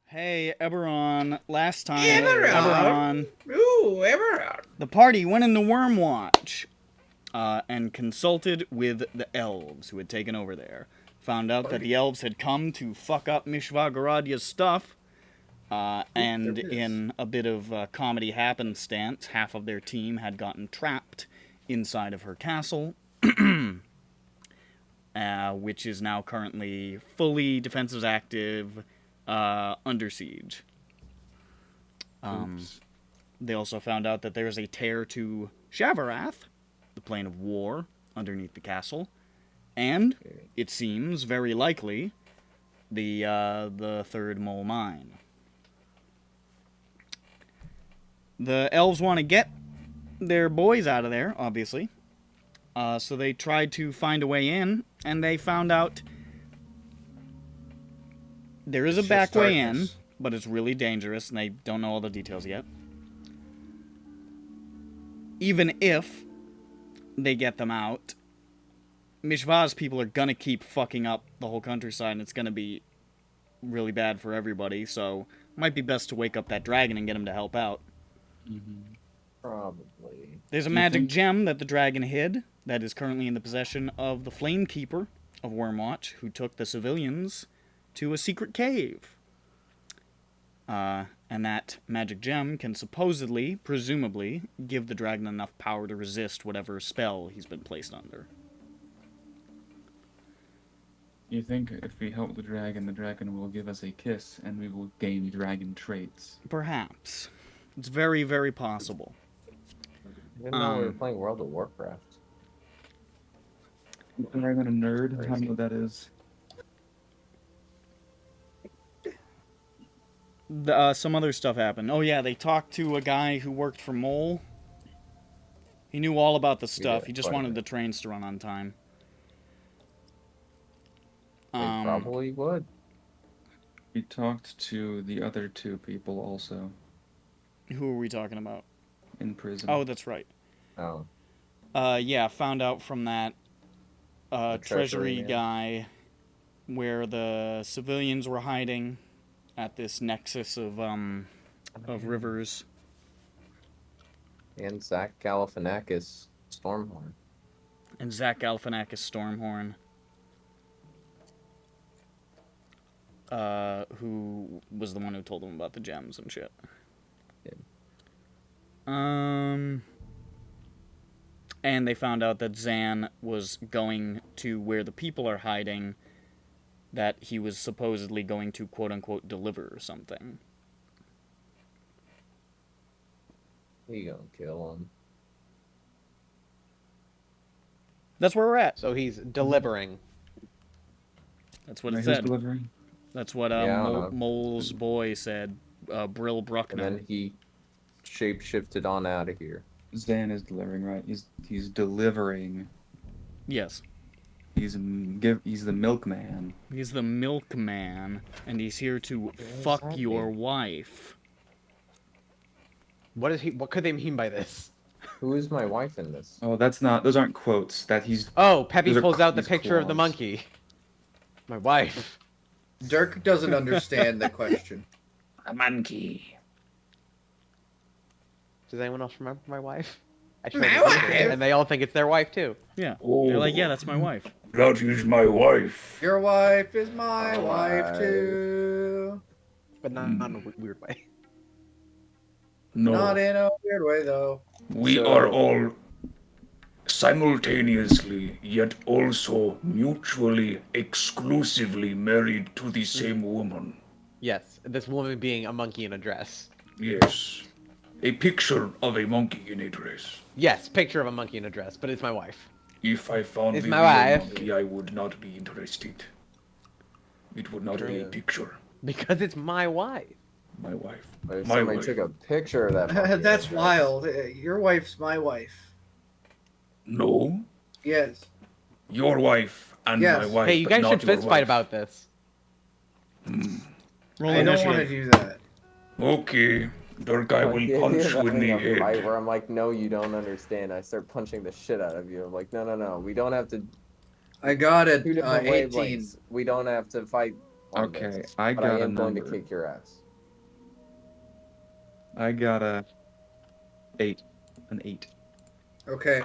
Hey, EBERRON, last time, EBERRON. Ooh, EBERRON. The party went into Wyrmwatch, and consulted with the elves who had taken over there. Found out that the elves had come to fuck up Mishvagoradya's stuff, and in a bit of comedy happenstance, half of their team had gotten trapped inside of her castle, which is now currently fully defenses active, under siege. They also found out that there's a tear to Shavarath, the plane of war, underneath the castle, and it seems very likely the third mole mine. The elves want to get their boys out of there, obviously, so they tried to find a way in, and they found out there is a back way in, but it's really dangerous, and they don't know all the details yet. Even if they get them out, Mishva's people are gonna keep fucking up the whole countryside, and it's gonna be really bad for everybody, so it might be best to wake up that dragon and get him to help out. Probably. There's a magic gem that the dragon hid that is currently in the possession of the Flamekeeper of Wyrmwatch, who took the civilians to a secret cave. And that magic gem can supposedly, presumably, give the dragon enough power to resist whatever spell he's been placed under. You think if we help the dragon will give us a kiss, and we will gain dragon traits? Perhaps. It's very, very possible. I didn't know we were playing World of Warcraft. I'm a nerd. I don't know what that is. Some other stuff happened. Oh yeah, they talked to a guy who worked for Mole. He knew all about the stuff. He just wanted the trains to run on time. They probably would. We talked to the other two people also. Who are we talking about? In prison. Oh, that's right. Oh. Yeah, found out from that treasury guy where the civilians were hiding at this nexus of rivers. And Zach Galifianakis Stormhorn. And Zach Galifianakis Stormhorn. Who was the one who told them about the gems and shit. Yeah. And they found out that Zan was going to where the people are hiding, that he was supposedly going to quote-unquote deliver or something. He gonna kill him. That's where we're at. So he's delivering. That's what it said. Delivering? That's what Mole's boy said, Brill Bruckner. And then he shape-shifted on out of here. Zan is delivering, right? He's delivering. Yes. He's the milkman. He's the milkman, and he's here to fuck your wife. What could they mean by this? Who is my wife in this? Oh, those aren't quotes. Oh, Peppy pulls out the picture of the monkey. My wife. Dirk doesn't understand the question. A monkey. Does anyone else remember my wife? My wife? And they all think it's their wife too. Yeah. Oh, They're like, yeah, that's my wife. That is my wife. Your wife is my wife too. But not in a weird way. No, Not in a weird way though. we are all simultaneously, yet also mutually, exclusively married to the same woman. Yes, this woman being a monkey in a dress. Yes. A picture of a monkey in a dress. Yes, picture of a monkey in a dress, but it's my wife. If I found It's the my real wife. monkey, I would not be interested. It would not be a True. picture. Because it's my wife. My wife. But if My somebody wife. took a picture of that. monkey in a That's dress- wild. Your wife's my wife. No. Yes. Your wife and Yes. my wife. Hey, you but guys not should your fist fight wife. about this. Roll I don't want to initiative. do that. Okay. Dirk, I will Yeah, punch yeah, you in the having a fight head. where I'm like, no, you don't understand. I start punching the shit out of you. I'm like, no. We don't have to. I got it. Two different 18. wavelengths. We don't have to fight. On Okay, this, I but got I a am going to number. kick your ass. I got a 8. An 8. Okay.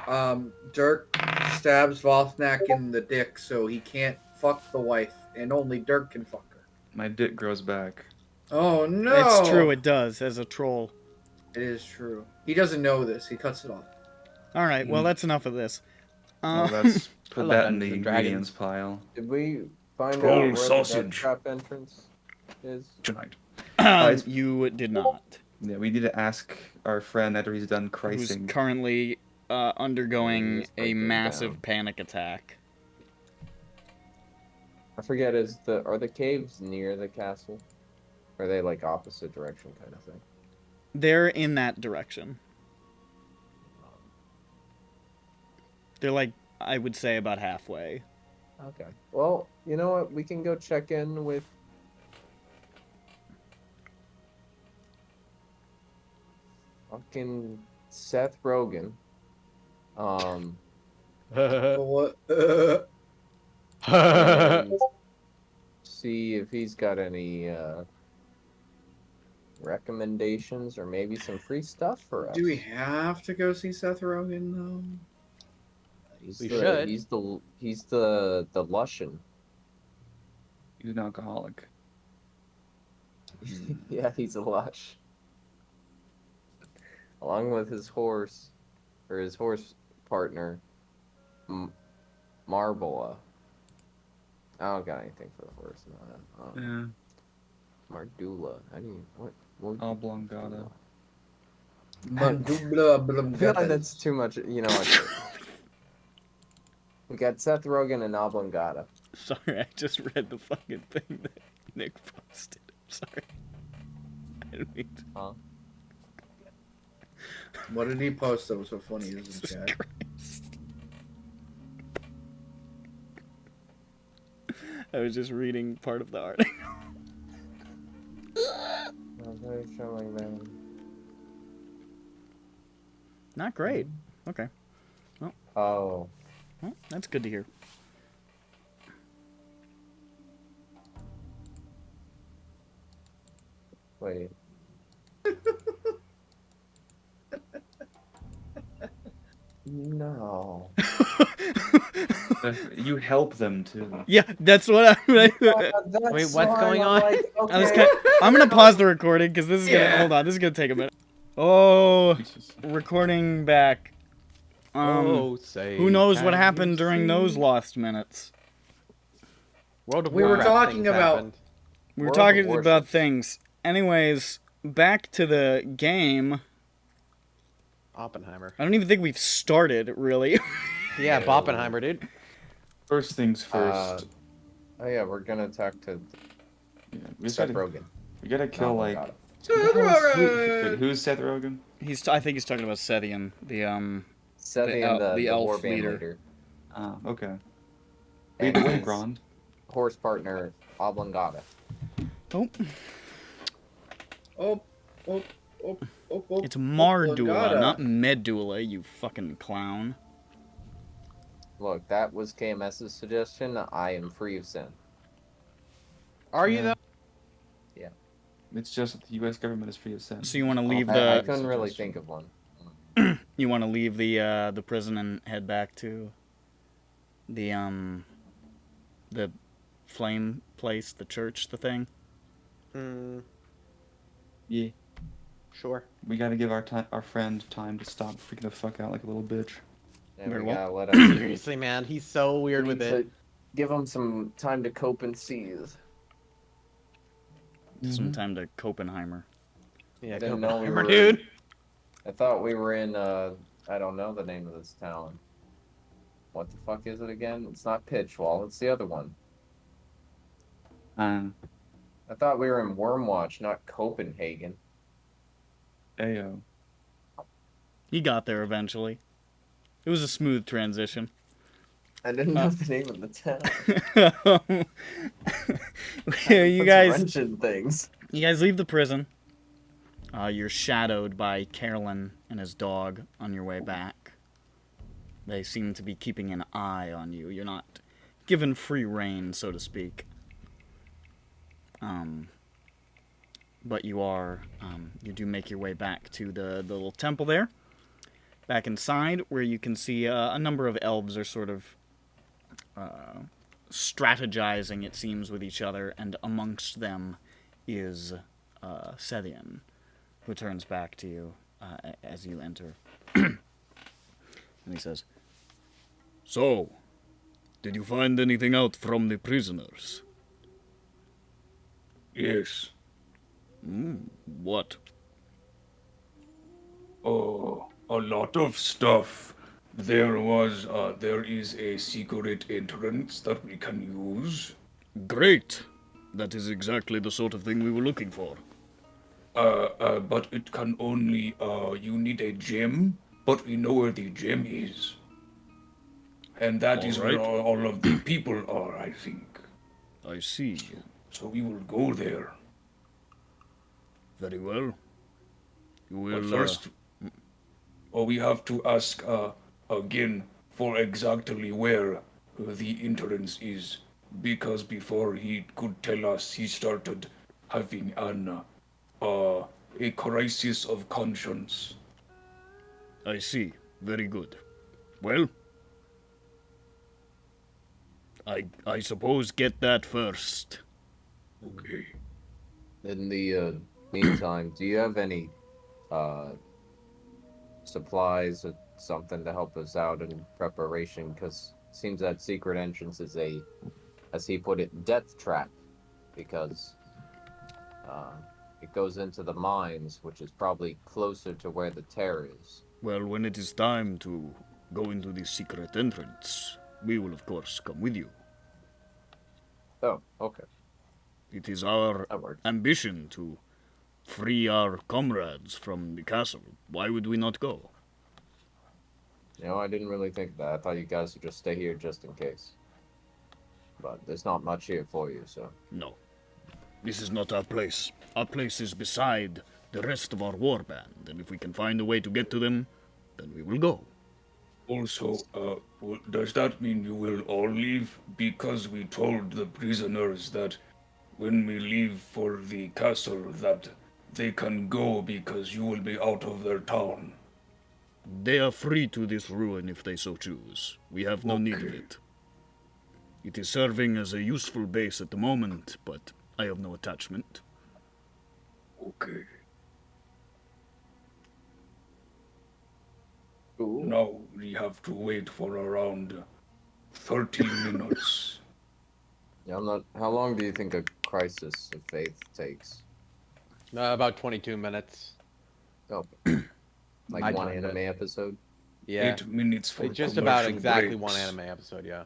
Dirk stabs Vosnak in the dick, so he can't fuck the wife, and only Dirk can fuck her. My dick grows back. Oh no! It's true, it does, as a troll. It is true. He doesn't know this. He cuts it off. Alright, well, that's enough of this. Well, that's I put love that in the Dungeons and ingredients pile. Did we find Roll out where the sausage. death trap entrance is? Tonight. it's- You did not. Yeah, we need to ask our friend after he's done Who's chrising. currently undergoing Let's a break them massive down. panic attack. I forget. Are the caves near the castle? Or are they like opposite direction kind of thing? They're in that direction. They're like, I would say, about halfway. Okay. Well, you know what? We can go check in with. Fucking Seth Rogen. What? And see if he's got any recommendations or maybe some free stuff for us. Do we have to go see Seth Rogen though? He's We the, should. He's the Lushan. He's an alcoholic. Yeah, he's a lush. Along with his horse, or his horse partner, Marbola. I don't got anything for the horse. No. Yeah. Mardula. I didn't. What? Oblongata. I feel like that's too much. You know what? We got Seth Rogen and Oblongata. Sorry, I just read the fucking thing that Nick posted. I'm sorry. I didn't mean to. Huh? What did he post that was so funny? He was in Jesus chat. Christ. I was just reading part of the article. Showing them. Not great. Okay. Oh. Well, that's good to hear. Wait. No. You help them too. Yeah, that's what I. Wait, what's going on? I'm gonna pause the recording because this is gonna. Yeah. Hold on, this is gonna take a minute. Oh, Jesus. recording back. Say. Who knows what can happened you during see? those lost minutes? World of We were Warcraft talking things about- happened. We were World of talking Warships. about things. Anyways, back to the game. Oppenheimer. I don't even think we've started really. Yeah, Oppenheimer, dude. First things first. Oh yeah, we're gonna talk to Yeah, we Seth gotta, Rogen. we gotta kill like. Seth Wait, Rogen! who's Seth Rogen? I think he's talking about Sethian, the Sethian, el- the elf warband leader. Ah, okay. And Wait, his Grond. horse partner, Oblongata. Oh, Oh. it's Mardula, Oblongata. not Medula, you fucking clown. Look, that was KMS's suggestion. I am free of sin. Are you Yeah. though? It's just that the U.S. government is free of sin. So you want to leave I the couldn't really think of one. you want to leave the prison and head back to the flame place, the church, the thing. Yeah. Sure. We gotta give our friend time to stop freaking the fuck out like a little bitch. And Very we well. gotta let him Seriously, man, he's so weird with it. Give him some time to cope and seethe. some time to Copenheimer. Yeah, Didn't know we Copenhagen, were dude. I thought we were in, I don't know the name of this town. What the fuck is it again? It's not Pitchwall, it's the other one. I thought we were in Wyrmwatch, not Copenhagen. Ayo. He got there eventually. It was a smooth transition. I didn't know the name of the town. Yeah, you guys Things. You guys leave the prison. You're shadowed by Carolyn and his dog on your way back. They seem to be keeping an eye on you. You're not given free rein, so to speak. But you are, you do make your way back to the little temple there. Back inside, where you can see a number of elves are sort of strategizing, it seems, with each other, and amongst them is Sethian, who turns back to you as you enter. And he says, "So, did you find anything out from the prisoners?" Yes. What? Oh, a lot of stuff. There is a secret entrance that we can use. Great! That is exactly the sort of thing we were looking for. But it can only, you need a gem, but we know where the gem is. And that is where Alright. all of the people are, I think. I see. So we will go there. Very well. You will, But first, we have to ask again for exactly where the entrance is, because before he could tell us, he started having a crisis of conscience. I see. Very good. Well, I suppose get that first. Okay. In the meantime, do you have any supplies or something to help us out in preparation? Because it seems that secret entrance is a, as he put it, death trap, because it goes into the mines, which is probably closer to where the tear is. Well, when it is time to go into the secret entrance, we will of course come with you. Oh, okay. It is our That works. ambition to free our comrades from the castle. Why would we not go? You know, I didn't really think of that. I thought you guys would just stay here just in case. But there's not much here for you, so... No. This is not our place. Our place is beside the rest of our warband, and if we can find a way to get to them, then we will go. Also, does that mean you will all leave? Because we told the prisoners that when we leave for the castle that they can go because you will be out of their town. They are free to this ruin if they so choose. We have no need of Okay. it. It is serving as a useful base at the moment, but I have no attachment. Okay. Ooh. Now we have to wait for around 30 minutes. Yeah, I'm not... How long do you think a crisis of faith takes? About 22 minutes. Oh, like I one timed anime it. episode? Yeah. 8 minutes for Just about commercial exactly breaks. one anime episode, yeah.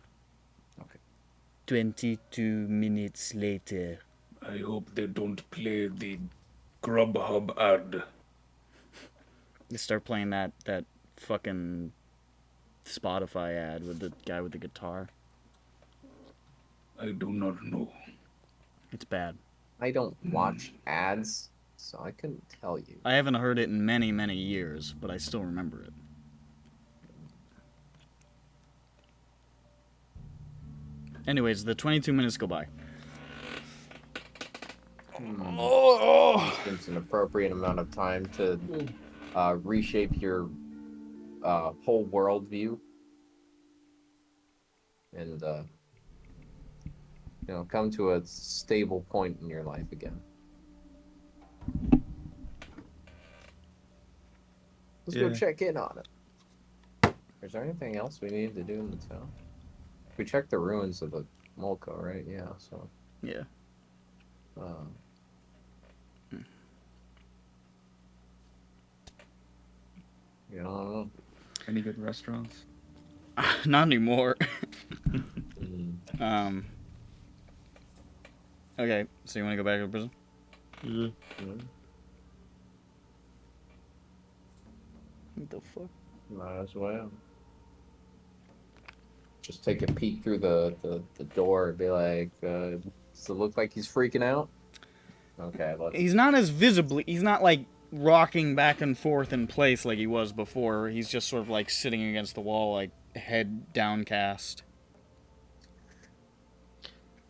22 minutes later. I hope they don't play the Grubhub ad. They start playing that fucking Spotify ad with the guy with the guitar. I do not know. It's bad. I don't watch ads, so I couldn't tell you. I haven't heard it in many, many years, but I still remember it. Anyways, the 22 minutes go by. It's an appropriate amount of time to reshape your whole worldview and you know, come to a stable point in your life again. Let's go Yeah. check in on it. Is there anything else we need to do in the town? We checked the ruins of the Molko, right? Yeah, so Yeah. You know. Any good restaurants? Not anymore. Mm. Okay, so you want to go back to the prison? What the fuck? Might as well. Just take a peek through the door and be like, does it look like he's freaking out? Okay, let's... He's not as visibly, he's not like rocking back and forth in place like he was before. He's just sort of like sitting against the wall, like head downcast.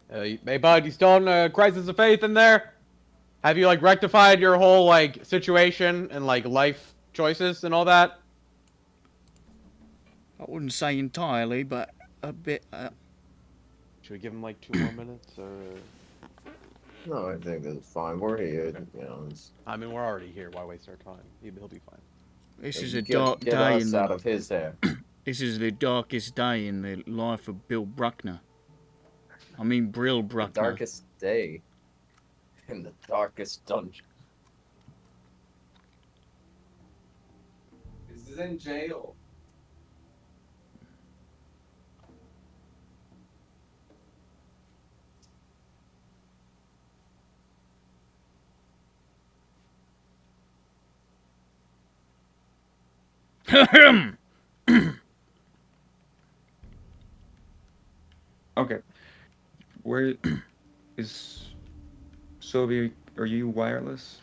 Hey, bud, you still in a crisis of faith in there? Have you, like, rectified your whole, like, situation and, like, life choices and all that? I wouldn't say entirely, but a bit. Should we give him, like, 2 more minutes, or...? No, I think that's fine. We're here, you know. I mean, we're already here. Why waste our time? He'll be fine. This is Get- a dark get day us in out the. of his hair. This is the darkest day in the life of Bill Bruckner. I mean, Brill The Bruckner. darkest day in the darkest dungeon. This is in jail. Okay. Where is Sylvia? Are you wireless?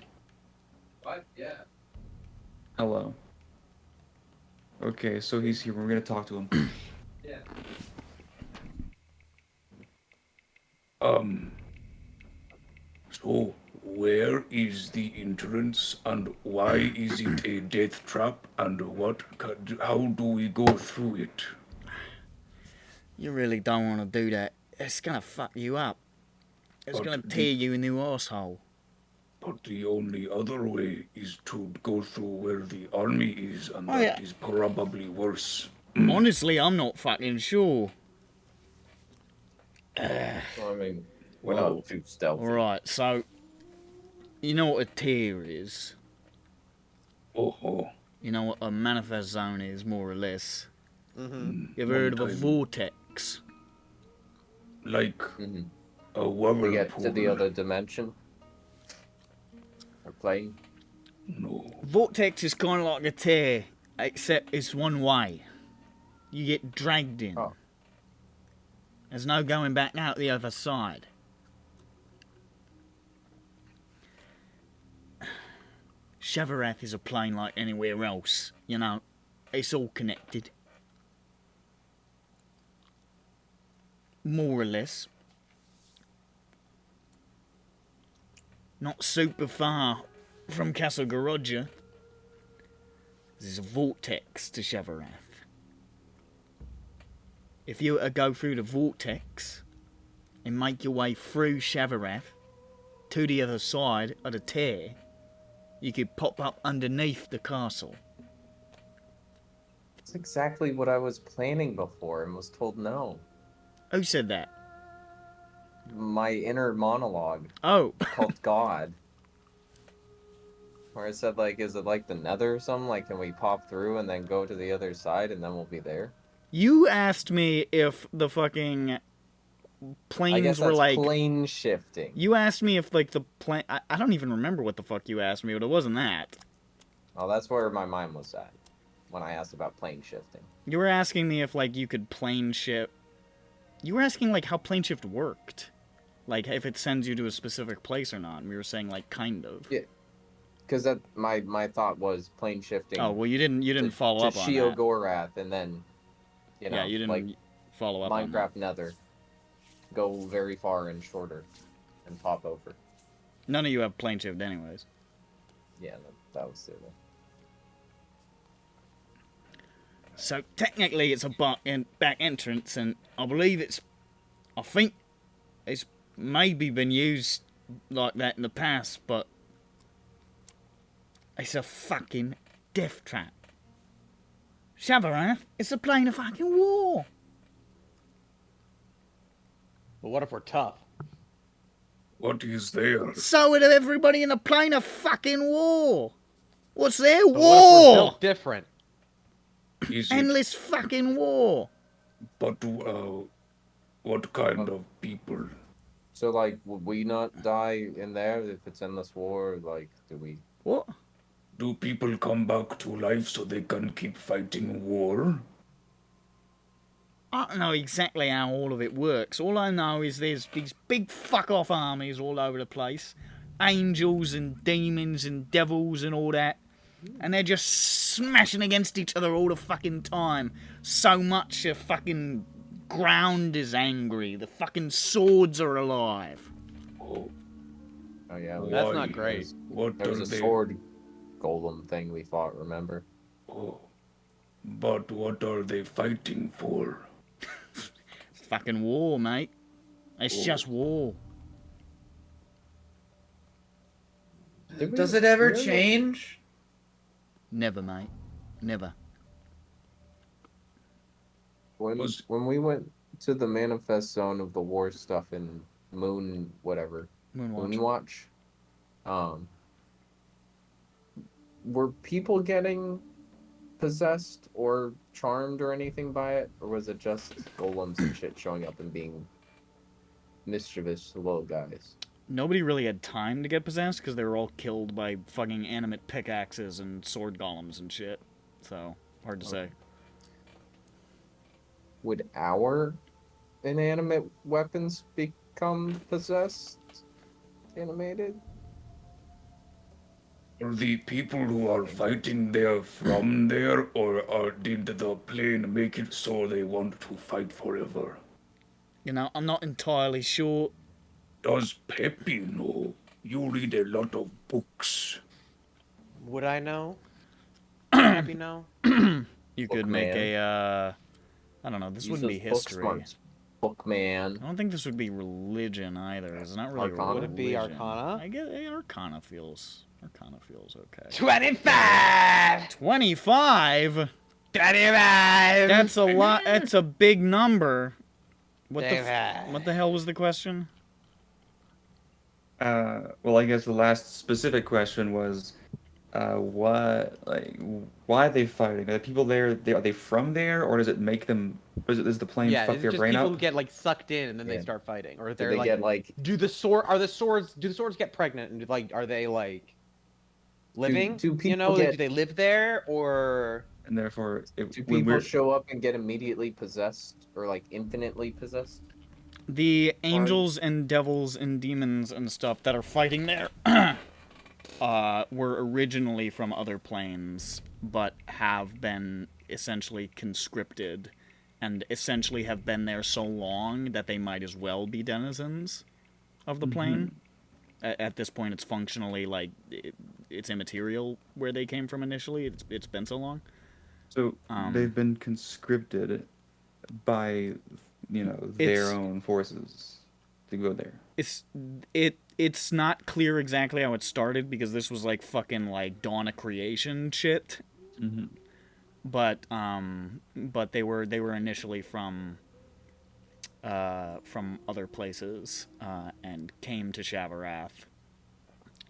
What? Yeah. Hello. Okay, so he's here. We're gonna talk to him. Yeah. So, where is the entrance, and why is it a death trap, and how do we go through it? You really don't want to do that. It's gonna fuck you up. It's But gonna the- tear you a new arsehole. But the only other way is to go through where the army is, and Oh, that yeah. is probably worse. Honestly, I'm not fucking sure. Well, I mean, we're Whoa. not too stealthy. Alright, so. You know what a tear is? Oh, You know what a manifest zone is, more or less. Mm-hmm. You ever heard of a One time. vortex? like Mhm. a We get whirlpool. to the other dimension. Or plane. No. Vortex is kind of like a tear, except it's one way. You get dragged in. Oh. There's no going back out the other side. Shavarath is a plane like anywhere else. You know, it's all connected. More or less. Not super far from Castle Garodja. There's a vortex to Shavarath. If you were to go through the vortex and make your way through Shavarath to the other side of the tear, you could pop up underneath the castle. That's exactly what I was planning before and was told no. Who said that? My inner monologue Oh, called God. Where I said, like, is it like the nether or something? Like, can we pop through and then go to the other side and then we'll be there? you asked me if the fucking I planes guess were that's like... plane shifting. You asked me if, like, the plane... I don't even remember what the fuck you asked me, but it wasn't that. Oh, that's where my mind was at when I asked about plane shifting. You were asking me if, like, you could plane shift... You were asking, like, how plane shift worked. Like, if it sends you to a specific place or not. And we were saying, like, kind of. Yeah. Because that my thought was plane shifting. Oh, well, you didn't follow up on Shio that. Gorath, and then, you know, Yeah, you didn't like follow up on that. Minecraft Nether, go very far and shorter, and pop over. None of you have plane shift anyways. Yeah, that was it. So, technically, it's a back entrance, and I think it's maybe been used like that in the past, but it's a fucking death trap. Shavarath, it's a plane of fucking war. But what if we're tough? What is there? So would everybody in a plane of fucking war. What's their But what if we're war? built different? Is it? Endless fucking war. But what kind of people? So, like, would we not die in there if it's endless war? Like, do we? What? Do people come back to life so they can keep fighting war? I don't know exactly how all of it works. All I know is there's these big fuck-off armies all over the place. Angels and demons and devils and all that. And they're just smashing against each other all the fucking time. So much the fucking ground is angry. The fucking swords are alive. Oh, Oh yeah, That's why? not great. What there was are a they? sword golem thing we fought. Remember? Oh, but what are they fighting for? Fucking war, mate. It's just war. Does it ever change? Never, mate. Never. When we went to the manifest zone of the war stuff in Wyrmwatch. Wyrmwatch, were people getting possessed or charmed or anything by it, or was it just golems and shit showing up and being mischievous little guys? Nobody really had time to get possessed because they were all killed by fucking animate pickaxes and sword golems and shit. So, hard to say. Would our inanimate weapons become possessed, animated? Are the people who are fighting there from there, or did the plane make it so they want to fight forever? You know, I'm not entirely sure. Does Peppy know? You read a lot of books. Would I know? Happy know? You could make a, I don't know, this wouldn't be history. Bookman. I don't think this would be religion either. It's not really Arcana? Would it be religion. Arcana? I get Arcana feels okay. 25! 25? 25! That's a lot. That's a big number. What the 25. what the hell was the question? Well, I guess the last specific question was, why are they fighting? Are the people there? Are they from there, or does it make them? Does the plane Yeah, fuck it's their just brain people up? who get like sucked in and then they Yeah. start fighting, or Do they're they like, get like do the swords get pregnant and like are they like living? do people you know, like, get- do they live there or? And therefore, do when people we're show up and get immediately possessed or like infinitely possessed? The angels and devils and demons and stuff that are fighting there were originally from other planes, but have been essentially conscripted and essentially have been there so long that they might as well be denizens of the plane. At this point, it's functionally like it's immaterial where they came from initially. It's been so long. so they've been conscripted by their own forces to go there. It's not clear exactly how it started because this was like fucking like Dawn of Creation shit. Mm-hmm. But they were initially from other places and came to Shavarath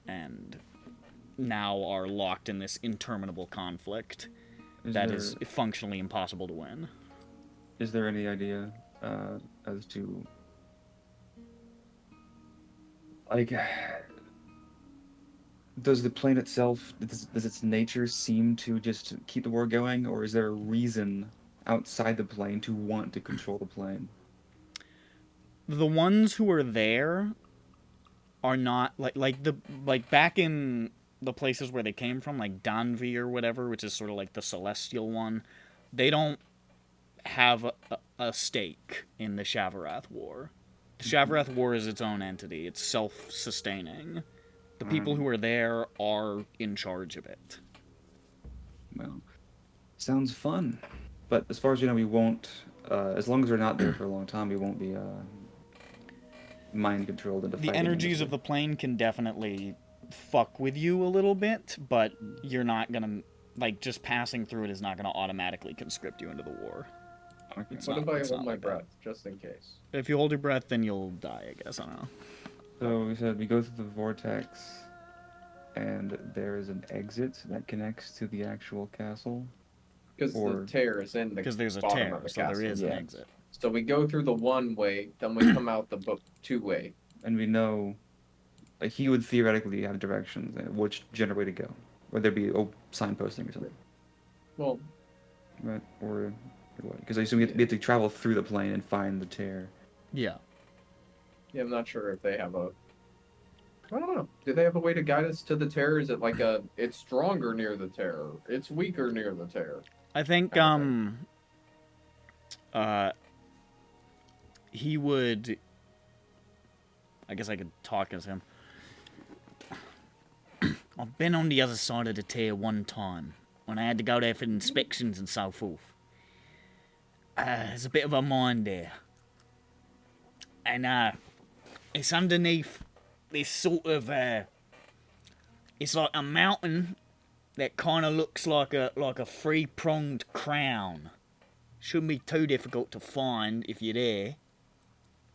and now are locked in this interminable conflict that is functionally impossible to win. Is there any idea as to like does the plane itself does its nature seem to just keep the war going, or is there a reason outside the plane to want to control the plane? The ones who are there are not like back in the places where they came from, like Danvi or whatever, which is sort of like the celestial one. They don't have a stake in the Shavarath War. The Shavarath War is its own entity. It's self-sustaining. The people who are there are in charge of it. Well, sounds fun, but as far as we won't. As long as we're not there for a long time, we won't be mind controlled into The fighting energies endlessly. of the plane can definitely fuck with you a little bit, but you're not gonna just passing through it is not gonna automatically conscript you into the war. Okay. It's What not- if I it's hold not my like that. breath, just in case? If you hold your breath, then you'll die, I guess. I don't know. So we said we go through the vortex, and there is an exit that connects to the actual castle. Because Or- the tear is in the Because there's a bottom tear, of the so castle. there is an Yeah. exit. So we go through the one way, then we come out the two-way. And we know, like, he would theoretically have directions and which general way to go, or there'd be signposting or something, Well, right? Or what? Because I assume we have to travel through the plane and find the tear. Yeah. yeah, I'm not sure if they have a. I don't know. Do they have a way to guide us to the tear? Is it like it's stronger near the tear, it's weaker near the tear? I think Kind he would. I guess I could talk as him. I've been on the other side of the tear one time when I had to go there for inspections and so forth. There's a bit of a mine there, and it's underneath this sort of it's like a mountain that kind of looks like a three-pronged crown. Shouldn't be too difficult to find if you're there.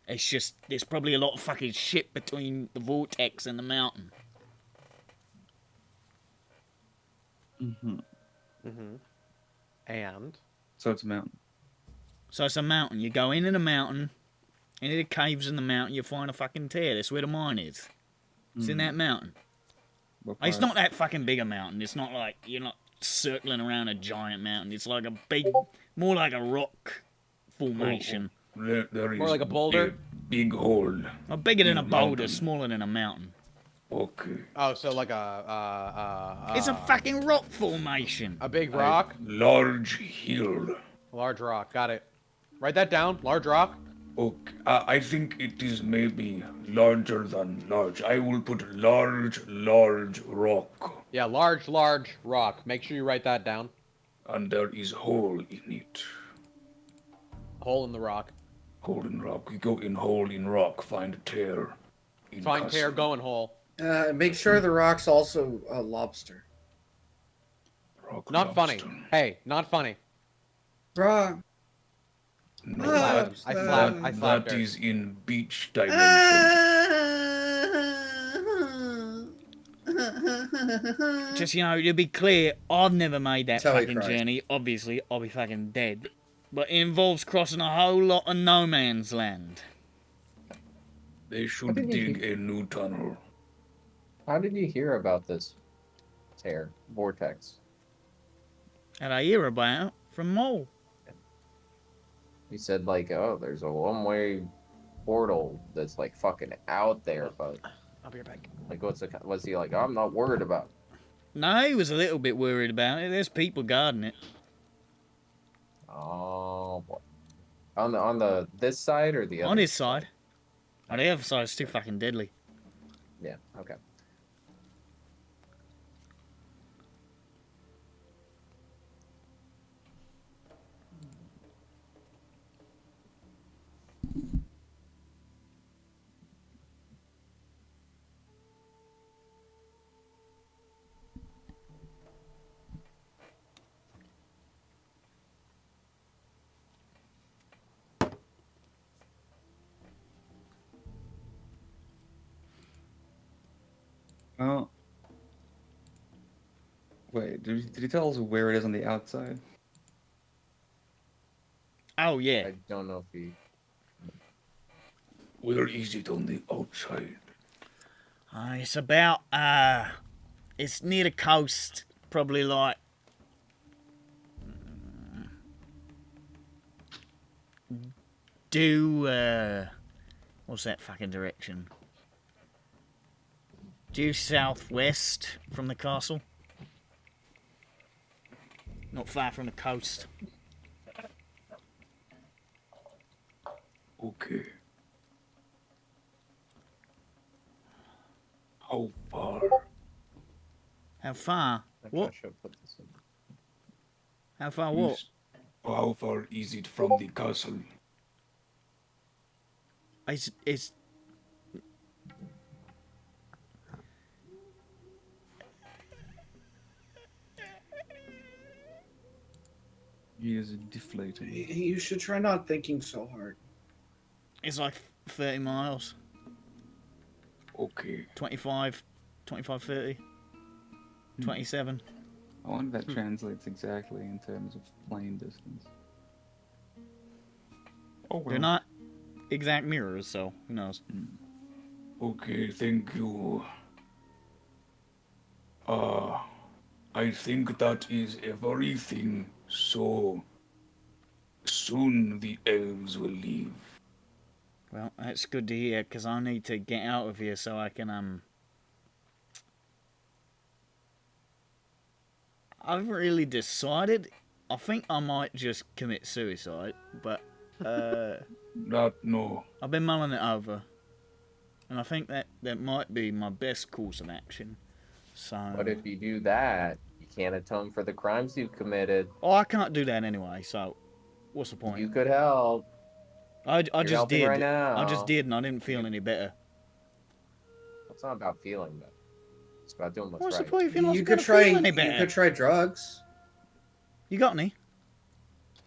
It's just there's probably a lot of fucking shit between the vortex and the mountain. Mm-hmm. And So it's a mountain. So it's a mountain. You go into the mountain, into the caves in the mountain, you find a fucking tear. That's where the mine is. It's in that mountain. What It's part? not that fucking big a mountain. It's not like you're not circling around a giant mountain. It's like a big, more like a rock formation. There is More like a boulder? big hole. Not bigger than a Big boulder, mountain. smaller than a mountain. Okay. oh, so like It's a fucking rock formation. a big rock, Large hill. large rock. Got it. Write that down. Large rock. Okay. I think it is maybe larger than large. I will put large rock. Yeah, large rock. Make sure you write that down. And there is hole in it. Hole in the rock. Hole in rock. We go in hole in rock, find tear. In Find castle. tear, go in hole. Make sure the rock's also a lobster. Rock Not funny. lobster. Hey, not funny. Rock. No, I slapped that her. is in beach dimension. Just, to be clear, I've never made that That's how he fucking cries. journey. Obviously, I'll be fucking dead. But it involves crossing a whole lot of no man's land. They should dig a new tunnel. How did you hear about this tear vortex? And I hear about it from Mole. He said like, oh, there's a one-way portal that's like fucking out there, but I'll be right back. like, what's he like? I'm not worried about. No, he was a little bit worried about it. There's people guarding it. Oh boy. On the this side or the other? On his side. On the other side, it's too fucking deadly. Yeah. Okay. Oh. Wait, did he tell us where it is on the outside? Oh, yeah. I don't know if he. Where is it on the outside? It's about, it's near the coast. Probably like... what's that fucking direction? Due southwest from the castle. Not far from the coast. Okay. How far? How far? I What? should put this in. How far what? How far is it from the castle? It's He is deflating. You should try not thinking so hard. it's like 30 miles. Okay. 25, 30. 27. I wonder if that translates exactly in terms of plane distance. Oh, well. They're not exact mirrors, so who knows? Okay, thank you. I think that is everything. So soon the elves will leave. Well, that's good to hear, because I need to get out of here so I can, I haven't really decided. I think I might just commit suicide, but, No. I've been mulling it over. And I think that might be my best course of action. So... But if you do that, you can't atone for the crimes you've committed. Oh, I can't do that anyway, so what's the point? You could help. I You're just helping did. right now. I just did, and I didn't feel any better. It's not about feeling better. It's about doing what's What's the right. point if you're not You gonna could try. feel any You better? could try drugs. You got any?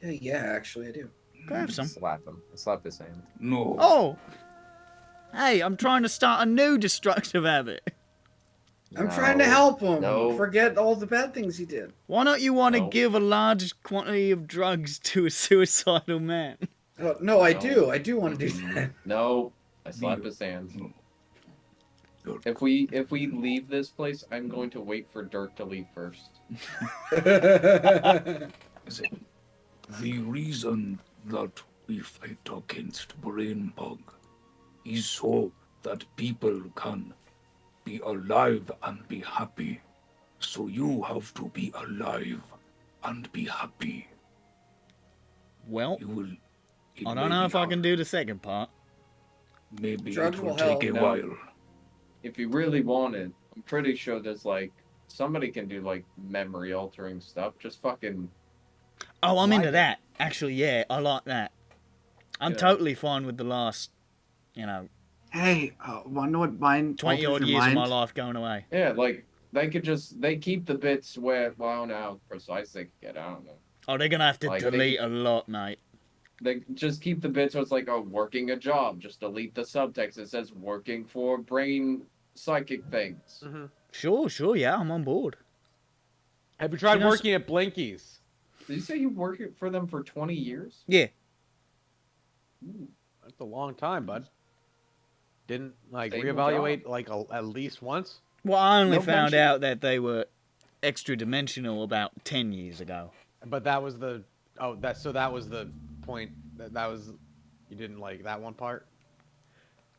Yeah, actually, I do. Go have some. Slap him. Slap his hand. No. Oh! Hey, I'm trying to start a new destructive habit. I'm trying to No. help him. No. Forget all the bad things he did. Why don't you want to No. give a large quantity of drugs to a suicidal man? Oh, no, I No. do. I do want to do that. No. I slap his hand. If we leave this place, I'm going to wait for Dirk to leave first. The reason that we fight against brain bug is so that people can be alive and be happy. So you have to be alive and be happy. Well, You will. it I may don't know be if I can hard. do the second part. Maybe Drugs it will will take help. a No. while. If you really wanted, I'm pretty sure there's like somebody can do like memory altering stuff. Just fucking Oh, I'm Why into the- that. Actually, yeah, I like that. I'm Yeah. totally fine with the last, Hey, wanna know what mine 20 odd alters your years of mind? my life going away. yeah, like they keep the bits where well I don't know how precise they can get. I don't know. Oh, they're gonna have to Like, they- delete a lot, mate. They just keep the bits where it's like, oh, working a job. Just delete the subtext. It says working for brain psychic things. Sure, yeah, I'm on board. Have you tried You know, working at Blinkies? Did you say you worked for them for 20 years? Yeah. That's a long time, bud. Didn't like Stable reevaluate like at least once. Well, I only No found mention- out that they were extra dimensional about 10 years ago. But that was the that was the point. That was you didn't like that one part.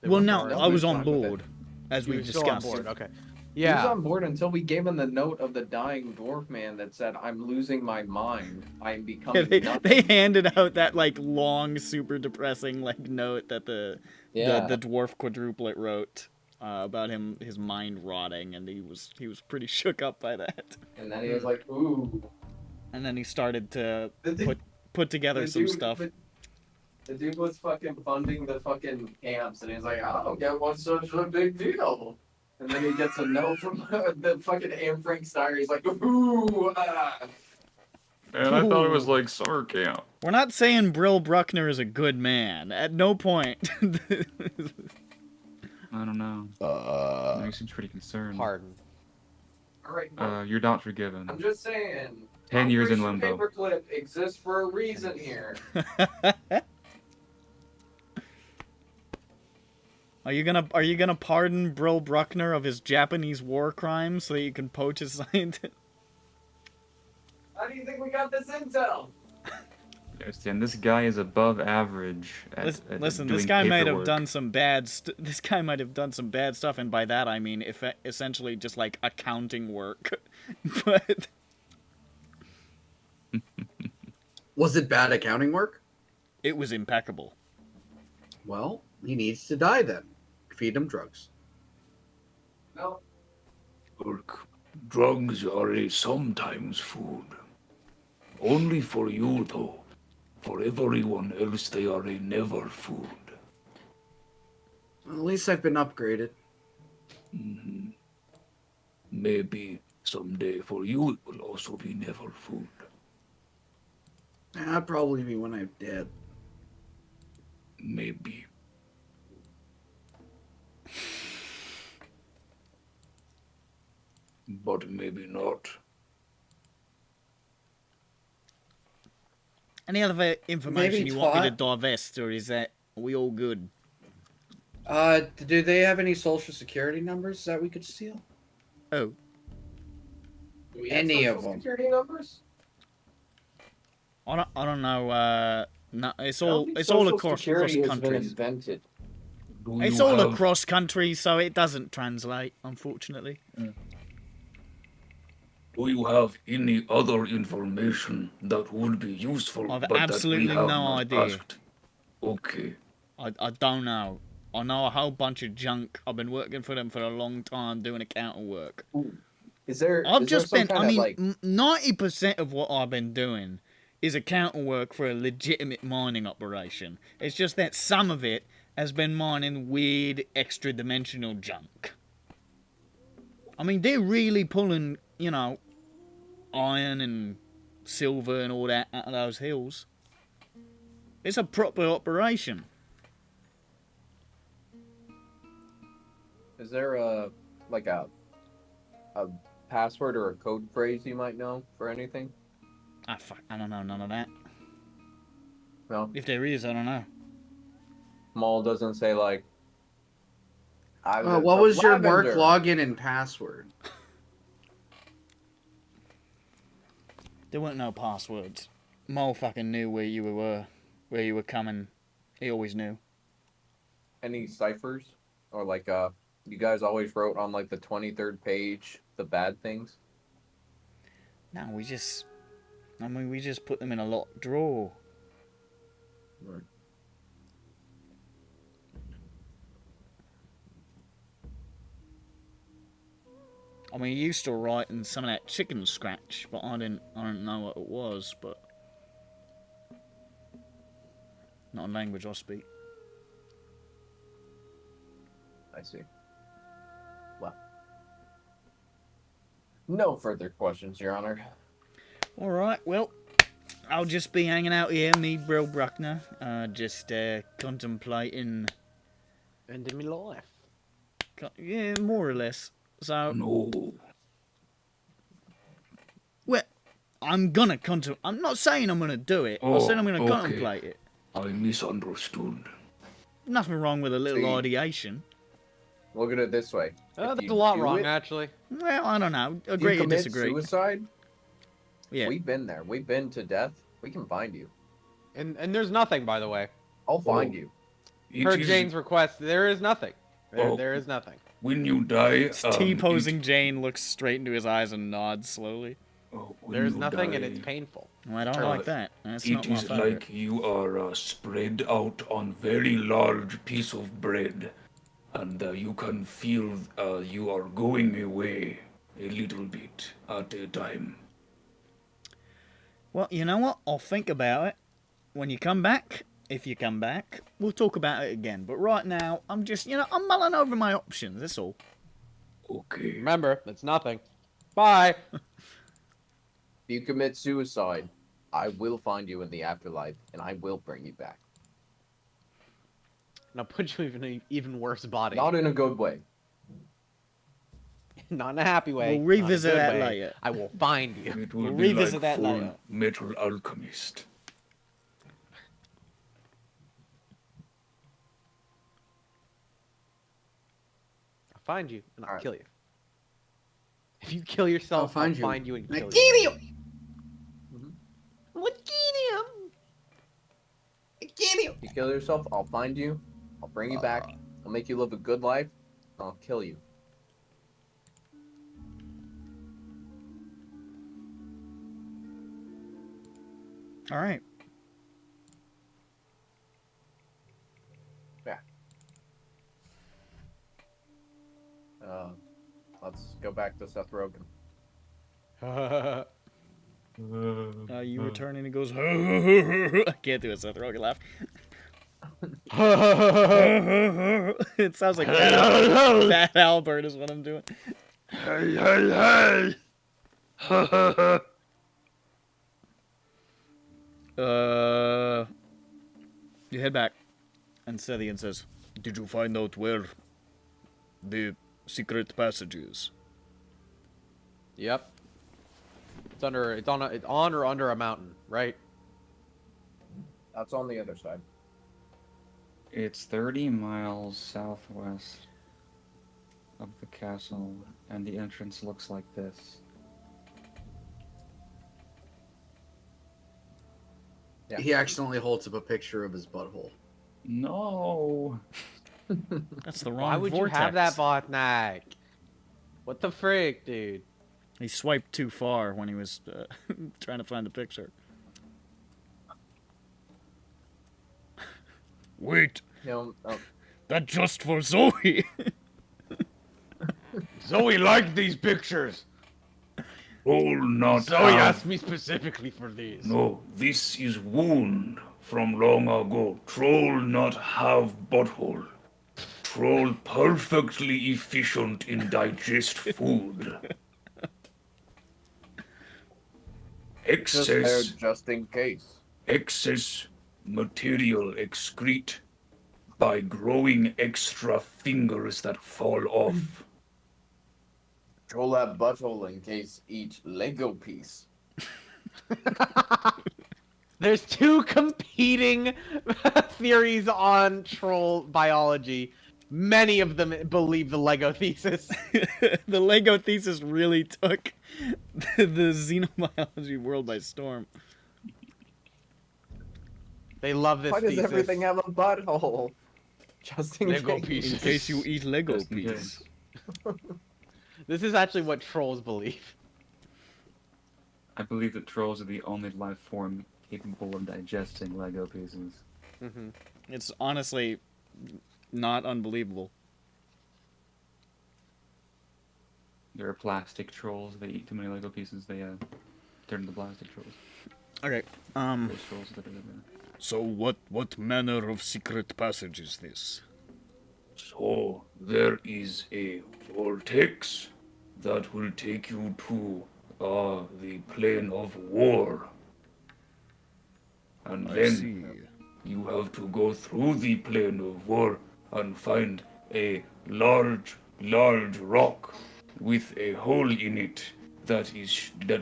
They Well, weren't no, part of I it? was fine on with it. board, as You we were still on discussed. board. Okay. He was Yeah. on board until we gave him the note of the dying dwarf man that said, I'm losing my mind. I'm Yeah, becoming they nothing. handed out that like long, super depressing like note that the dwarf quadruplet wrote about his mind rotting, and he was pretty shook up by that. And then he was like, ooh. And then he started to The dude- put together the some dude- stuff. The dude was fucking funding the fucking camps, and he's like, I don't get what's such a big deal. And then he gets a note from the fucking Anne Frank Steyer. He's like, ooh, ah. And I thought it was like summer camp. We're not saying Brill Bruckner is a good man. At no point. I don't know. You seem pretty concerned. Pardon. All right, You're not forgiven. I'm just saying. 10 years in Operation limbo. Paperclip exists for a reason here. Are you gonna pardon Brill Bruckner of his Japanese war crimes so that you can poach a scientist? How do you think we got this intel? You understand? This guy is above average. At Listen, doing this guy might have paperwork. done some bad. This guy might have done some bad stuff, and by that I mean essentially just like accounting work. But Was it bad accounting work? it was impeccable. Well, he needs to die then. Feed him drugs. No. Look, drugs are a sometimes food. Only for you, though. For everyone else, they are a never food. Well, at least I've been upgraded. Maybe someday for you it will also be never food. That'd probably be when I'm dead. Maybe. But maybe not. Any other information Maybe you want me to twat? divest, or are we all good? Do they have any social security numbers that we could steal? Oh, Do we have Any of social them. security numbers? I don't know. No, it's I don't all think it's all Social across security has been countries. invented. Do It's you all have- across countries, so it doesn't translate, unfortunately. Do you have any other information that would be useful? I've but absolutely that we have no not idea. Asked? Okay. I don't know. I know a whole bunch of junk. I've been working for them for a long time doing accountant work. Is there? I've is there just some been. kind I of, mean, like, 90% of what I've been doing is accountant work for a legitimate mining operation. It's just that some of it has been mining weird, extra-dimensional junk. I mean, they're really pulling, iron and silver and all that out of those hills. It's a proper operation. is there a password or a code phrase you might know for anything? Ah, fuck, I don't know none of that. No. If there is, I don't know. Maul doesn't say like. What was your work lavender. login and password? There weren't no passwords. Mole fucking knew where you were coming. He always knew. Any ciphers or you guys always wrote on like the 23rd page the bad things? No, we just put them in a locked drawer. Right. I mean, he used to write in some of that chicken scratch, but I don't know what it was, but not a language I speak. I see. Well, no further questions, Your Honor. All right, well, I'll just be hanging out here, me, Bro Bruckner, just contemplating. Ending me life. Yeah, more or less. So, No. well, I'm not saying I'm gonna do it. I said I'm gonna okay. contemplate it. I misunderstood. Nothing wrong with a little See. ideation. Look at it this way. If There's you a lot do wrong, it, actually. Well, I don't know. if Agree you or commit disagree. suicide, Yeah. we've been there. We've been to death. We can find you. And there's nothing, by the way. I'll find you. It Per is- Jane's request, there is nothing. Oh. There is nothing. When you die, T-posing Jane looks straight into his eyes and nods slowly. when There's you nothing, and die, it's painful. Well, I don't like that. That's not It my is favorite. like you are spread out on very large piece of bread, and you can feel you are going away a little bit at a time. Well, you know what? I'll think about it. When you come back, if you come back, we'll talk about it again. But right now, I'm just, I'm mulling over my options, that's all. Okay. Remember, it's nothing. Bye. If you commit suicide, I will find you in the afterlife, and I will bring you back. And I'll put you in an even worse body. Not in a good way. Not in a happy way. We'll not in a revisit good that way. later. I will find you. It will We'll be revisit like that Full later. Metal Alchemist. I'll find you and I'll Alright. kill you. If you kill yourself, I'll find you. find you and I kill kill you. you. If you kill yourself, I'll find you. I'll bring you back. I'll make you live a good life. And I'll kill you. All right. Let's go back to Seth Rogen. You returning and goes, I can't do a Seth Rogen laugh. It sounds like Fat Albert is what I'm doing. Hey, hey, hey! You head back, and Sethian says, "Did you find out where the secret passage is?" Yep. It's on or under a mountain, right? That's on the other side. It's 30 miles southwest of the castle, and the entrance looks like this. Yeah. He accidentally holds up a picture of his butthole. No. That's the wrong Why would vortex. you have that, Botnak? What the frick, dude? He swiped too far when he was trying to find the picture. Wait, That's just for Zoe. Zoe liked these pictures. Troll not Zoe have. asked me specifically for these. No, this is wound from long ago. Troll not have butthole. Troll perfectly efficient in digest food. Just there Excess just in case. excess material excrete by growing extra fingers that fall off. Troll that butthole in case each Lego piece. There's two competing theories on troll biology. Many of them believe the Lego thesis. The Lego thesis really took the xenobiology world by storm. They love this Why does thesis. everything have a butthole? Just in Lego case. pieces. In case you eat Lego Just in pieces. This is actually what trolls believe. I believe that trolls are the only life form capable of digesting Lego pieces. Mm-hmm. It's honestly not unbelievable. There are plastic trolls. They eat too many Lego pieces. They turn into plastic trolls. Okay, Those trolls that are there. so what manner of secret passage is this? So there is a vortex that will take you to the plane of war. And I then see. you have to go through the plane of war and find a large rock with a hole in it that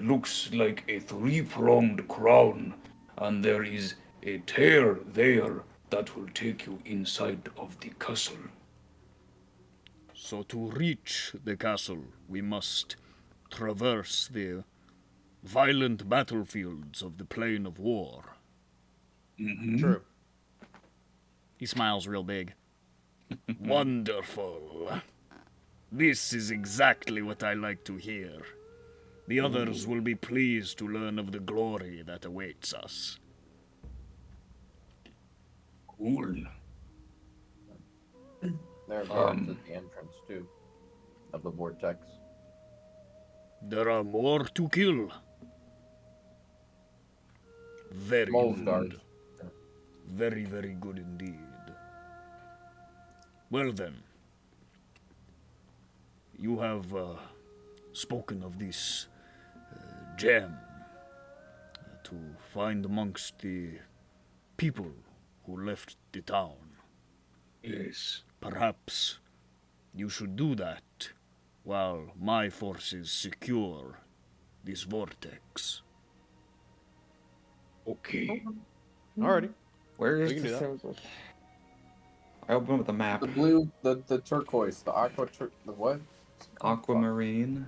looks like a three-pronged crown, and there is a tear there that will take you inside of the castle. So to reach the castle, we must traverse the violent battlefields of the plain of war. True. He smiles real big. Wonderful. This is exactly what I like to hear. The others will be pleased to learn of the glory that awaits us. Cool. There are guards at the entrance too. Of the vortex. There are more to kill. Very Mole's good. guards. Very, very good indeed. Well then, you have spoken of this gem to find amongst the people who left the town. Yes. Perhaps you should do that while my forces secure this vortex. Okay. Alrighty. Where is We can do the that. symbol? I open up with the map. The blue, the turquoise, the the what? Aquamarine.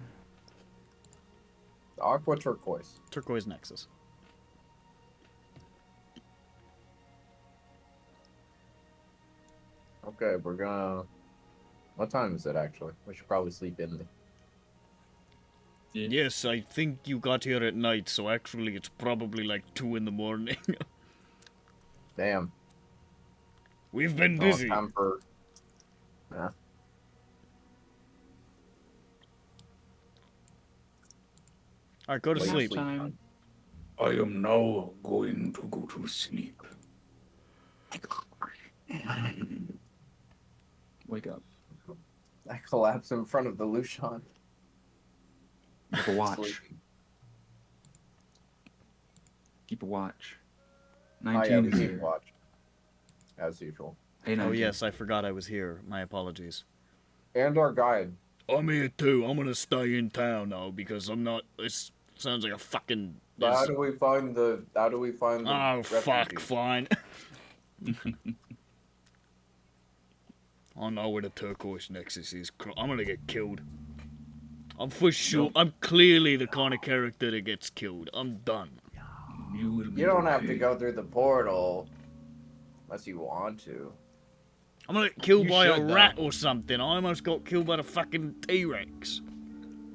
The aqua turquoise. Turquoise Nexus. Okay, we're gonna. What time is it actually? We should probably sleep in. Yes, I think you got here at night, so actually it's probably like 2 in the morning. Damn. We've been Oh, busy. time for. Yeah. Alright, go to Late sleep. Time. I am now going to go to sleep. Wake up. I collapse in front of the Lucian. Keep a watch. Sleeping. Keep a watch. Oh 19 yeah, we is keep here. watch. As usual. Hey, Oh 19. yes, I forgot I was here. My apologies. And our guide. I'm here too. I'm gonna stay in town now because Sounds like a fucking. But how do we find the? How do we find the? Oh fuck! refugees? Fine. I know where the Turquoise Nexus is. I'm gonna get killed. I'm for sure. I'm clearly the kind of character that gets killed. I'm done. You don't have to go through the portal, unless you want to. I'm gonna get killed You by a should, though. rat or something. I almost got killed by the fucking T-Rex.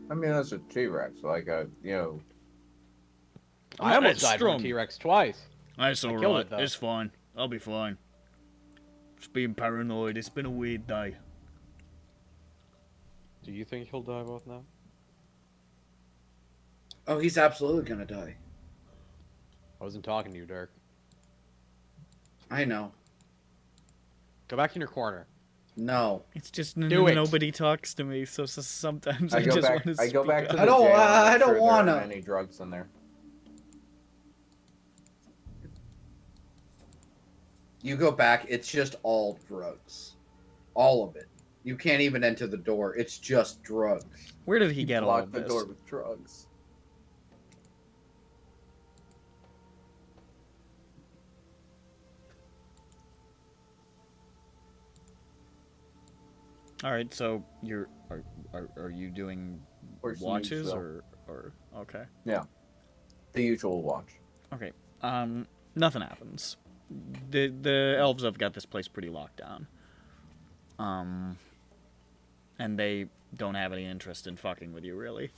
I mean, that's a T-Rex, like a I almost That's died from a strong. T-Rex twice. That's killed alright. it, though. It's fine. I'll be fine. Just being paranoid. It's been a weird day. Do you think he'll die both now? Oh, he's absolutely gonna die. I wasn't talking to you, Dirk. I know. Go back in your corner. No. It's just Do it. nobody talks to me, so sometimes I, I go just back. want to I go back to the I don't- jail and I make don't sure there wanna. aren't any drugs in there. You go back, it's just all drugs. All of it. You can't even enter the door. It's just drugs. Where did he get all Lock of the this? door with drugs. All right, so you're are you doing Or snooze, watches though. or okay. The usual watch. Okay. Nothing happens. The elves have got this place pretty locked down. And they don't have any interest in fucking with you, really.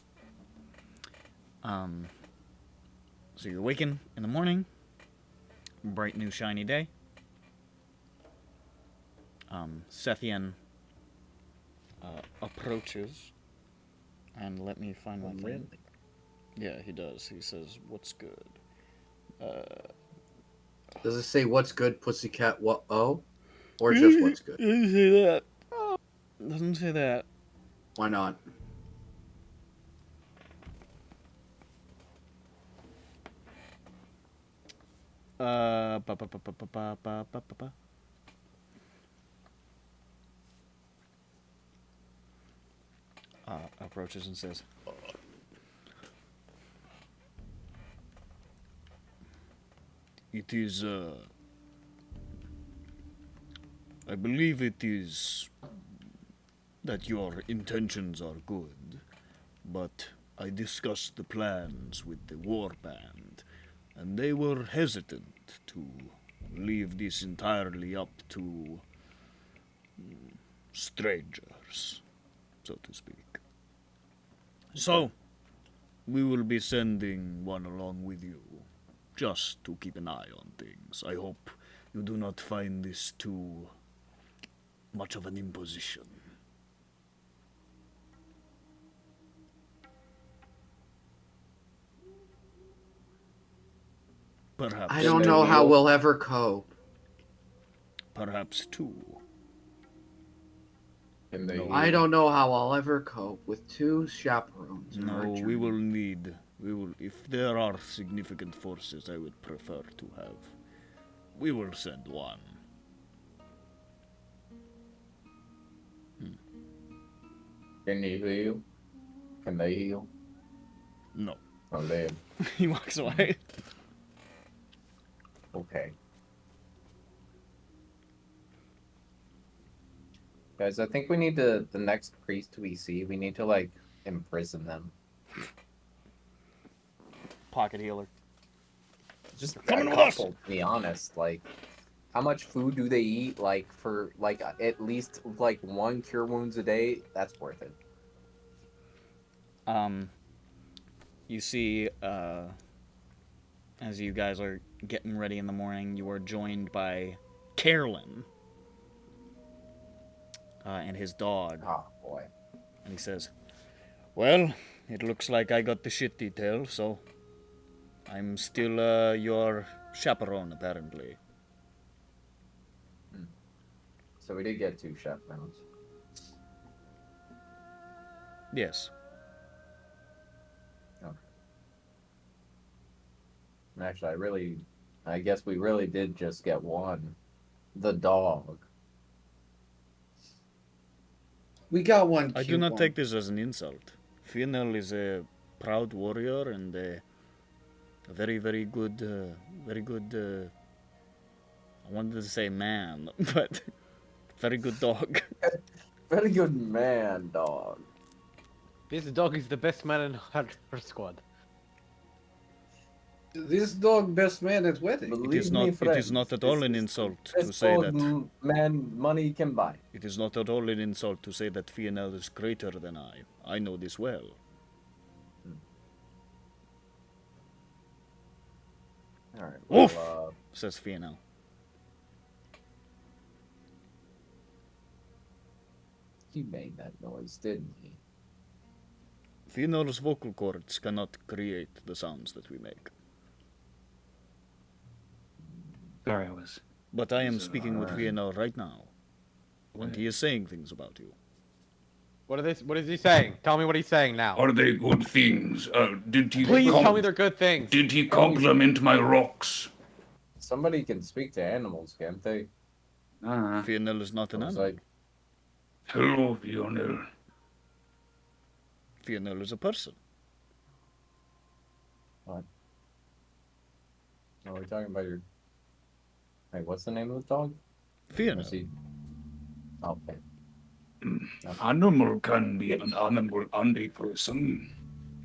So you're waking in the morning, bright new shiny day. Sethian approaches, and let me find my thing. Yeah, he does. He says, "What's good?" Does it say what's good, pussycat? What? Oh, or just what's good? Doesn't say that. Doesn't say that. Why not? Ba, ba, ba, ba, ba, ba, ba, ba, ba, ba. Approaches and says, "It is, I believe it is that your intentions are good, but I discussed the plans with the war band, and they were hesitant to leave this entirely up to strangers, so to speak. So, we will be sending one along with you, just to keep an eye on things. I hope you do not find this too much of an imposition." Perhaps. I don't know how we'll ever cope. Perhaps two. And they No. I don't know how I'll ever cope with two chaperones. in our No, we journey. will need. We will. If there are significant forces, I would prefer to have. We will send one. Can you heal? Can they heal? No. Or live? He walks away. Okay. Guys, I think we need to, the next priest we see, we need to, like, imprison them. Pocket healer. Just Coming a with us! couple, to be honest. Like, how much food do they eat? Like, for, like, at least, like, one cure wounds a day? That's worth it. You see, as you guys are getting ready in the morning, you are joined by Carolyn and his dog. Oh, boy. And he says, "Well, it looks like I got the shit detail, so I'm still your chaperone, apparently." So we did get 2 chaperones. Yes. Actually, I guess we really did just get one. The dog. We got one. I do cute not one. take this as an insult. Fionel is a proud warrior and a very, very good, I wanted to say man, but very good dog. Very good man, dog. This dog is the best man in our squad. This dog best man at wedding. It is not at all an insult to say that. Man money can buy. It is not at all an insult to say that Fionel is greater than I. I know this well. Alright, Oof! well, Says Fionel. he made that noise, didn't he? Fionel's vocal cords cannot create the sounds that we make. Sorry, I was. But I am speaking with alright. Fionel right now. And he is saying things about you. What is he saying? Tell me what he's saying now. Are they good things? Did he Please tell me they're good things. Did he compliment my rocks? Somebody can speak to animals, can't they? Fionel is not an I was animal. like, Hello, Fionel. Fionel is a person. what? Are we talking about your... Wait, what's the name of the dog? Or Fionel. is he... Okay. Animal can be an animal and a person.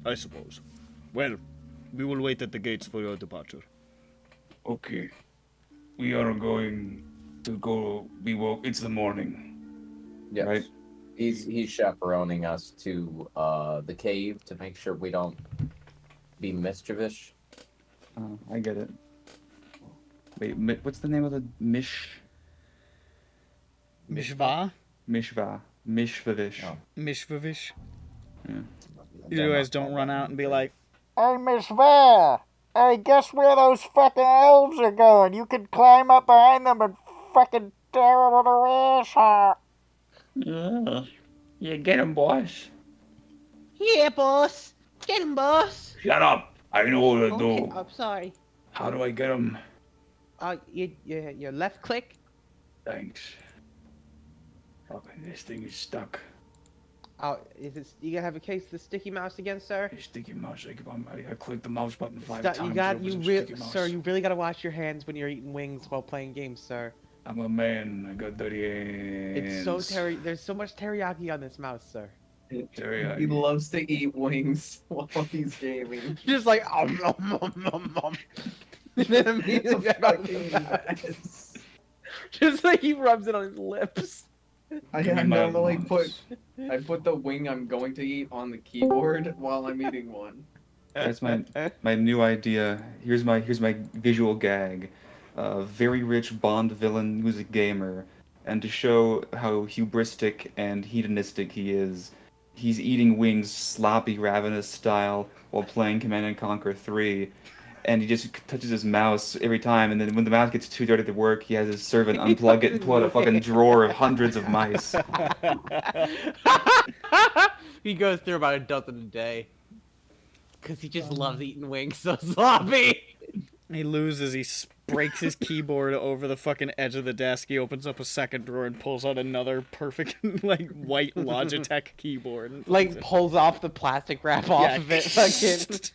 I suppose. Well, we will wait at the gates for your departure. Okay. We are going to go be woke. It's the morning. Yes. Right. He's chaperoning us to the cave to make sure we don't be mischievous. Oh, I get it. Wait, what's the name of the Mishva? Mishva? Mishvavish. Oh. Mishvavish? Yeah. You guys don't run out and be like, Hey, Miss Val. Hey, guess where those fucking elves are going? You can climb up behind them and fucking tear them on their ass out. Yeah, get him, boss. Yeah, boss. Get him, boss. Shut up. I know what to do. I'm sorry. How do I get him? Your left click. Thanks. Fucking this thing is stuck. Oh, you gonna have a case of the sticky mouse again, sir? Hey, sticky mouse. I clicked the mouse button 5 Stop- times. you got it was you a real sticky mouse. sir. You really gotta wash your hands when you're eating wings while playing games, sir. I'm a man. I got dirty hands. It's so There's so much teriyaki on this mouse, sir. Teriyaki. He loves to eat wings while he's gaming. Just like and then immediately Fucking mess. just like he rubs it on his lips. I Give me my normally mouse. put the wing I'm going to eat on the keyboard while I'm eating one. That's my new idea. Here's my visual gag. Very rich Bond villain who's a gamer, and to show how hubristic and hedonistic he is, he's eating wings sloppy ravenous style while playing Command and Conquer 3. And he just touches his mouse every time, and then when the mouse gets too dirty to work, he has his servant unplug it and pull out a fucking drawer of hundreds of mice. He goes through about a dozen a day. Cause he just loves eating wings so sloppy. he loses, he breaks his keyboard over the fucking edge of the desk, he opens up a second drawer and pulls out another perfect, like, white Logitech keyboard. And Like pulls off the plastic wrap off of it, fucking.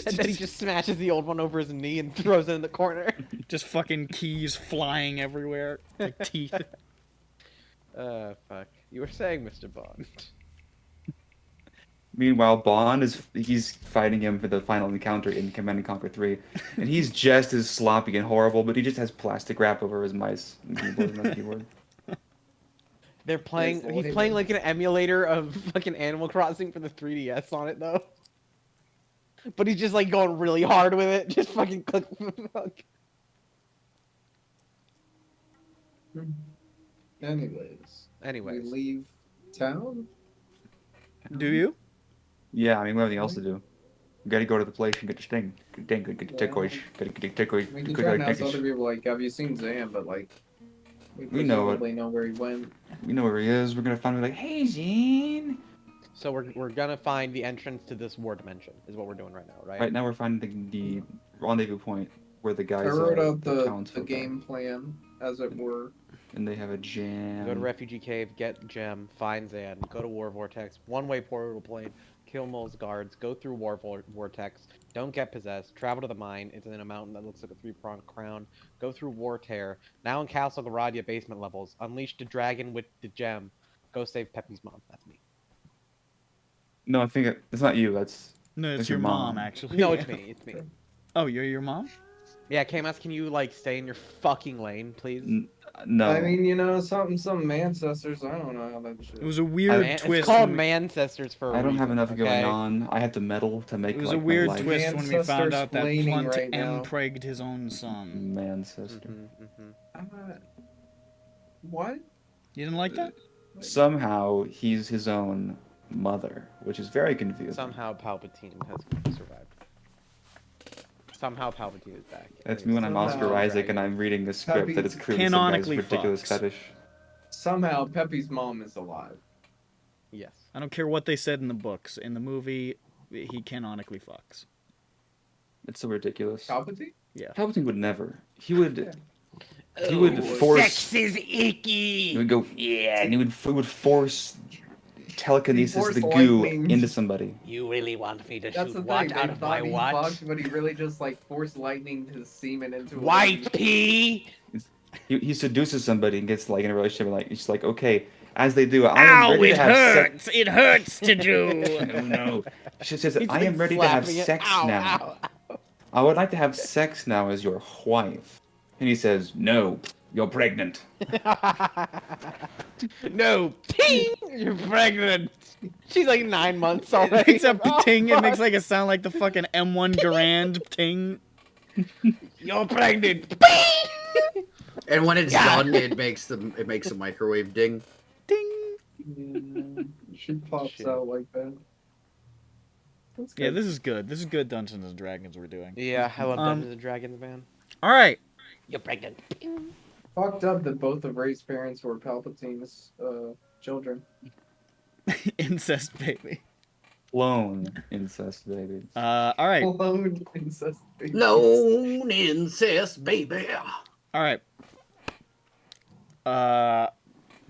And then he just smashes the old one over his knee and throws it in the corner. Just fucking keys flying everywhere, like teeth. Fuck. You were saying, Mr. Bond. Meanwhile, Bond he's fighting him for the final encounter in Command and Conquer 3, and he's just as sloppy and horrible, but he just has plastic wrap over his mice and keyboard. They're playing. Yes, He's Lord. playing like an emulator of fucking Animal Crossing for the 3DS on it though. But he's just like going really hard with it. Just fucking click. Anyways, Anyways, we leave town. Do you? Yeah, I mean, we have anything else to do. You gotta go to the place and get your sting. Get your turquoise. Gotta get your turquoise. We can try and ask other people, like, have you seen Zam? But like, We know it. presumably know where he went. We know where he is. We're gonna find him like, hey, Zane. so we're gonna find the entrance to this war dimension. Is what we're doing right now, right? Right now, we're finding the rendezvous point where the guys I wrote are. out the townsfolk are. game plan, as it were. And they have a jam. Go to Refugee Cave, get Gem, find Zan, go to War Vortex, one-way portal plane, kill Mole's guards, go through Vortex, don't get possessed, travel to the mine, it's in a mountain that looks like a 3-pronged crown, go through War Tear, now in Castle Garadia basement levels, unleash the dragon with the gem, go save Peppy's mom. That's me. No, I think it's not you. That's No, it's That's your your mom, mom. actually. No, it's me. It's me. Oh, you're your mom? Yeah, KMS, can you like stay in your fucking lane, please? no. I mean, you know, some ancestors. I don't know how that shit. It was a weird Man, twist. it's called when we- Mancestors for a I don't have reason, enough going okay? on. I have to meddle to make It was like a weird my life. twist when we found out that Ancestors Plunt right now. empregged his own son. Man, sister. What? You didn't like that? Somehow he's his own mother, which is very confusing. Somehow Palpatine has survived. Somehow Palpatine is back. That's me when I'm Oscar Somehow, Isaac and I'm reading a script that is clearly some guy's Canonically ridiculous fucks. fetish. Somehow Peppy's mom is alive. Yes. I don't care what they said in the books. In the movie, he canonically fucks. It's so ridiculous. Palpatine? Yeah. Palpatine would never. He would. He would force. Sex is icky. He would go. Yeah, and he would force telekinesis Force the goo lightning. into somebody. You really want me to That's shoot the what thing. out They of my thought he watch? fucked, but he really just like forced lightning to semen into a White pea. He seduces somebody and gets like in a relationship and like it's like okay, as they do. I am ready to have sex. It hurts to do. Oh no. She says, He's, I like, am ready to have slapping it. sex Ow, now. ow, I would like to have sex now as your wife. And he says, no, you're pregnant. ow. No, ting! You're pregnant. She's like 9 months It already. makes a Oh, ting. It makes fuck. like a sound like the fucking M1 Garand ting. You're pregnant. And when it's Yeah. done, it makes a microwave ding. Ding. She pops Shit. out like that. That's Yeah, good. this is good. This is good Dungeons and Dragons we're doing. Yeah, I love Um, Dungeons and Dragons, man. All right. You're pregnant. Fucked up that both of Ray's parents were Palpatine's children. Incest baby. Clone incest, baby. All right. Clone incest babies. Lone incest, baby. All right.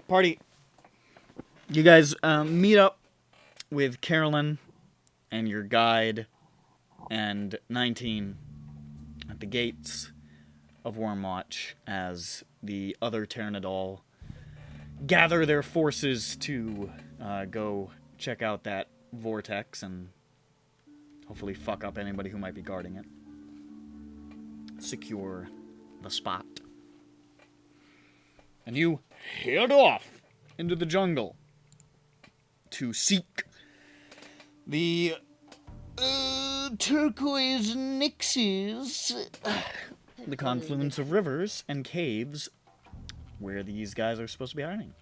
Party. You guys meet up with Carolyn and your guide and 19 at the gates of Wyrmwatch as the other Tairnadal gather their forces to go check out that vortex and hopefully fuck up anybody who might be guarding it. Secure the spot. And you head off into the jungle to seek the Turquoise Nexus, the confluence of rivers and caves where these guys are supposed to be hiding.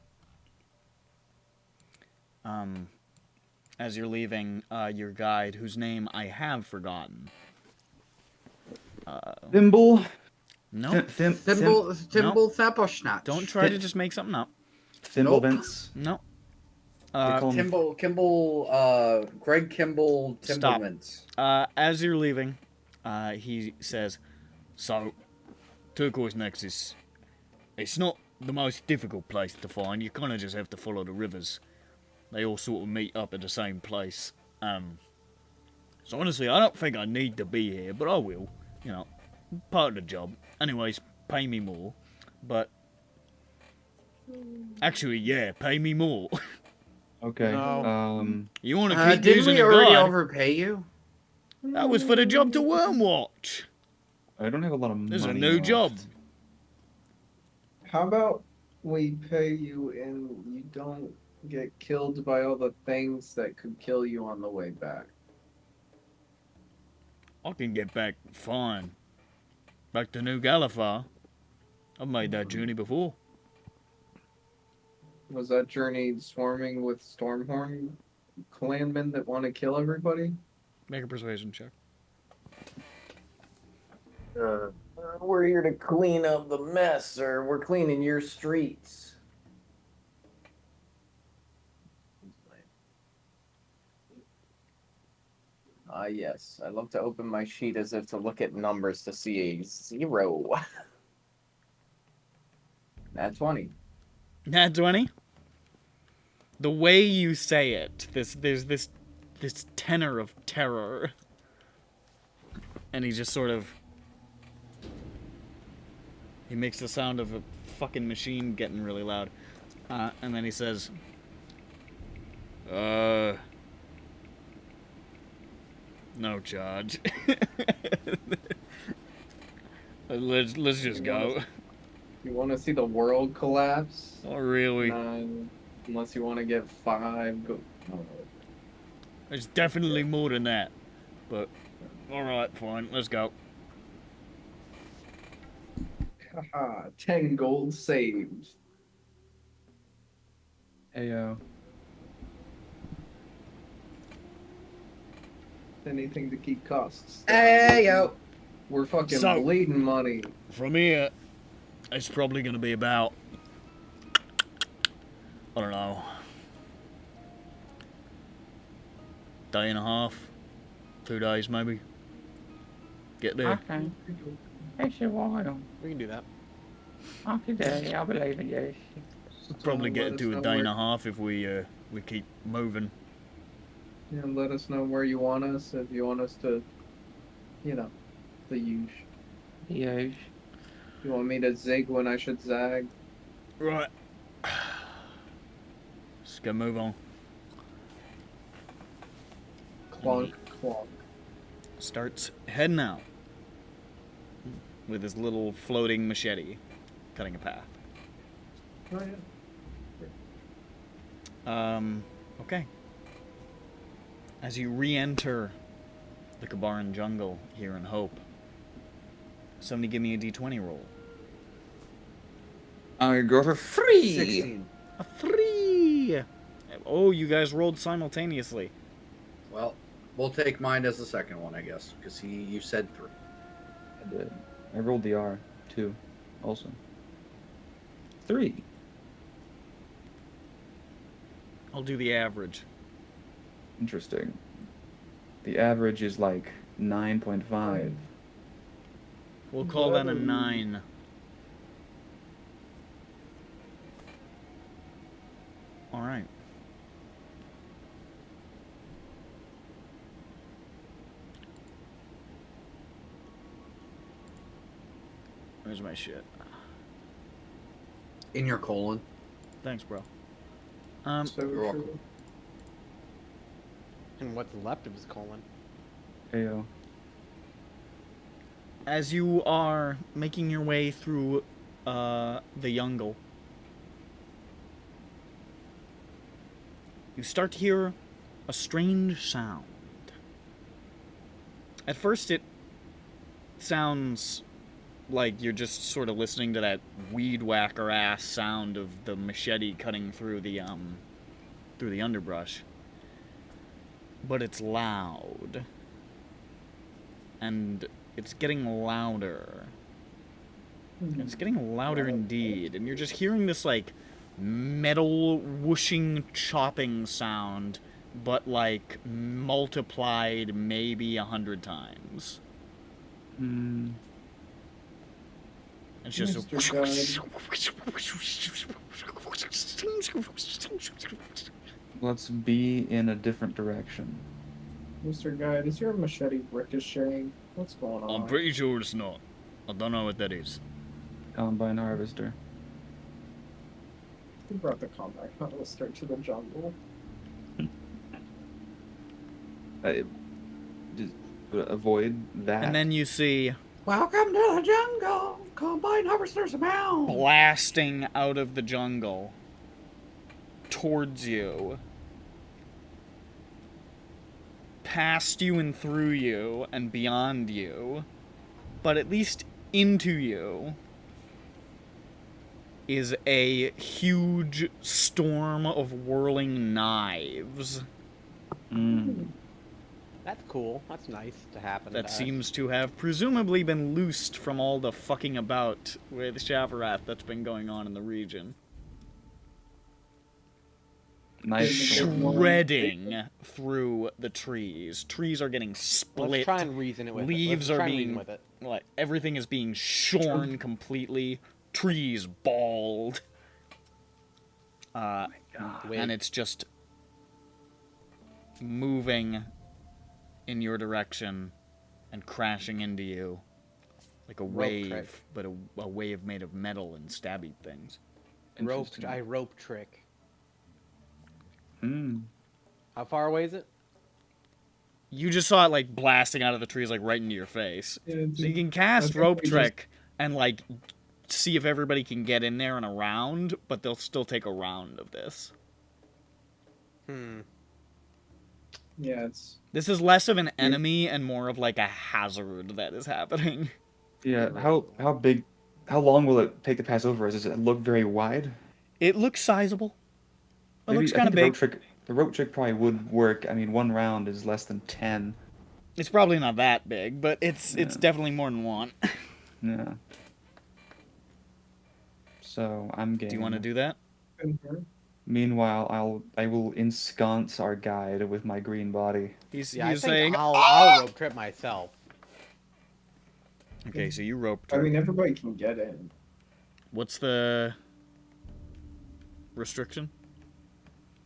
As you're leaving, your guide, whose name I have forgotten. Thimble. No, Thimble Thapposhnatch. don't try to just make something up. Thimble Nope. Vince. No. They call him- Greg Kimball Stop. Timbermans. As you're leaving, he says, so, Turquoise Nexus, it's not the most difficult place to find. You kind of just have to follow the rivers. They all sort of meet up at the same place. So honestly, I don't think I need to be here, but I will. You know, part of the job. Anyways, pay me more. But, actually, yeah, pay me more. Okay. No. You want to keep Didn't using we a already guard? overpay you? That was for the job to Wyrmwatch. I don't have a lot of money. This is a new left. job. How about we pay you and you don't get killed by all the things that could kill you on the way back? I can get back fine. Back to New Galifar. I've made that journey before. Was that journey swarming with Stormhorn clanmen that want to kill everybody? Make a persuasion check. We're here to clean up the mess, sir. We're cleaning your streets. Ah, yes. I love to open my sheet as if to look at numbers to see a 0. Nat 20. Nat 20? The way you say it, there's this this tenor of terror. And he just sort of... He makes the sound of a fucking machine getting really loud. And then he says... No charge. let's just go. You want to see the world collapse? Oh, really? Unless you want to get 5. Go. Oh. It's definitely more than that. But, alright, fine, let's go. Haha, 10 gold saved. Heyo. Anything to keep costs. Hey, yo. We're fucking So- bleeding money. From here, it's probably gonna be about... I don't know... Day and a half. 2 days, maybe. Get there. Okay. It's a while. We can do that. Okay, I believe in you. Probably Let get us to a know day and where- a half if we keep moving. Yeah, let us know where you want us. If you want us to, the huge. Huge. You want me to zig when I should zag? Right. Let's go move on. Clunk, clunk. Starts heading out. With his little floating machete. Cutting a path. Oh, yeah. Okay. As you re-enter the Cavern jungle here in Hope, somebody give me a d20 roll. I got a 3! 16. A 3! Oh, you guys rolled simultaneously. Well, we'll take mine as the second one, I guess, because you said 3. I did. I rolled the R, 2, also. 3. I'll do the average. Interesting. The average is like 9.5. We'll call that a 9. Alright. Where's my shit? In your colon. Thanks, bro. So You're welcome. true. And what's left of his colon? Heyo. As you are making your way through the jungle, you start to hear a strange sound. At first it sounds like you're just sort of listening to that weed whacker ass sound of the machete cutting through the underbrush. But it's loud. And it's getting louder. It's getting louder indeed. And you're just hearing this, like, metal whooshing, chopping sound, but, like, multiplied maybe 100 times. Hmm. It's just Let's be in a different direction. Mr. Guide, is your machete ricocheting? What's going on? I'm pretty sure it's not. I don't know what that is. Combine harvester. Who brought the combat harvester to the jungle? Just avoid that. And then you see Welcome to the jungle. Combine harvesters abound. blasting out of the jungle towards you, past you and through you and beyond you, but at least into you, is a huge storm of whirling knives That's cool. That's nice to happen. that to us. seems to have presumably been loosed from all the fucking about with Shavarath that's been going on in the region. Nice. Shredding through the trees. Trees are getting split. Let's try and reason it with Leaves it. Let's are try and reason being with it. like everything is being shorn completely. Trees bald. Wait. And it's just moving in your direction and crashing into you like a wave, trick. but a wave made of metal and stabby things. Rope trick. Hmm. How far away is it? You just saw it like blasting out of the trees, like right into your face. Yeah, So you can cast think rope we just- trick and like see if everybody can get in there and around, but they'll still take a round of this. Yeah, it's This is less of an enemy and more of like a hazard that is happening. Yeah. How long will it take to pass over? Does it look very wide? It looks sizable. It looks I kind of think big. The rope trick probably would work. I mean, one round is less than 10. It's probably not that big, but it's definitely more than one. Yeah. So I'm game. Do you want to do that? Meanwhile, I will ensconce our guide with my green body. He's Yeah, I saying. think I'll rope trip myself. Okay, so you rope. I mean, everybody can get in. What's the restriction?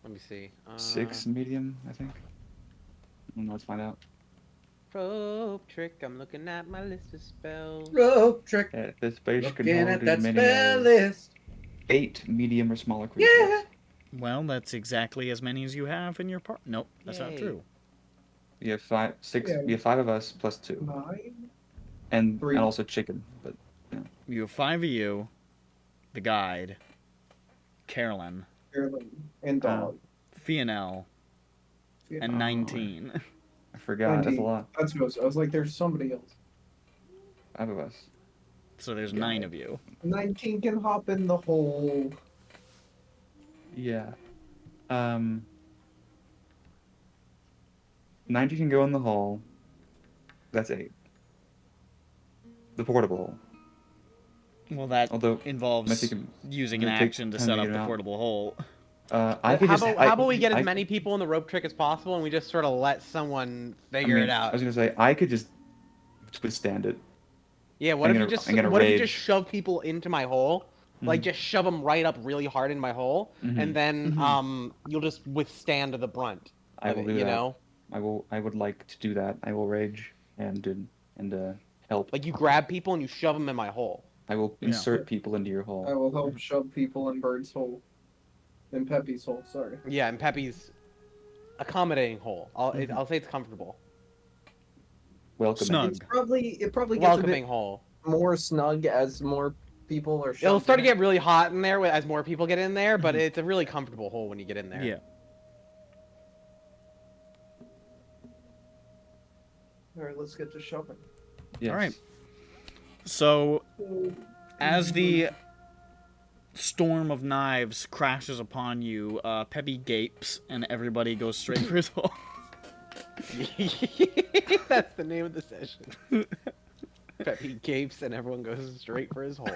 Let me see. 6 medium, I think. Let's find out. Rope trick. I'm looking at my list of spells. Rope trick. Yeah, this base can Looking hold at as that many spell as list. 8 medium or smaller creatures. Yeah. Well, that's exactly as many as you have in your part. Nope, that's not Yay. true. We have 5, 6. Yeah. We have 5 of us plus 2, 9? and 3. also chicken. But You have 5 of you, the guide, Carolyn, Carolyn, and dog. Fionel, and 19. I forgot. That's a 19. lot. That's what I was like, there's somebody else. 5 of us. So there's 9 of you. 19 can hop in the hole. Yeah. 90 can go in the hole. That's 8. The portable hole. Well, that Although involves might take using an might take action to time set to up get it the out. portable hole. I could How just. about we get as many people in the rope trick as possible, and we just sort of let someone figure it I out? was gonna say I could just withstand it. Yeah. What I'm if gonna you rage. just shove people into my hole? Like just shove them right up really hard in my hole, and then you'll just withstand the brunt. I of will it, do you that. know? I would like to do that. I will rage and help. Like you grab people and you shove them in my hole. I will insert people into your I hole. will help shove people in Bird's hole. In Peppy's hole, sorry. Yeah, and Peppy's accommodating hole. I'll say it's comfortable. Welcome. Snug. It probably gets a Welcoming bit hole. more snug as more people are. It'll shoved start to in. get really hot in there as more people get in there, but it's a really comfortable hole when you get in there. Yeah. All right, let's get to shoving. Yes. All right. So, as the storm of knives crashes upon you, Peppy gapes, and everybody goes straight for his hole. That's the name of the session. Peppy gapes and everyone goes straight for his hole.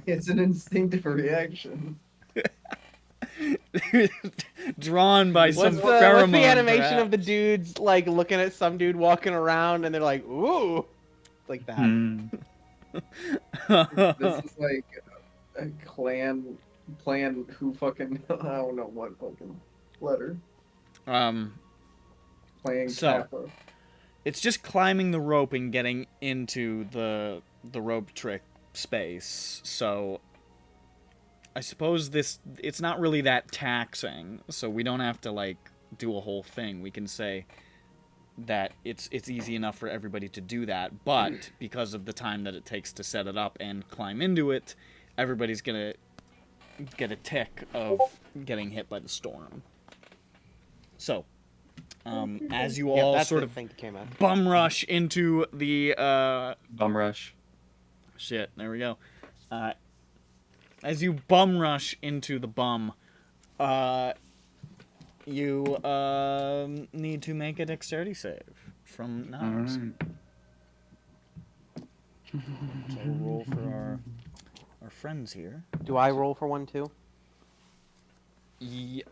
It's an instinctive reaction. Drawn by some What's pheromone. the animation perhaps. of the dudes like looking at some dude walking around and they're like, ooh, it's like that. This is like a clan who fucking I don't know what fucking letter. Playing So- Kappa. It's just climbing the rope and getting into the rope trick space. So I suppose it's not really that taxing, so we don't have to like do a whole thing. We can say that it's easy enough for everybody to do that, but because of the time that it takes to set it up and climb into it, everybody's gonna get a tick of getting hit by the storm. So, as you all that's sort the of thing that came out. bum rush into the Bum rush. shit, there we go. As you bum rush into the bum, you need to make a dexterity save from knives. Alright. So we'll roll for our friends here. Do I roll for one too? Yeah,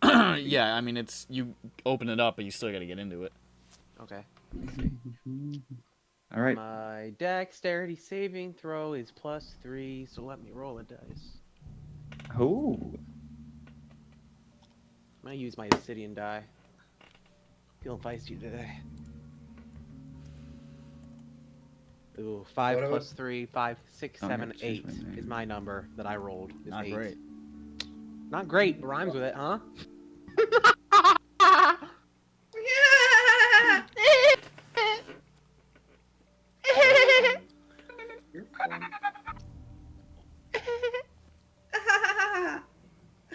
I mean it's you open it up, but you still got to get into it. Okay. Alright. My dexterity saving throw is +3, so let me roll a dice. Oh. I'm gonna use my obsidian die. Feeling feisty today. Ooh, 5 What plus 3, 5, 6, Oh, 7, yeah, change 8 my name. is my number that I rolled. Is Not 8. great. Not great, but rhymes with it, huh? You're funny.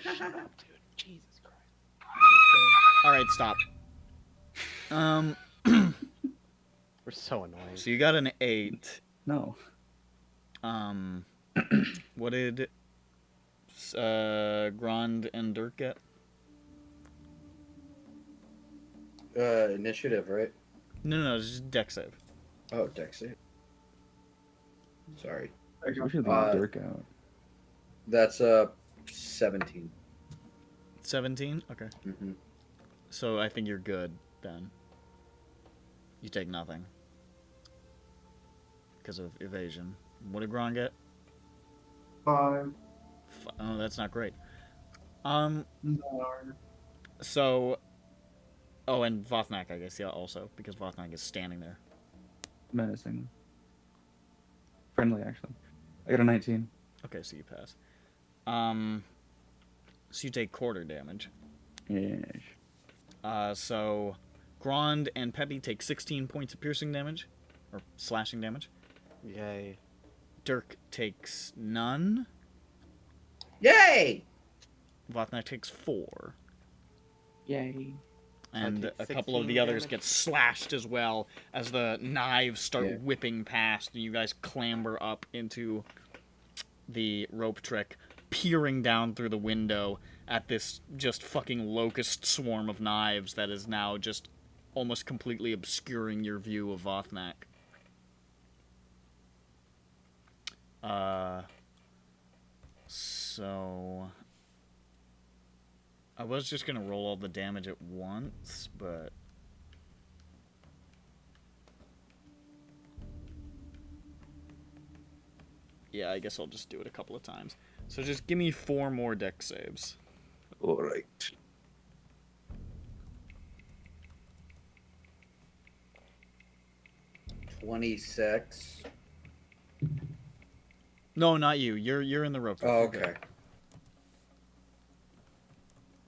Shut up, dude. Jesus Christ. All right, stop. We're so annoying. So you got an 8. No. What did Grand and Dirk get? Initiative, right? No, it's just deck save. Oh, deck save. Sorry. We should leave Dirk out. That's 17. 17? Okay. Mm-hmm. So I think you're good then. You take nothing. Because of evasion. What did Gron get? 5. Oh, that's not great. No. So... Oh, and Vothnak, I guess, yeah, also. Because Vothnak is standing there. Menacing. Friendly, actually. I got a 19. Okay, so you pass. So you take quarter damage. Yes. So Grand and Peppy take 16 points of piercing damage. Or slashing damage. Yay. Dirk takes none. Yay! Vothnak takes 4. Yay. And take a couple of 16 the others damage? get slashed as well as the knives start Yeah. whipping past and you guys clamber up into the rope trick, peering down through the window at this just fucking locust swarm of knives that is now just almost completely obscuring your view of Vothnak. So I was just gonna roll all the damage at once, but yeah, I guess I'll just do it a couple of times. So just give me 4 more deck saves. Alright. $26. No, not you. You're in the rope. Oh, okay.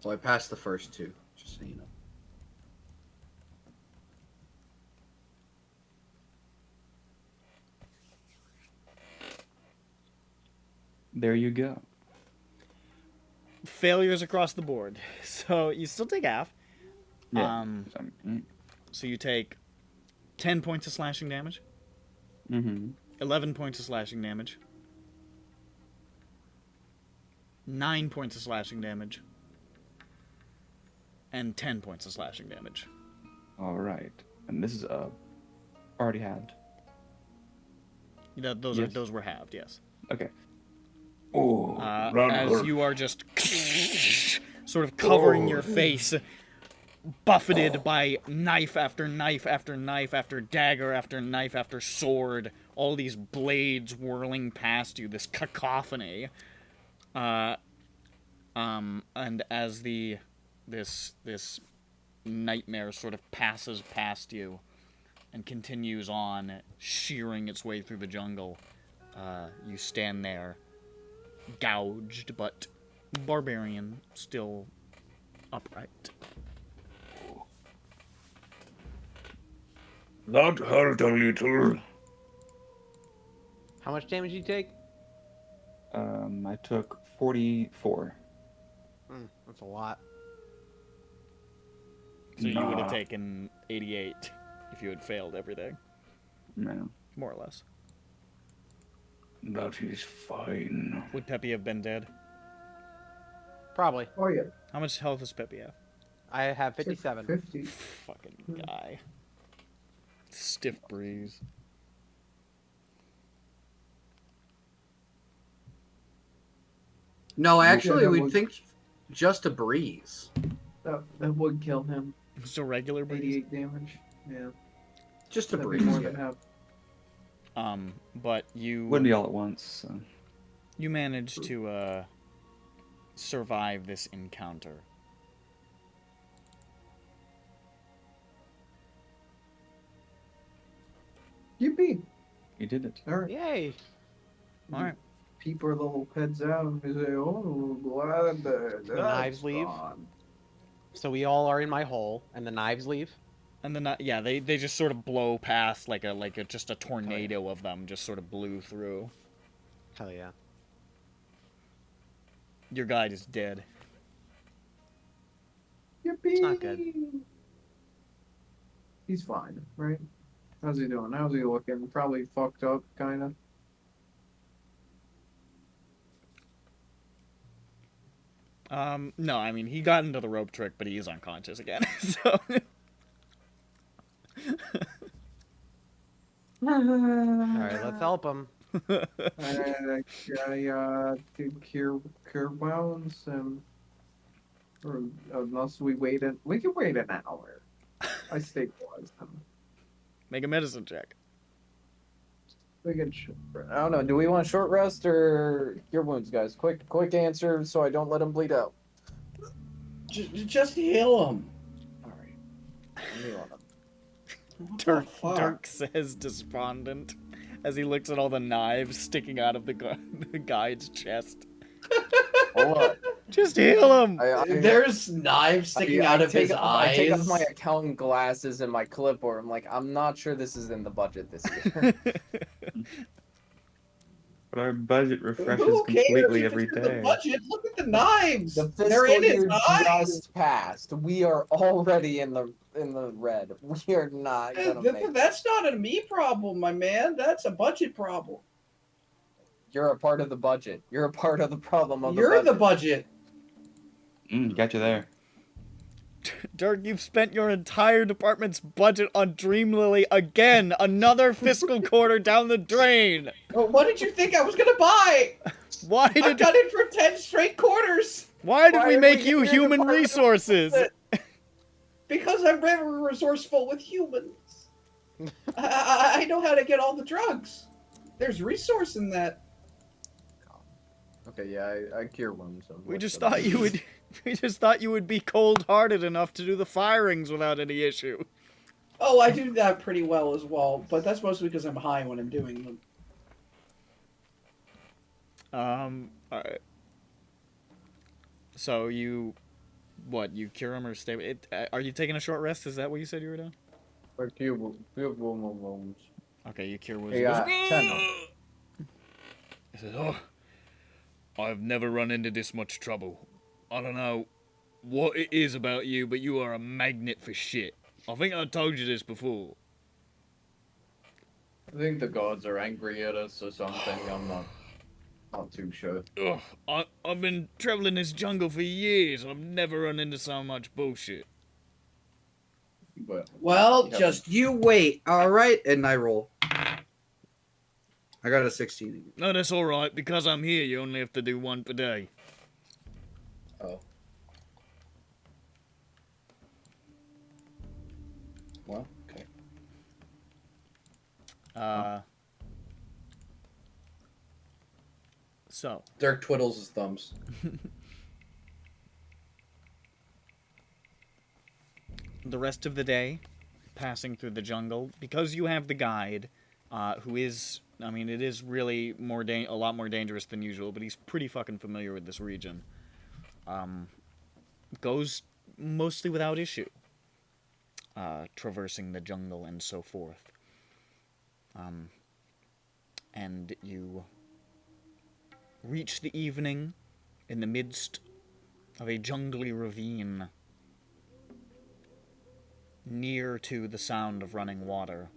Well, I passed the first 2, just so you know. There you go. Failures across the board. So you still take half. Yeah. So you take 10 points of slashing damage, Mm-hmm. 11 points of slashing damage, 9 points of slashing damage, and 10 points of slashing damage. All right. And this is already halved. Those were halved, yes. Okay. Oh, As you are just sort of covering your face, buffeted by knife after knife after knife after dagger after knife after sword, all these blades whirling past you, this cacophony. And as this nightmare sort of passes past you and continues on, shearing its way through the jungle, you stand there, gouged, but barbarian, still upright. That hurt a little. How much damage did you take? I took 44. That's a lot. So you would Nah. have taken 88 if you had failed everything, No. more or less. That is fine. Would Peppy have been dead? Probably. Oh yeah. How much health does Peppy have? I have 57. 50. Fucking guy. Stiff breeze. No, actually, that we'd would- think just a breeze. That would kill him. Just a regular breeze. 88 damage. Yeah. Just a That'd be breeze. more Yeah. than half. But you Wouldn't be all at once. So. you managed to survive this encounter. Yippee! You did it. All right. Yay! Alright. Peep our little heads out and we say, "Oh, glad that The knives leave. gone." So we all are in my hole, and the knives leave. And then, yeah, they just sort of blow past like just a tornado of them just sort of blew through. Hell yeah. Your guide is dead. Yippee! It's not good. He's fine, right? How's he doing? How's he looking? Probably fucked up, kind of. No, I mean, he got into the rope trick, but he is unconscious again, so... Alright, let's help him. I to cure wounds or unless we we can wait an hour. I stabilized him. Make a medicine check. We can. I don't know. Do we want short rest or cure wounds, guys? Quick answer, so I don't let him bleed out. Just heal him. All right. I'm healing him. Dirk says despondent as he looks at all the knives sticking out of the guide's chest. Hold on. Just heal him! There's knives sticking out of his eyes. I take off my accountant glasses and my clipboard. I'm like, I'm not sure this is in the budget this year. But our budget refreshes Who cares completely if every it's in the day. budget? Look at the knives. The They're fiscal in his year eyes. just passed. We are already in the red. We are not gonna make. That's not a me problem, my man. That's a budget problem. You're a part of the budget. You're a part of the problem of You're the the budget. Got you there. Dirk, you've spent your entire department's budget on Dream Lily again! Another fiscal quarter down the drain! Well, what did you think I was gonna buy? Why I've done it for 10 straight quarters. Why did we are make we you in the human department? resources? Because I'm very resourceful with humans. I know how to get all the drugs. There's resource in that. Okay, yeah, I cure wounds. So We what's just the- thought you would. We just thought you would be cold-hearted enough to do the firings without any issue. Oh, I do that pretty well as well, but that's mostly because I'm high when I'm doing them. Alright. So you, you cure him or stay? Are you taking a short rest? Is that what you said you were doing? I cure wounds. Okay, you cure wounds. He got 10 of them. He says, "Oh, I've never run into this much trouble. I don't know what it is about you, but you are a magnet for shit. I think I told you this before." I think the gods are angry at us or something. I'm not too sure. Ugh, I've been traveling this jungle for years. I've never run into so much bullshit. But Well, Yeah. just you wait, all right? And I roll. I got a 16. No, that's all right. Because I'm here, you only have to do one per day. Oh. Well, okay. So, Dirk twiddles his thumbs. the rest of the day, passing through the jungle, because you have the guide, who is, I mean, it is really a lot more dangerous than usual, but he's pretty fucking familiar with this region. Goes mostly without issue, traversing the jungle and so forth. And you reach the evening in the midst of a jungly ravine, near to the sound of running water.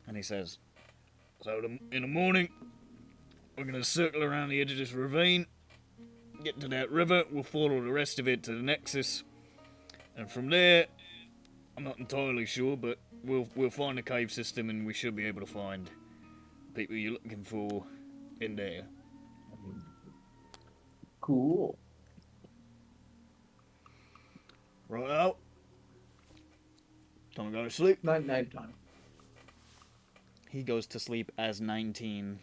And he says, So in the morning, we're going to circle around the edge of this ravine, get to that river, we'll follow the rest of it to the Nexus, and from there, I'm not entirely sure, but we'll find a cave system and we should be able to find people you're looking for in there. Cool. Right out. Time to go to sleep. night time. he goes to sleep as 19,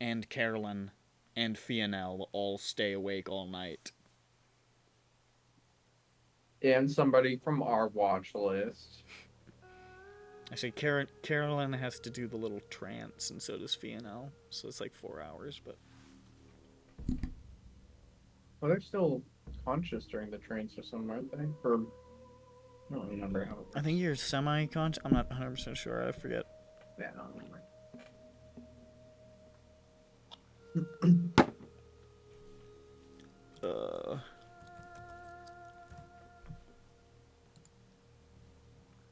and Carolyn and Fionel all stay awake all night. And somebody from our watch list. Actually, Carolyn has to do the little trance, and so does Fianel. So it's like 4 hours, but... Well, they're still conscious during the trance or something, aren't they? Or I don't remember how it I think you're semi-conscious. I'm not 100% sure. I forget. Yeah, I don't remember.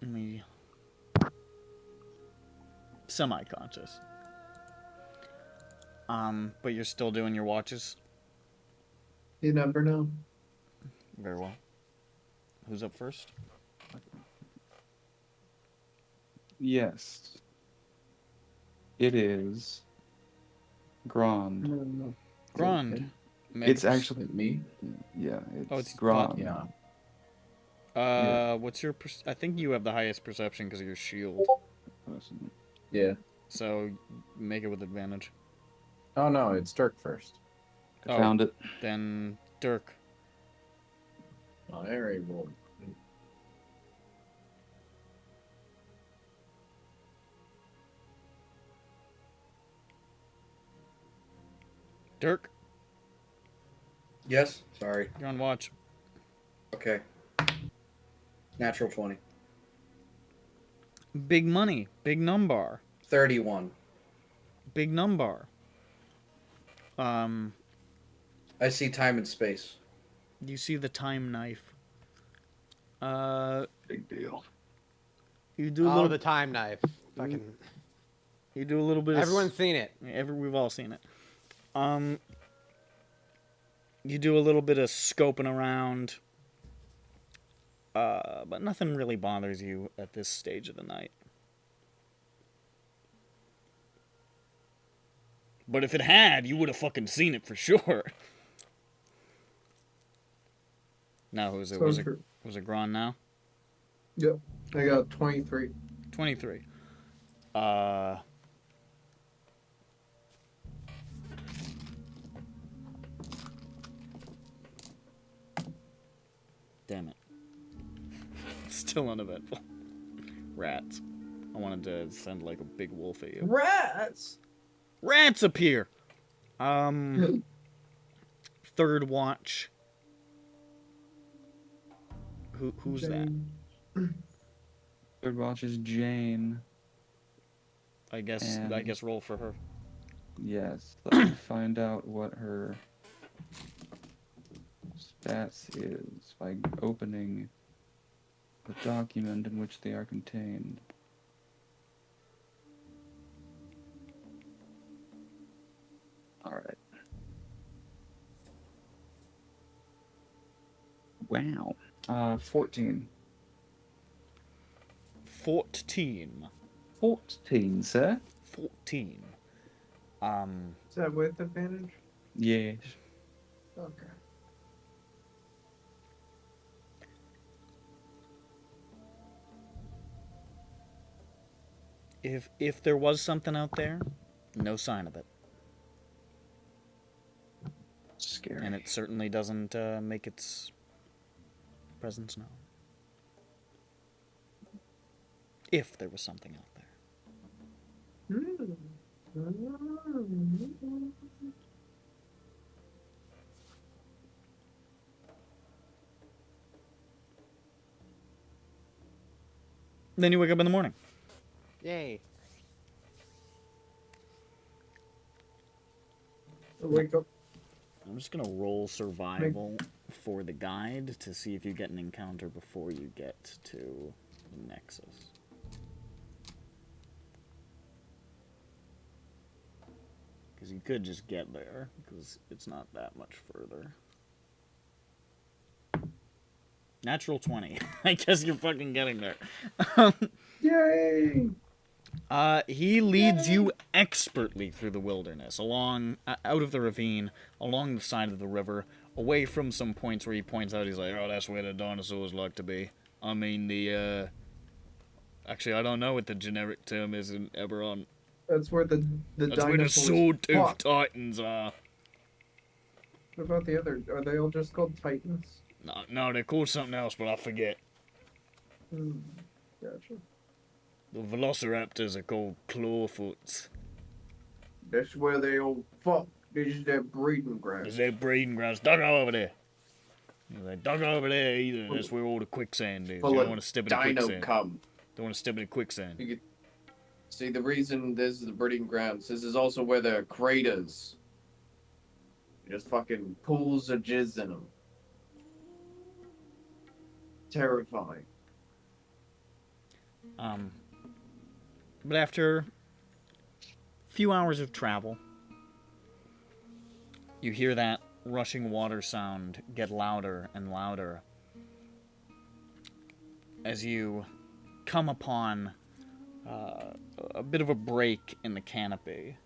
Let me... Semi-conscious. But you're still doing your watches? You never know. Very well. Who's up first? Yes. It is Grand. No. Grand. It's actually me. Yeah, Oh, it's Grand. Yeah. What's your... I think you have the highest perception because of your shield. Yeah. So, make it with advantage. Oh no, it's Dirk first. I found it. Then, Dirk. I already rolled. Dirk, Yes. Sorry. you're on watch. Okay. Natural 20. Big money. Big number. 31. Big number. I see time and space. You see the time knife. Big deal. You do a Oh, little. the time knife. Fucking. You do a little bit. Everyone's seen it. We've all seen it. You do a little bit of scoping around. But nothing really bothers you at this stage of the night. But if it had, you would have fucking seen it for sure. Now, who's it? Was it Gron now? Yep. I got 23. 23. Damn it. Still uneventful. Rats. I wanted to send like a big wolf at you. Rats! Rats appear! Third watch. Who's that? Third watch is Jane. I guess roll for her. Yes. Let me find out what her stats is by opening the document in which they are contained. Alright. Wow. 14. 14. 14, sir? 14. Is that with advantage? Yes. Okay. If there was something out there, no sign of it. Scary. And it certainly doesn't make its presence known. If there was something out there. Then you wake up in the morning. Yay. Wake up. I'm just gonna roll survival for the guide to see if you get an encounter before you get to the Nexus. Because you could just get there, because it's not that much further. Natural 20. I guess you're fucking getting there. Yay! He leads you expertly through the wilderness, along, out of the ravine, along the side of the river, away from some points where he points out, he's like, oh, that's where the dinosaurs like to be. I mean, actually, I don't know what the generic term is in EBERRON. That's where the That's where the dinosaurs sword-toothed fought. titans are. What about the other? Are they all just called titans? No, they're called something else, but I forget. Gotcha. The velociraptors are called clawfoots. That's where they all fuck. This is their breeding ground. There's their breeding grounds. Don't go over there. Don't go over there either. That's where all the quicksand is. You Full don't of want to step in dino quicksand. cum. Don't want to step in quicksand. You could see the reason this is the breeding grounds. This is also where there are craters. Just fucking pools of jizz in them. Terrifying. But after a few hours of travel, you hear that rushing water sound get louder and louder as you come upon a bit of a break in the canopy.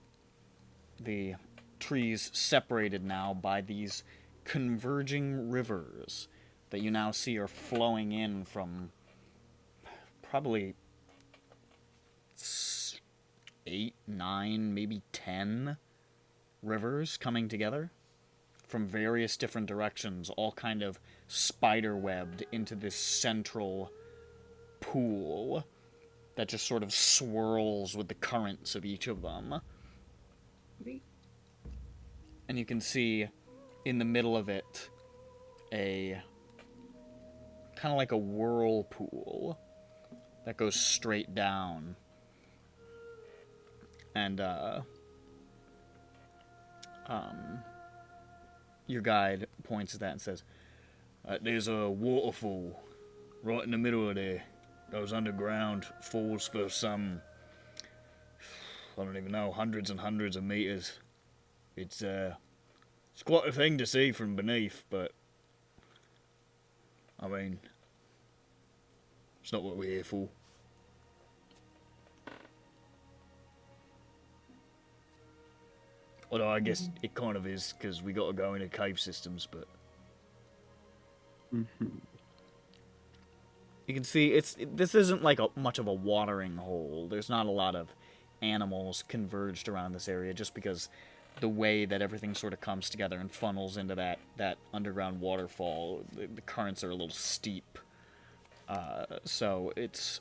The trees separated now by these converging rivers that you now see are flowing in from probably 8, 9, maybe 10 rivers coming together from various different directions, all kind of spider-webbed into this central pool that just sort of swirls with the currents of each of them. And you can see in the middle of it a kind of like a whirlpool that goes straight down. And your guide points at that and says, there's a waterfall right in the middle of there. Goes underground, falls for some, I don't even know, hundreds and hundreds of meters. It's quite a thing to see from beneath, but I mean, it's not what we're here for. Although I guess it kind of is, because we got to go into cave systems, but... You can see, this isn't like much of a watering hole. There's not a lot of animals converged around this area, just because the way that everything sort of comes together and funnels into that underground waterfall, the currents are a little steep. So it's...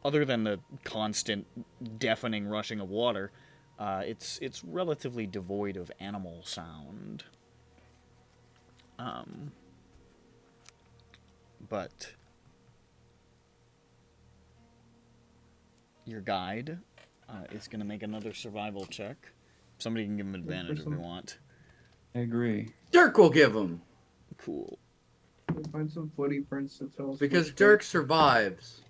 Other than the constant deafening rushing of water... it's relatively devoid of animal sound. But your guide is going to make another survival check. Somebody can give him advantage if they want. I agree. Dirk will give him. Cool. We'll find some footy prints to tell us. Because which Dirk way- survives.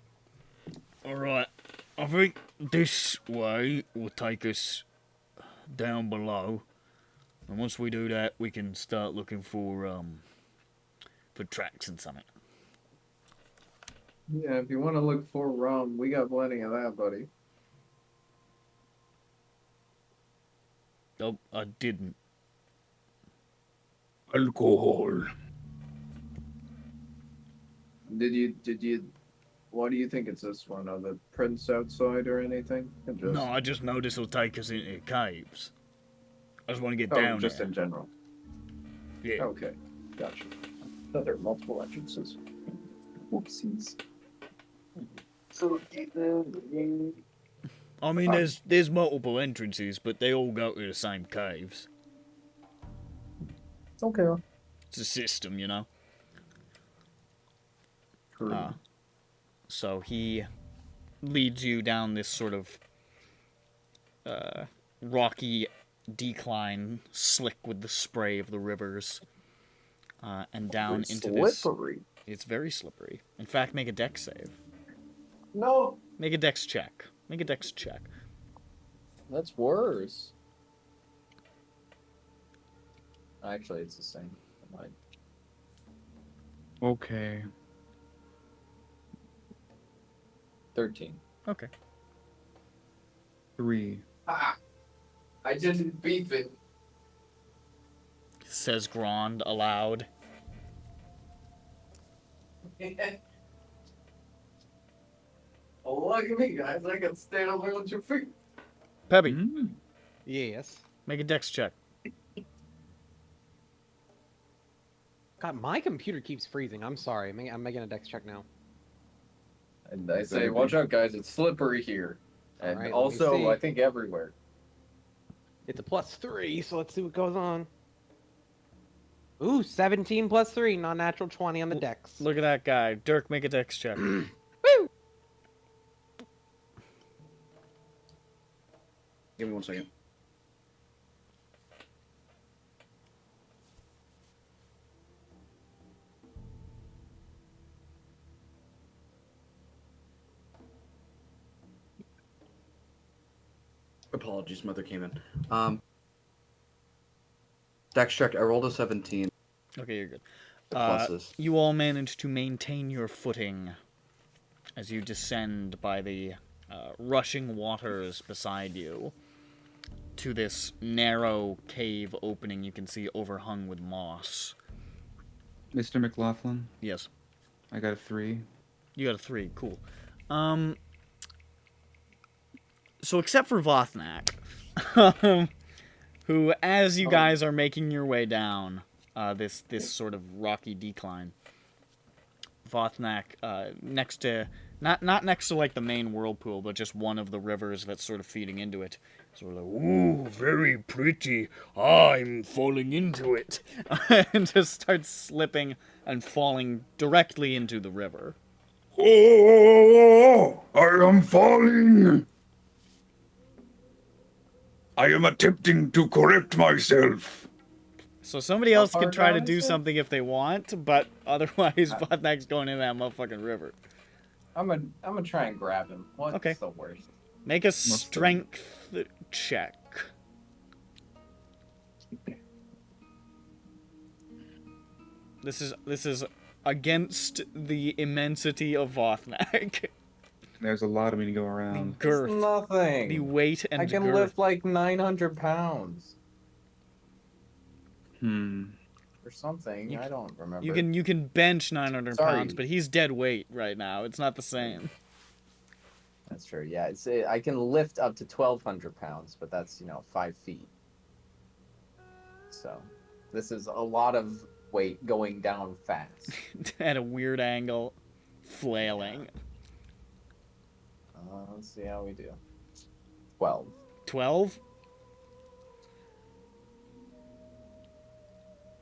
Alright, I think this way will take us down below. And once we do that, we can start looking for tracks and something. Yeah, if you want to look for rum, we got plenty of that, buddy. Oh, I didn't. Alcohol. Did you? Why do you think it's this one? Are the prints outside or anything? No, I just know this will take us into caves. I just want to get Oh, down just there. in general. Yeah. Okay, gotcha. Thought there are multiple entrances. Whoopsies. I mean, there's multiple entrances, but they all go to the same caves. Okay. It's a system, you know? True. So he leads you down this sort of rocky decline, slick with the spray of the rivers, and down into slippery. this... It's very slippery. In fact, make a dex save. No, Make a dex check. Make a dex check. that's worse. Actually, it's the same. Never mind. Okay. 13. Okay. 3. Ah, I didn't beef it. Says Grand aloud. Oh, look at me, guys. I can stand on my own 2 feet. Peppy, Yes. make a dex check. God, my computer keeps freezing. I'm sorry. I'm making a dex check now. And I say, Better watch be. out, guys, it's slippery here. And Alright, let me also, see. I think everywhere. It's a +3, so let's see what goes on. Ooh, 17 +3, non-natural 20 on the dex. Look at that guy. Dirk, make a dex check. Woo! Give me 1 second. Apologies, mother came in. Dex check. I rolled a 17. Okay, you're good. Pluses. You all manage to maintain your footing as you descend by the rushing waters beside you to this narrow cave opening you can see overhung with moss. Mr. McLaughlin, Yes, I got a 3. you got a 3. Cool. So except for Vothnak, who, as you guys are making your way down this sort of rocky decline, Vothnak, next to not next to like the main whirlpool, but just one of the rivers that's sort of feeding into it, sort of like, ooh, very pretty. I'm falling into it, and just starts slipping and falling directly into the river. Oh, I am falling. I am attempting to correct myself. So somebody else far can try to down do is it? something if they want, but otherwise Vothnack's going in that motherfucking river. I'm gonna try and grab him. What's Okay. the worst? Make a strength check. This is against the immensity of Vothnak. There's a lot of me to go The around. girth, It's nothing. the weight and I can girth. lift like 900 pounds or something. You I don't remember. You can bench 900 Sorry. pounds, but he's dead weight right now. It's not the same. That's true. Yeah, I can lift up to 1,200 pounds, but that's 5 feet. So, this is a lot of weight going down fast. At a weird angle, flailing. Let's see how we do. 12. 12?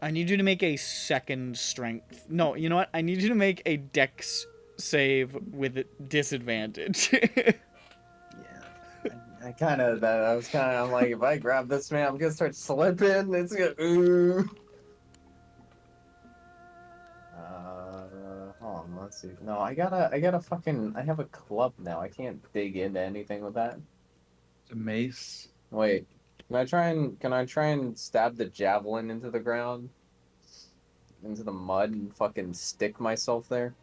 I need you to make a second strength. No, you know what? I need you to make a dex save with disadvantage. Yeah. I was kind of, I'm like, if I grab this man, I'm gonna start slipping. It's gonna, ooh. Hold on, let's see. No, I have a club now. I can't dig into anything with that. It's a mace. Wait, can I try and stab the javelin into the ground? Into the mud and fucking stick myself there?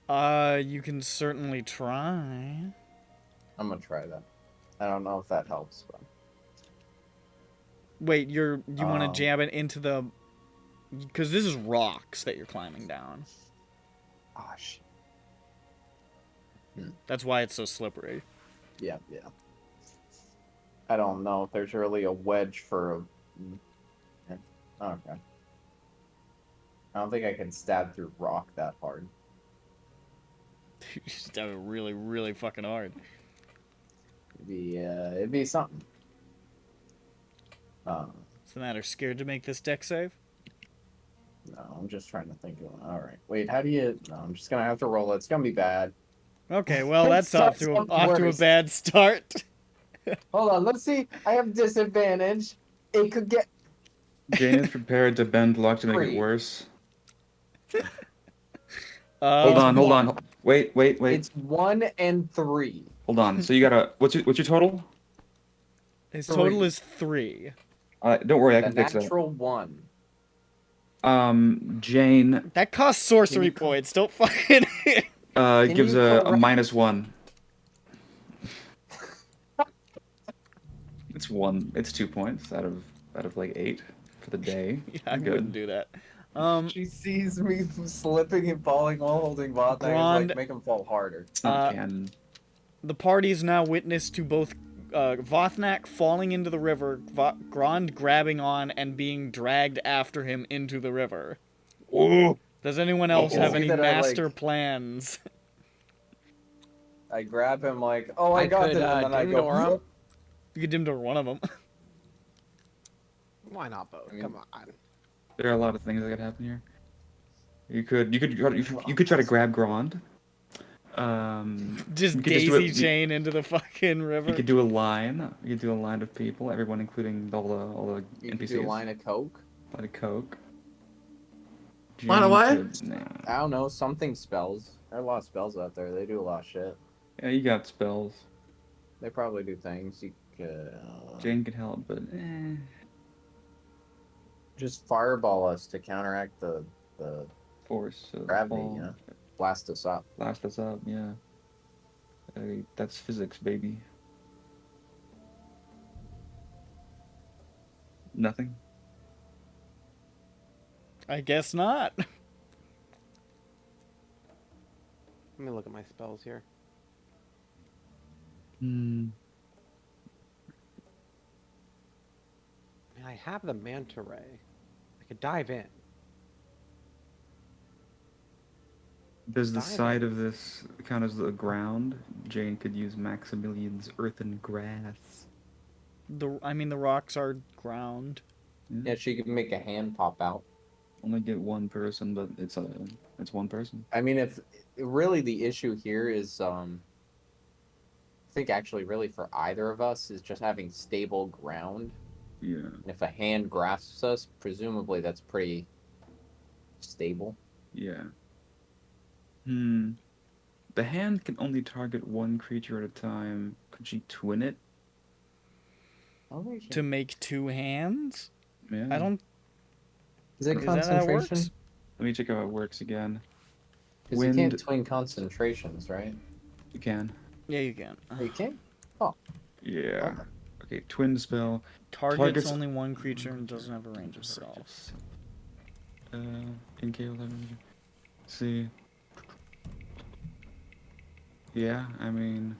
You can certainly try. I'm gonna try that. I don't know if that helps, but... Wait, you want to Um, jab it into the... Because this is rocks that you're climbing down. Oh, shit. That's why it's so slippery. Yeah. I don't know if there's really a wedge for a... Okay. I don't think I can stab through rock that hard. You just have it really, really fucking hard. It'd be something. What's the matter? Scared to make this deck save? No, I'm just trying to think of one. Alright. Wait, how do you... No, I'm just gonna have to roll it. It's gonna be bad. Okay, well, that's Starts off to a worse. bad start. Hold on, let's see. I have disadvantage. It could get... Jane is prepared to bend luck to make it 3. worse. Hold Hold on. Wait. It's 1 and 3. Hold on. So you got a... What's your total? His 3. total is 3. Don't worry, I The can fix that. natural 1. Jane That costs sorcery points. Don't fucking... gives you a correct- -1. It's 1. It's 2 points out of like 8 for the day. Yeah, I Good. wouldn't do that. She sees me slipping and falling while holding Voth. I Grond- like make him fall harder. It's not canon. The party is now witness to both Vothnak falling into the river, Grond grabbing on and being dragged after him into the river. Oh, Does anyone else have See any that I, like- master plans? I grab him like, oh, I got could, it, and then I dim go. door 'em. You could dim door one of them. Why not both? I mean- Come on. There are a lot of things that could happen here. You could try to grab Grand. Just we could just do daisy it- chain into the fucking river. You could do a line. You could do a line of people, everyone, including all the You NPCs. could do a line of coke. Line of coke. Line of what? I don't know, something spells. There are a lot of spells out there. They do a lot of shit. Yeah, you got spells. They probably do things. You could Jane could help, but just fireball us to counteract the force of gravity. fall. You know, blast us up. Blast us up, yeah. That's physics, baby. Nothing. I guess not. Let me look at my spells here. Hmm. I mean, I have the manta ray. I could dive in. Does the Dive side in. of this count as the ground? Jane could use Maximilian's earthen grass. I mean, the rocks are ground. Yeah, she could make a hand pop out. Only get one person, but it's one person. I mean, if really the issue here is, I think actually really for either of us is just having stable ground. Yeah. And if a hand grasps us, presumably that's pretty stable. Yeah. Hmm. The hand can only target one creature at a time. Could she twin it? To make two hands? Yeah. I don't. Is it Is that how it works? concentration? Let me check how it works again. Because you can't twin concentrations, right? You can. Yeah, you can. You can? Yeah. Okay, twin spell. Targets only one creature and doesn't have a range of self. In KO 11. Let's see. Yeah, I mean,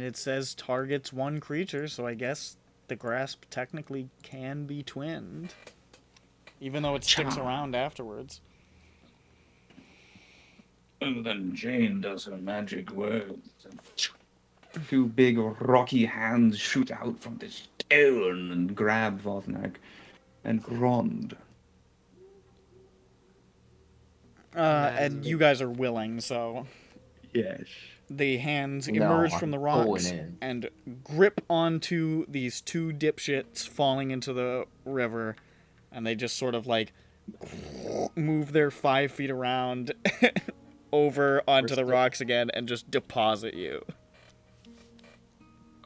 it says targets one creature, so I guess the grasp technically can be twinned. Even though it sticks around afterwards. And then Jane does her magic words. two big rocky hands shoot out from this stone and grab Vosnak and Grond. And you guys are willing, so Yes. the hands No, emerge I'm from the pulling rocks in. and grip onto these two dipshits falling into the river, and they just sort of like move their 5 feet around over onto the rocks again and just deposit you.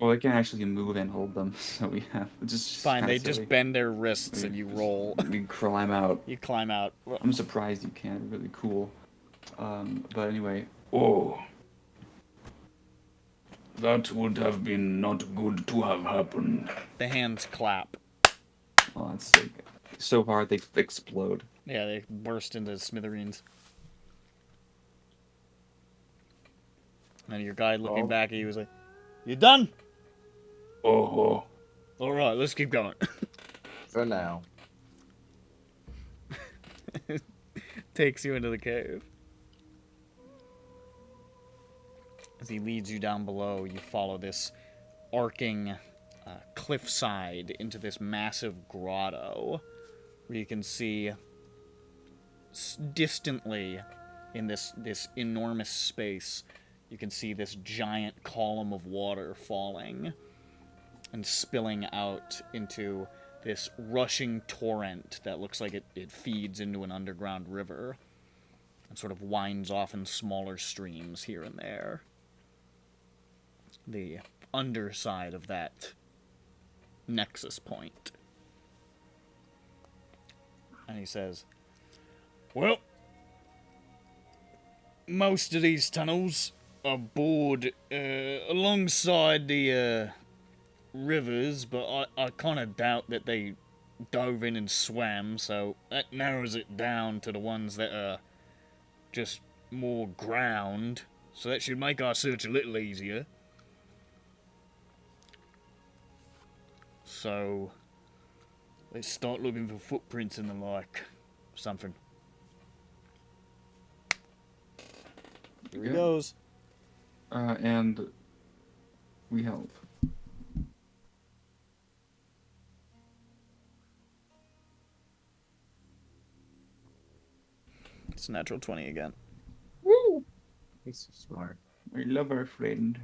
Well, I can actually move and hold them, so we have just Fine, kinda they silly. just bend their wrists and you roll. We climb out. You climb out. I'm surprised you can. Really cool. But anyway, Oh. That would have been not good to have happened. The hands clap. oh, it's like, so hard they explode. Yeah, they burst into smithereens. And your guy looking Oh. back at you was like, "You done? Oh. All right, let's keep going." For now. Takes you into the cave. As he leads you down below, you follow this arcing cliffside into this massive grotto, where you can see distantly in this enormous space, you can see this giant column of water falling and spilling out into this rushing torrent that looks like it feeds into an underground river and sort of winds off in smaller streams here and there. The underside of that Nexus point. And he says, "Well, most of these tunnels are bored alongside the rivers, but I kind of doubt that they dove in and swam, so that narrows it down to the ones that are just more ground, so that should make our search a little easier. So, let's start looking for footprints and the like. Something." Here he Yeah. goes. And we help. It's a natural 20 again. He's so smart. We love our friend.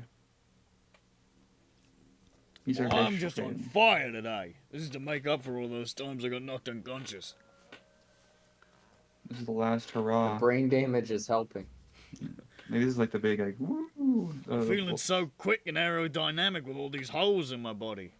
He's our Well, I'm best just on friend. fire today. This is to make up for all those times I got knocked unconscious. This is the last The hurrah. brain damage is helping. Maybe this is like the big like woo. I'm feeling so quick and aerodynamic with all these holes in my body.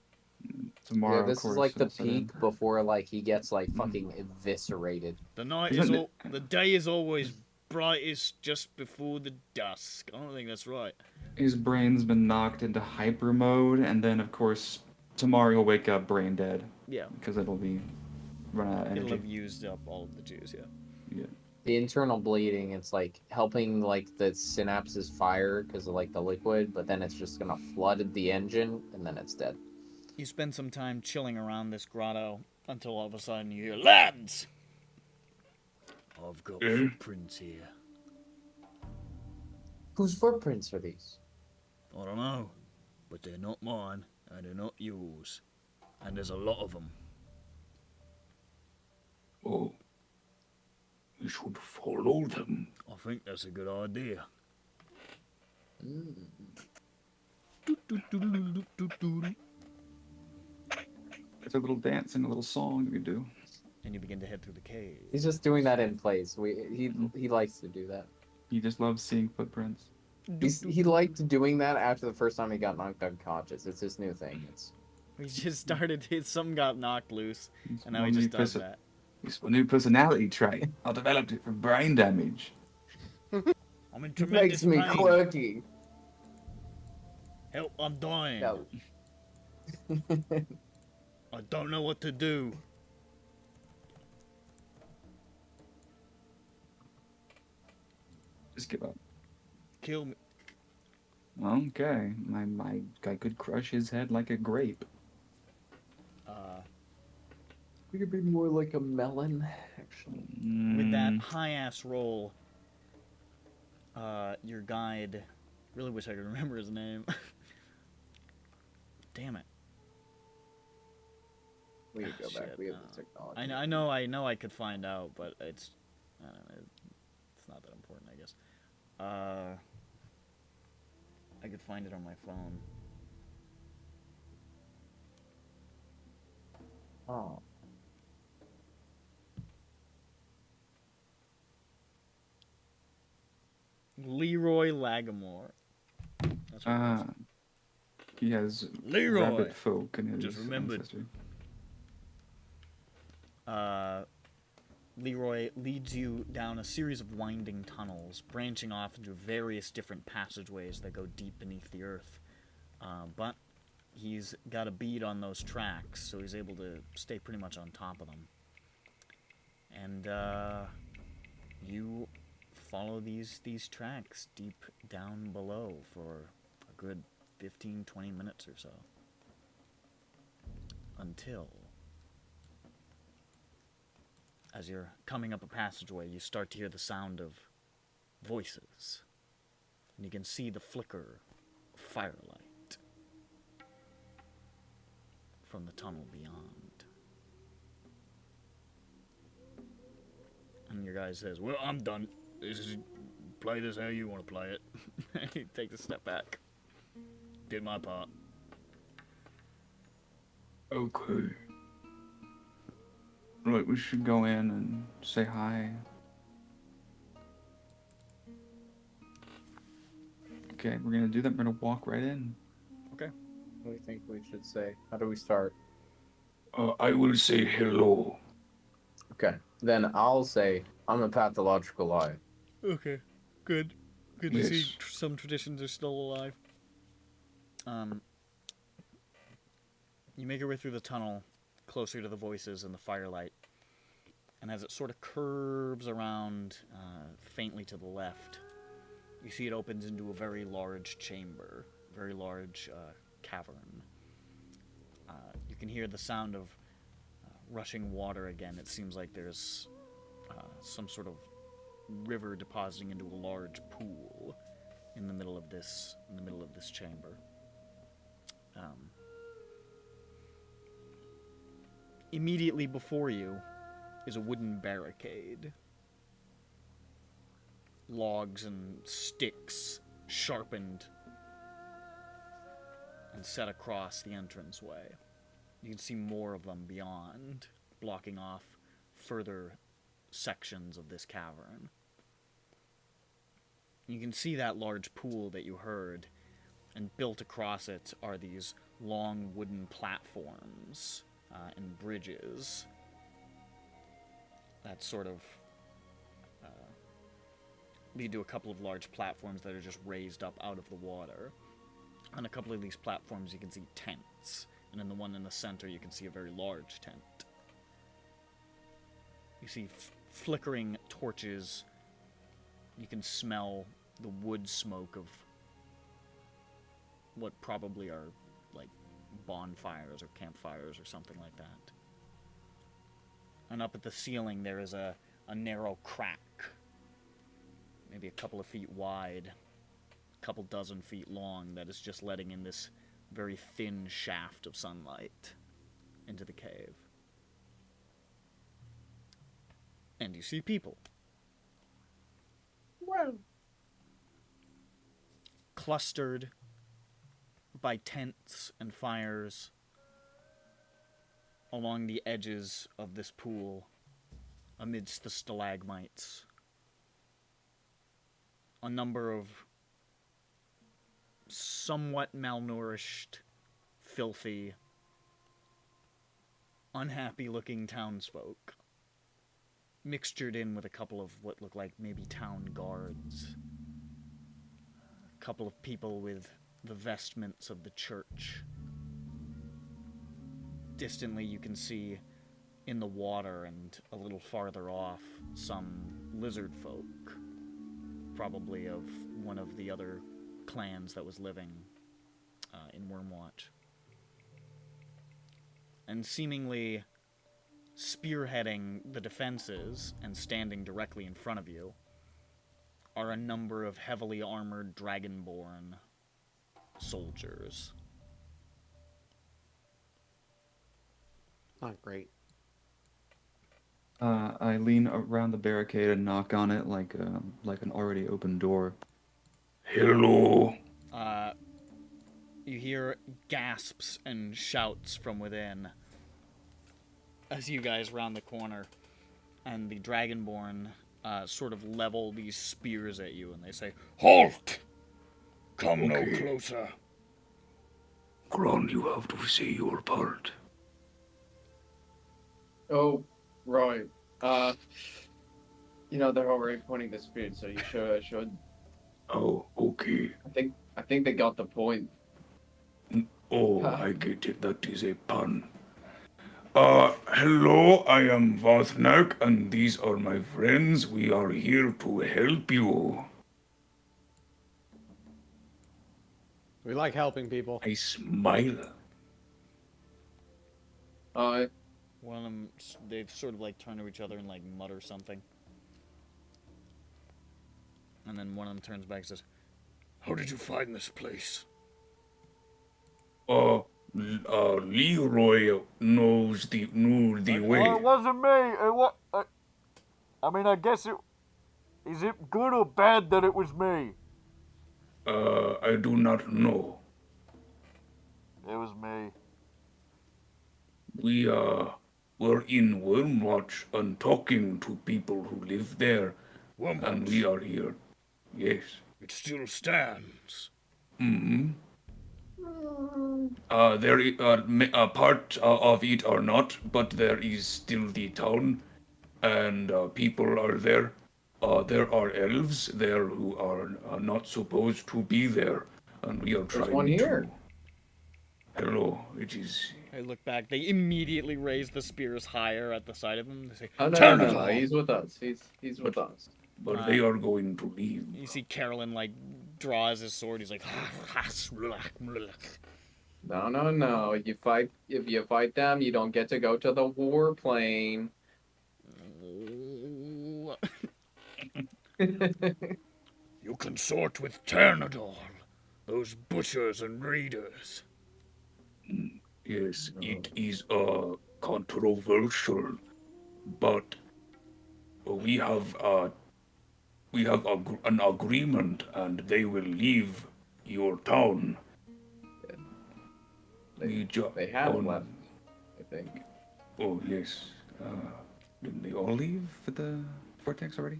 Tomorrow, Yeah, this of course, is like the it'll set in. peak before like he gets like fucking eviscerated. The night Isn't is the day is always brightest just before the dusk. I don't think that's right. His brain's been knocked into hyper mode, and then of course tomorrow he'll wake up brain dead Yeah. because it'll be run out of It'll have energy. used up all of the juice, yeah. Yeah. The internal bleeding, it's like helping like the synapses fire because of like the liquid, but then it's just gonna flood the engine and then it's dead. You spend some time chilling around this grotto until all of a sudden you hear, "Lads! I've got footprints here." Whose footprints are these? I don't know, but they're not mine, and they're not yours. And there's a lot of them. Oh, we should follow them. I think that's a good idea. It's a little dance and a little song we do. And you begin to head through the cave. He's just doing that in place. He likes to do that. He just loves seeing footprints. He liked doing that after the first time he got knocked unconscious. It's his new thing. He just started, some got knocked loose, It's and now he one just new does that. It's a new personality trait. I developed it from brain damage. I'm in It tremendous makes me pain. quirky. Help, I'm dying. No. I don't know what to do. Just give up. Kill me. Okay, I could crush his head like a grape. We could be more like a melon, actually. With that high-ass roll, your guide, really wish I could remember his name. Damn it. We could go back. Shit, We have the technology. I know I could find out, but it's, I don't know, it's not that important, I guess. I could find it on my phone. Oh. Leroy Lagamore. That's what it is. He has Leroy. rabbit folk in his Just remembered. ancestry. Leroy leads you down a series of winding tunnels, branching off into various different passageways that go deep beneath the earth. But he's got a bead on those tracks, so he's able to stay pretty much on top of them. And you follow these tracks deep down below for a good 15-20 minutes or so. Until, as you're coming up a passageway, you start to hear the sound of voices. And you can see the flicker of firelight from the tunnel beyond. And your guy says, "Well, I'm done. Play this how you want to play it." And he takes a step back. Did my part. Okay. Right, we should go in and say hi. Okay, we're gonna do that. We're gonna walk right in. Okay. What do you think we should say? How do we start? I will say hello. Okay. Then I'll say, I'm a pathological liar. Okay. Good. Good to Yes. see some traditions are still alive. You make your way through the tunnel, closer to the voices and the firelight. And as it sort of curves around faintly to the left, you see it opens into a very large chamber, very large cavern. You can hear the sound of rushing water again. It seems like there's some sort of river depositing into a large pool in the middle of this chamber. Immediately before you is a wooden barricade. Logs and sticks sharpened and set across the entranceway. You can see more of them beyond, blocking off further sections of this cavern. You can see that large pool that you heard, and built across it are these long wooden platforms and bridges that sort of lead to a couple of large platforms that are just raised up out of the water. On a couple of these platforms you can see tents, and in the one in the center you can see a very large tent. You see flickering torches. You can smell the wood smoke of what probably are like bonfires or campfires or something like that. And up at the ceiling there is a narrow crack, maybe a couple of feet wide, a couple dozen feet long, that is just letting in this very thin shaft of sunlight into the cave. And you see people. Well, Clustered by tents and fires along the edges of this pool, amidst the stalagmites. A number of somewhat malnourished, filthy, unhappy-looking townsfolk, mixtured in with a couple of what look like maybe town guards. A couple of people with the vestments of the church. Distantly you can see in the water and a little farther off some lizard folk, probably of one of the other clans that was living in Wyrmwatch. And seemingly spearheading the defenses and standing directly in front of you are a number of heavily armored dragonborn soldiers. Not great. I lean around the barricade and knock on it like an already open door. Hello. You hear gasps and shouts from within as you guys round the corner, and the dragonborn sort of level these spears at you, and they say, Halt! "Come Okay. no closer." Gron, you have to say your part. Oh, right. They're already pointing the speed, so you should. Oh, okay. I think they got the point. Oh, I get it. That is a pun. Hello, I am Vothnak, and these are my friends. We are here to help you. We like helping people. I smile. I One of them, they've sort of like turn to each other and like mutter something. And then one of them turns back and says, "How did you find this place?" Leroy knew the way. It wasn't me. I mean, I guess it... Is it good or bad that it was me? I do not know. It was me. We were in Wyrmwatch and talking to people who live there, and we are here. Yes. It still stands. Mm-hmm. A part of it are not, but there is still the town, and people are there. There are elves there who are not supposed to be there, and we are trying one here. to. Hello, it is. I look back. They immediately raise the spears higher at the side of them. They say, Oh no, "Tairnadal!" he's with us. He's with us. But they are going to leave. You see Carolyn like draws his sword. He's like, No. If you fight them, you don't get to go to the warplane. You consort with Tairnadal, those butchers and raiders. Yes, it is controversial, but we have an agreement, and they will leave your town. They have left, I think. Oh yes. Didn't they all leave for the vortex already?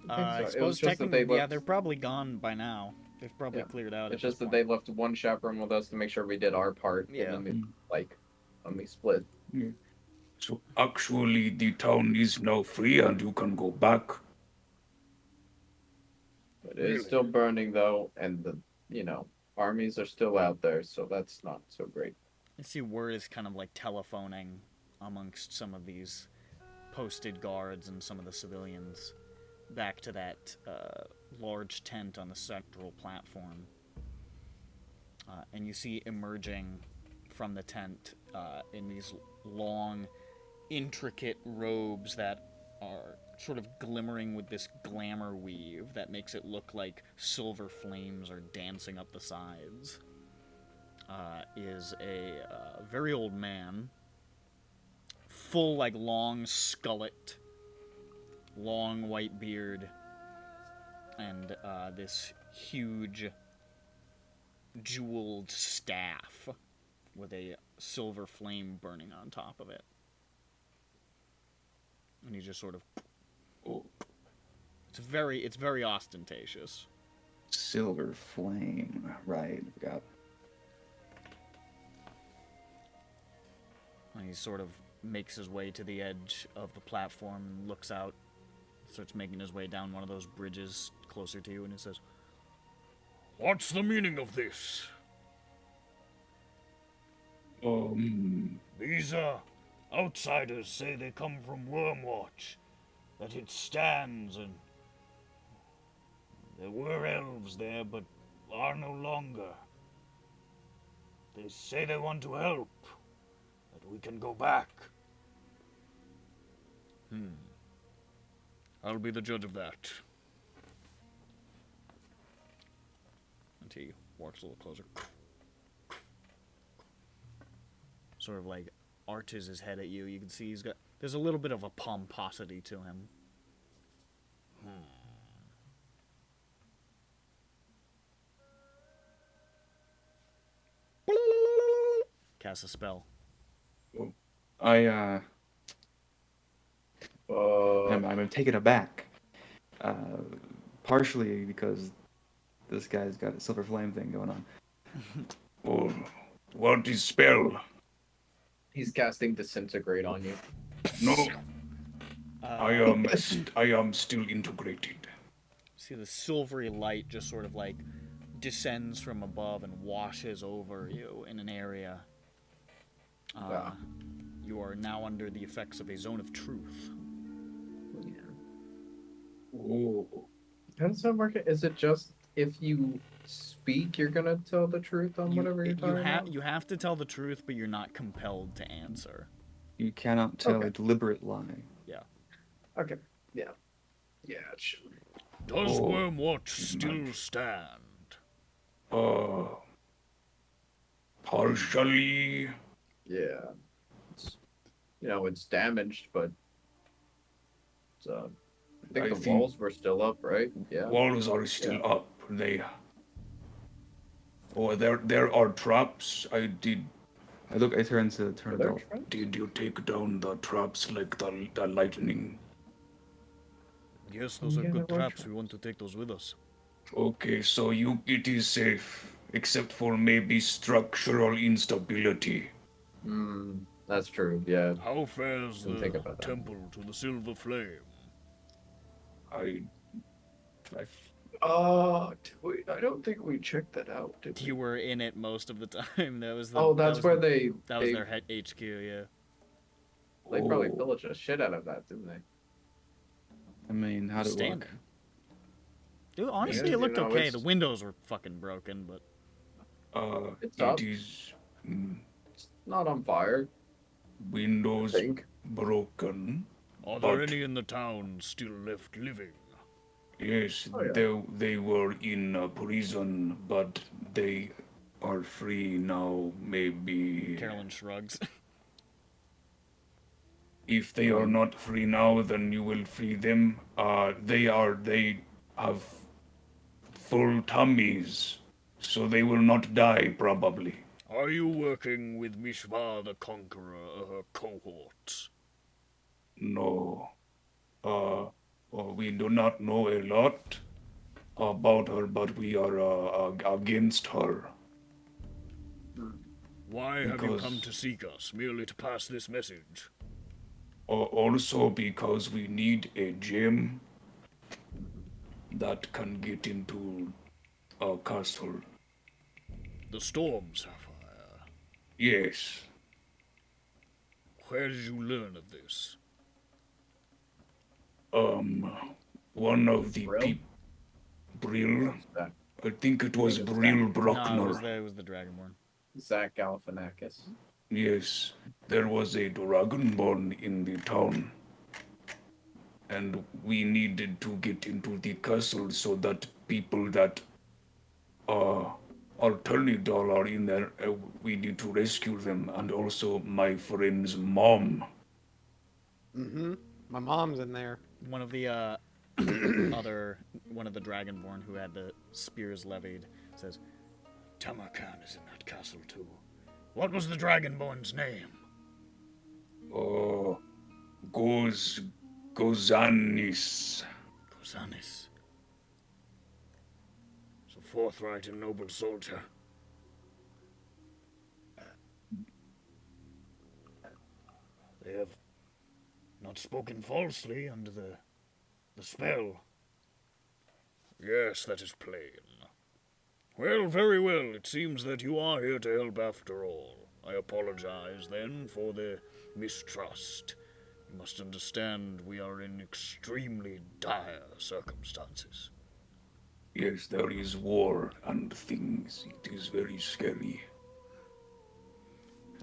I think I so. It was suppose just that technically, they yeah, left. they're probably gone by now. They've probably Yeah. cleared out. It's at just this that they point. left one chaperone with us to make sure we did our part, Yeah. and then we, when we split. So actually, the town is now free, and you can go back. It is still burning though, and the armies are still out there, so that's not so great. You see word is kind of like telephoning amongst some of these posted guards and some of the civilians back to that large tent on the central platform. And you see emerging from the tent in these long, intricate robes that are sort of glimmering with this glamour weave that makes it look like silver flames are dancing up the sides. Is a very old man, full, like, long skullet, long white beard, and this huge jeweled staff with a silver flame burning on top of it. And he just sort of... It's very ostentatious. Silver flame, right? I forgot. And he sort of makes his way to the edge of the platform, looks out, starts making his way down one of those bridges closer to you, and he says, What's the meaning of this? These outsiders say they come from Wyrmwatch, that it stands, and there were elves there, but are no longer. They say they want to help, that we can go back. I'll be the judge of that. And he walks a little closer. Sort of like arches his head at you. You can see there's a little bit of a pomposity to him. Cast a spell. I'm taken aback. Partially because this guy's got a silver flame thing going on. Oh, what is spell? He's casting disintegrate on you. No, I am still integrated. See the silvery light just sort of like descends from above and washes over you in an area. You are now under the effects of a zone of truth. Oh, How does that work? Is it just if you speak, you're gonna tell the truth on whatever you're talking about? You have to tell the truth, but you're not compelled to answer. You cannot tell Okay. a deliberate lie. Yeah. Okay. Yeah. Yeah, sure. Does Wyrmwatch still stand? Partially. Yeah. It's damaged, but I think the walls were still up, right? Yeah. Walls are still up. There are traps. I turn to Tairnadal. Did you take down the traps like the lightning? Yes, those are good traps. We want to take those with us. Okay, so it is safe, except for maybe structural instability. That's true. Yeah. How fares Didn't think about that. temple to the silver flame? I I don't think we checked that out, did we? You were in it most of the time. That was That's where they That was their head HQ, yeah. They probably pillaged the shit out of that, didn't they? I mean, how'd it Standing. look? Dude, honestly, Yeah, it looked okay. it's- The windows were fucking broken, but It's up. it is It's not on fire. I windows think. broken. are there But- any in the town still left living? Yes, Oh, yeah. they were in a prison, but they are free now. Maybe Carolyn shrugs. if they are not free now, then you will free them. They have full tummies, so they will not die probably. Are you working with Mishva the Conqueror or her cohorts? No, we do not know a lot about her, but we are against her. Why have you come Because- to seek us? Merely to pass this message? Also because we need a gem that can get into our castle. The storm, Sapphire. Yes. Where did you learn of this? One of the Brill? Brill. Zach, I think it was think it's Brill No, Brockner. it was the Dragonborn. Zach Galifianakis. Yes, there was a dragonborn in the town. And we needed to get into the castle so that people that are Tairnadal are in there. We need to rescue them, and also my friend's mom. Mm-hmm. My mom's in there. One of the one of the Dragonborn who had the spears levied says, Tamarkan is in that castle too. What was the Dragonborn's name? Gozanis. Kosanis. It's a forthright and noble soldier. They have not spoken falsely under the spell. Yes, that is plain. Well, very well. It seems that you are here to help after all. I apologize, then, for the mistrust. You must understand we are in extremely dire circumstances. Yes, there is war and things. It is very scary.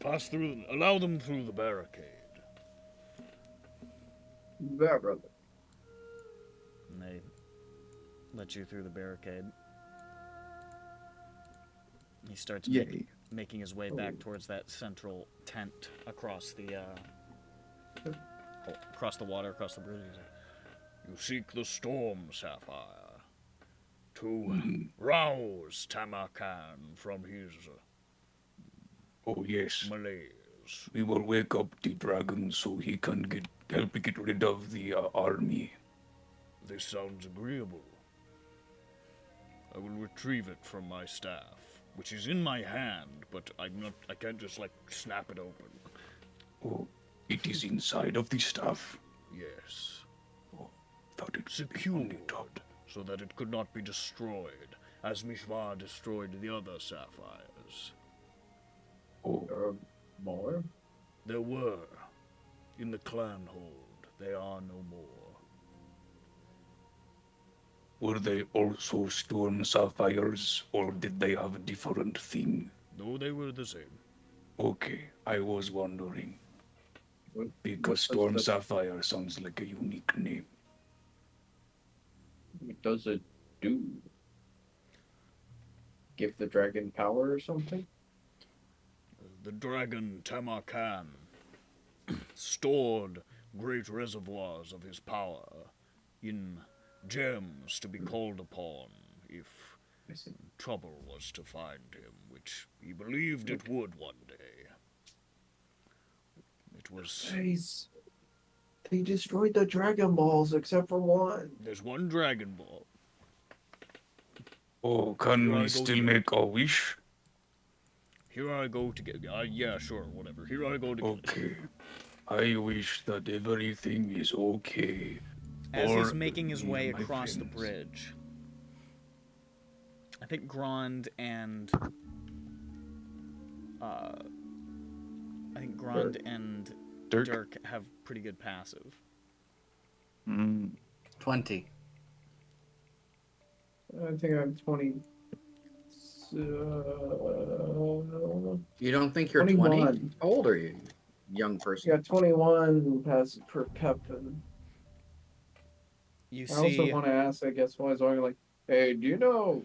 Allow them through the barricade. Yeah, brother. And they let you through the barricade. He starts making his way back towards that central tent across the water, across the bridge. You seek the storm, Sapphire, to rouse Tamarkan from his Oh yes, malaise. we will wake up the dragon so he can help get rid of the army. This sounds agreeable. I will retrieve it from my staff, which is in my hand, but I can't just snap it open. Oh, it is inside of the staff. Yes. Thought it Secured, so that it could not be destroyed, as Mishva destroyed the other sapphires. Oh, More? There were. In the clan hold. They are no more. were they also storm sapphires, or did they have a different thing? No, they were the same. Okay, I was wondering. What Because does Storm the- Sapphire sounds like a unique name. What does it do? Give the dragon power or something? The dragon Tamarkan stored great reservoirs of his power in gems to be called upon if I see. trouble was to find him, which he believed it would one day. It was... They destroyed the Dragon Balls except for one. There's one Dragon Ball. Oh, can Here I we go still to- make a wish? Here I go to get... yeah, sure, whatever. Here I go to get... Okay. I wish that everything is okay. As he's for making his me way and my across the friends. bridge, I think Grond and Dirk have pretty good passive. 20. I think I'm 20. You don't think you're 21. 20? How old are you, young person? Yeah, 21 has per captain. You I also see, want to ask, I guess, while he's walking, like, hey, do you know,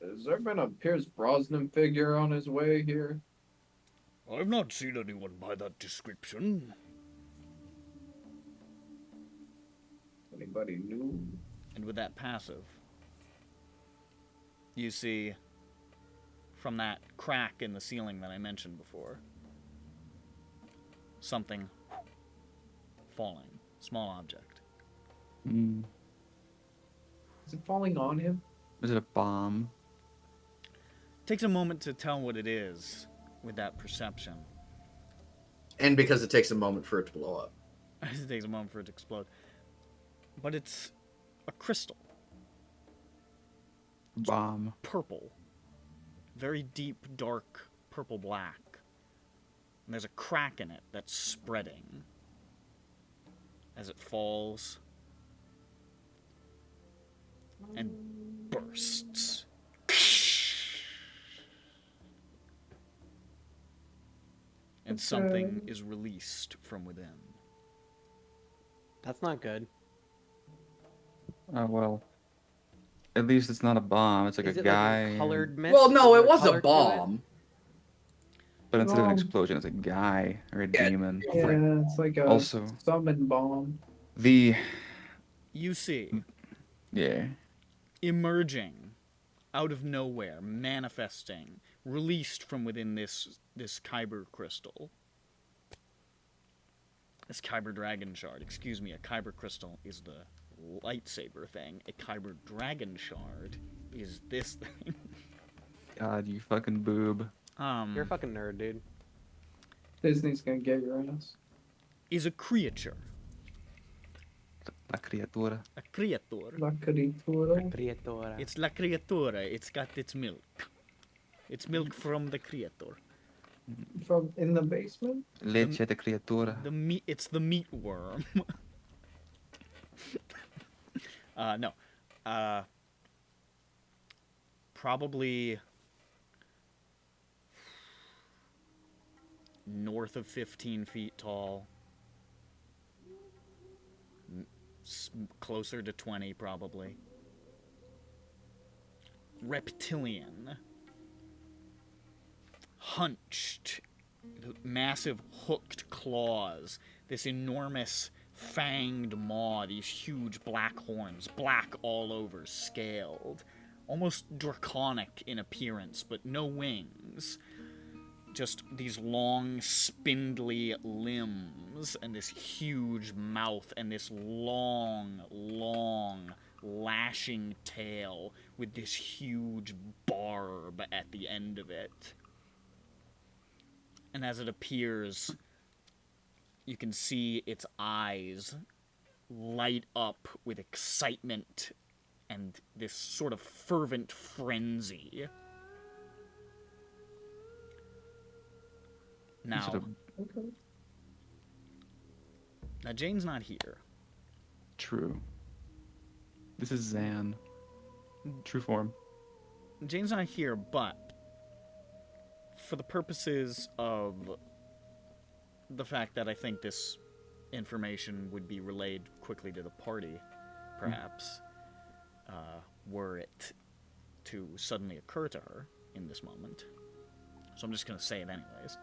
has there been a Pierce Brosnan figure on his way here? I've not seen anyone by that description. Anybody new? And with that passive, you see from that crack in the ceiling that I mentioned before, something falling. Small object. Mm. Is it falling on him? Is it a bomb? Takes a moment to tell what it is with that perception. And because it takes a moment for it to blow up. It takes a moment for it to explode. But it's a crystal. Bomb. Purple. Very deep, dark, purple-black. And there's a crack in it that's spreading as it falls and bursts. And something is released from within. That's not good. Well, at least it's not a bomb. It's like Is a it guy. like a colored mist? Well, no, Is it there was a color to it? bomb. But instead of an explosion, it's a guy or a demon. Yeah, it's like a Also, summon bomb. the You see, yeah. emerging out of nowhere, manifesting, released from within this Kyber crystal. This Kyber dragon shard. Excuse me, a Kyber crystal is the lightsaber thing. A Kyber dragon shard is this thing. God, you fucking boob. You're a fucking nerd, dude. Disney's gonna get your ass. Is a creature. La criatura. A creature. La criatura. Creatora. It's la criatura. It's got its milk. It's milk from the creator. From in the basement? Leche de criatura. The meat. It's the meat worm. No. Probably north of 15 feet tall. Closer to 20, probably. Reptilian. Hunched. Massive hooked claws. This enormous fanged maw. These huge black horns. Black all over. Scaled. Almost draconic in appearance, but no wings. Just these long, spindly limbs, and this huge mouth, and this long, long, lashing tail with this huge barb at the end of it. And as it appears, you can see its eyes light up with excitement and this sort of fervent frenzy. Now, now Jane's not here. True. This is Zan. True form. Jane's not here, but for the purposes of the fact that I think this information would be relayed quickly to the party, perhaps, were it to suddenly occur to her in this moment. So I'm just going to say it anyways.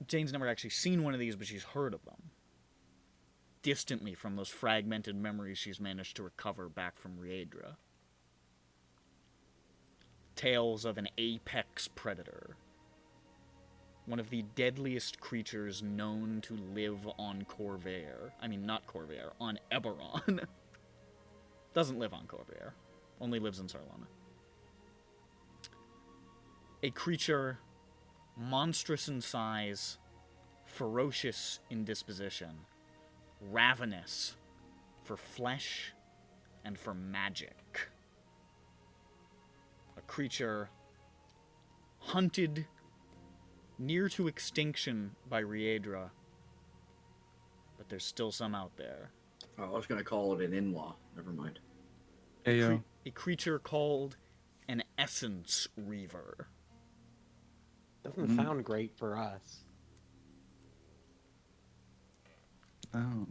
Jane's never actually seen one of these, but she's heard of them. Distantly from those fragmented memories she's managed to recover back from Riedra. Tales of an apex predator. One of the deadliest creatures known to live on Corvair. I mean, not Corvair, on EBERRON. Doesn't live on Corvair. Only lives in Sarlona. A creature monstrous in size, ferocious in disposition, ravenous for flesh and for magic. A creature hunted near to extinction by Riedra, but there's still some out there. Oh, I was going to call it an in-law. Never mind. Ayo. A creature called an Essence Reaver. Doesn't sound great for us. Oh.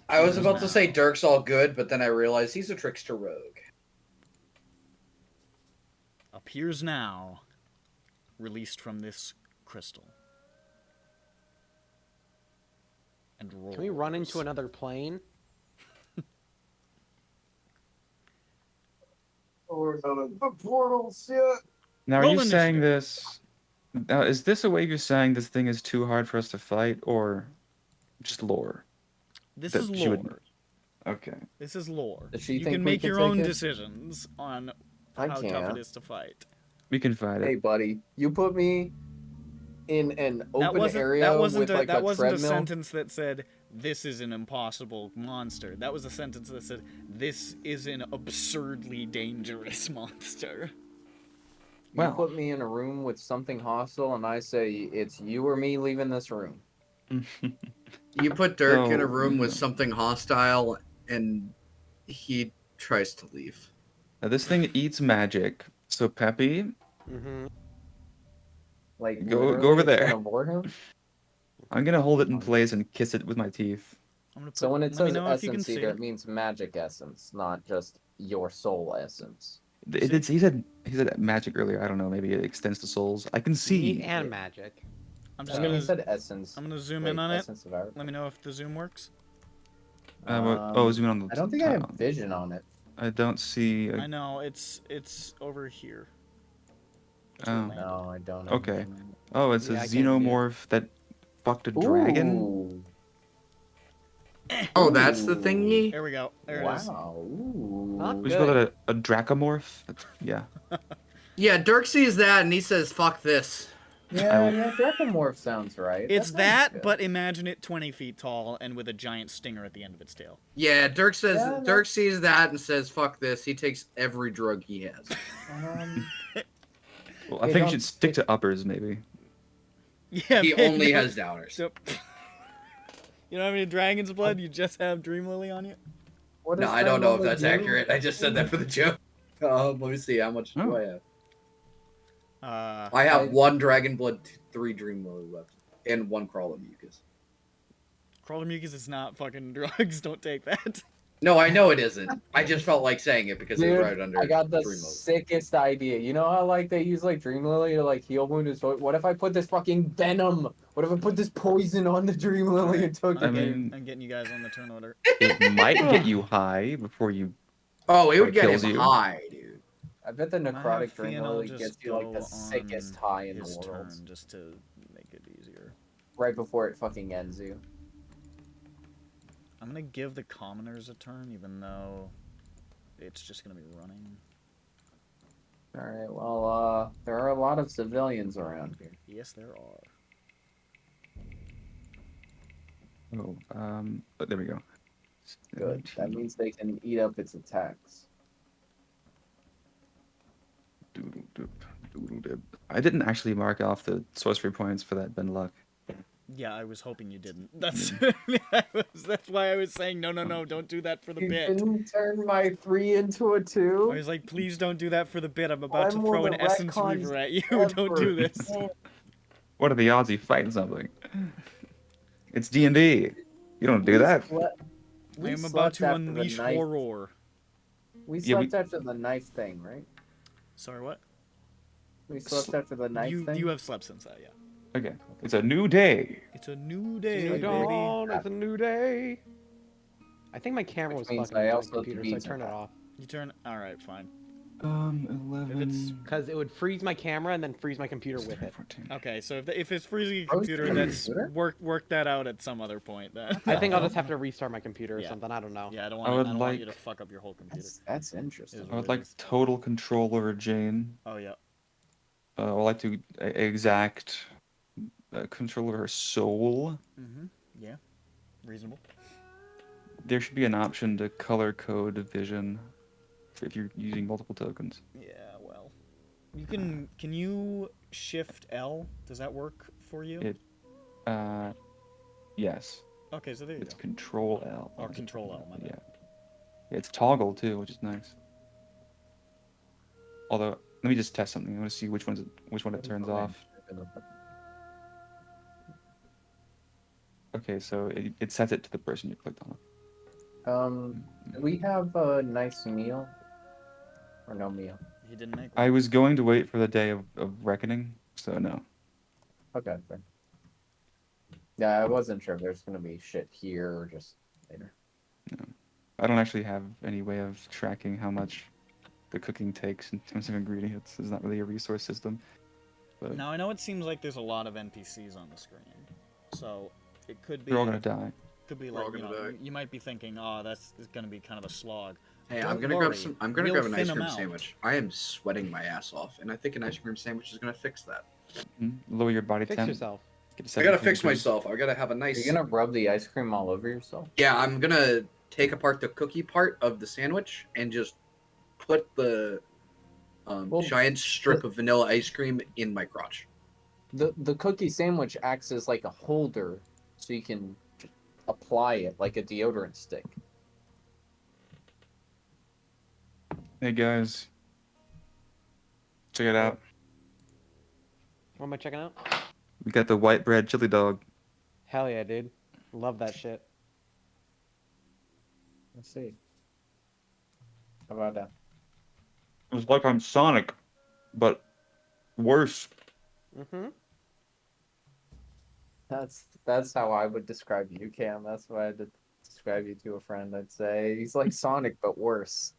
I was Appears about to say now. Dirk's all good, but then I realized he's a trickster rogue. Appears now. Released from this crystal. And rolls. Can we run into another plane? Or the portals yet? Now, are Roll you saying initiative. this? Now, is this a way you're saying this thing is too hard for us to fight, or just lore? This That is she would- lore. Okay. This is lore. Does she You think can we make can your take own it? decisions on I how tough can't. it is to fight. We can fight Hey, it. buddy, you put me in an That open wasn't area with like that a wasn't a treadmill. sentence that said this is an impossible monster. That was a sentence that said this is an absurdly dangerous monster. You Well. put me in a room with something hostile, and I say it's you or me leaving this room. You put Dirk in a So, room with something hostile, and he tries to leave. Now, this thing eats magic. So, Peppy, Mm-hmm. Like Go literally, over it's there. gonna bore him. I'm gonna hold it in place and kiss it with my teeth. I'm gonna put, So when it let me says know if you can essence see. eater, it means magic essence, not just your soul essence. He said magic earlier. I don't know. Maybe it extends to souls. I can see. Meat and magic. I'm I just mean, he gonna, said essence. I'm gonna zoom Wait, in on it. essence of everything. Let me know if the zoom works. Zoom in on the. I don't think I have top. vision on it. I don't see. I know it's over here. That's Oh. where it landed. No, I don't. Okay. Oh, it's Yeah, I a can't see it. xenomorph that fucked a dragon. Ooh. Oh, that's the thingy? There we go. There it is. Wow. Ooh. Not Would you call good. it a dracomorph? Yeah. Yeah, Dirk sees that and he says, fuck this. Yeah, yeah, Dracomorph sounds right. It's sounds that, good. but imagine it 20 feet tall and with a giant stinger at the end of its tail. Yeah, Dirk says Yeah, Dirk sees that and says, fuck this. He takes every drug he has. Well, I Hey, think you don't- should stick to uppers, maybe. Yeah, He man, only no. has downers. So, you don't have any dragon's blood? You just have Dream Lily on you? What No, does I don't know if Dracomorph that's do? accurate. I just said that for the joke. Let me see. How much do I have? I have one dragon blood, 3 dream lily left, and 1 crawler mucus. Crawler mucus is not fucking drugs. Don't take that. No, I know it isn't. I just felt like saying it because it was Dude, right under I got the dream lily. sickest idea. You know how like they use like Dream Lily to like heal wounded soldiers? What if I put this fucking venom? What if I put this poison on the Dream Lily and took I'm it? getting, I'm getting you guys on the turn order. It might get you high before you. Oh, it would get kills him you. high, dude. I bet the I have necrotic Dream Fion, I'll Lily just gets you like the go sickest on high in the his world. turn just to make it easier. Right before it fucking ends you. I'm gonna give the commoners a turn, even though it's just gonna be running. Alright, well, there are a lot of civilians around here. Yes, there are. Oh, but there we go. Good. That means they can eat up its attacks. I didn't actually mark off the sorcery points for that Ben Luck. Yeah, I was hoping you didn't. That's that's why I was saying no, don't do that for the You bit. didn't turn my 3 into a 2? I was like, please don't do that for the bit. I'm about to I'm throw one an of the essence retcons reaver at you. Don't ever. do this. What are the odds he fighting something? It's D&D. You don't do that. I am about to unleash horror. We Yeah, slept after the knife thing, right? Sorry, what? We slept after the knife thing. You have slept since that, yeah. Okay. It's a new day. It's a new day, New baby. dawn, it's a new day. I think my camera was means fucking I with my also computer, so I delete turned it that. off. You turn. All right, fine. 11. Because it would freeze my camera and then freeze my computer with it. 14. Okay, so if it's freezing your Frozen computer, your that's computer? work that out at some other point. Then. I think I'll just have to restart my computer or Yeah. something. I don't know. Yeah, I don't I want. would I don't want you to like- fuck up your whole computer. That's interesting. Is I would what like it is. total control over Jane. Oh yeah. I would like to exact control over her soul. Yeah. Reasonable. There should be an option to color code vision if you're using multiple tokens. Yeah. Well, you can. Can you shift L? Does that work for you? It, yes. Okay, so there you It's go. control L. Or control L. My Yeah. bad. It's toggle too, which is nice. Although, let me just test something. I want to see which one it turns off. Okay, so it sets it to the person you clicked on. Do we have a nice meal? Or no meal? He didn't make one. I was going to wait for the day of reckoning, so no. Okay, fair. Yeah, I wasn't sure if there's gonna be shit here or just later. No. I don't actually have any way of tracking how much the cooking takes in terms of ingredients. There's not really a resource system. But Now, I know it seems like there's a lot of NPCs on the screen, so it could be... they're all gonna die. Could be We're all like, gonna die. you might be thinking, oh, that's gonna be kind of a slog. Hey, Don't I'm gonna worry, grab we'll grab an thin ice 'em cream out. sandwich. I am sweating my ass off, and I think an ice cream sandwich is gonna fix that. Lower your body Fix temp. yourself. Get to I gotta 17 fix degrees. myself. I gotta have a nice. You're gonna rub the ice cream all over yourself? Yeah, I'm gonna take apart the cookie part of the sandwich and just put the Well, giant strip of vanilla ice cream in my crotch. The cookie sandwich acts as like a holder, so you can just apply it like a deodorant stick. Hey guys, check it out. What am I checking out? We got the white bread chili dog. Hell yeah, dude. Love that shit. Let's see. How about that? It's like I'm Sonic, but worse. Mm-hmm. That's how I would describe you, Cam. That's why I did describe you to a friend. I'd say he's like Sonic but worse.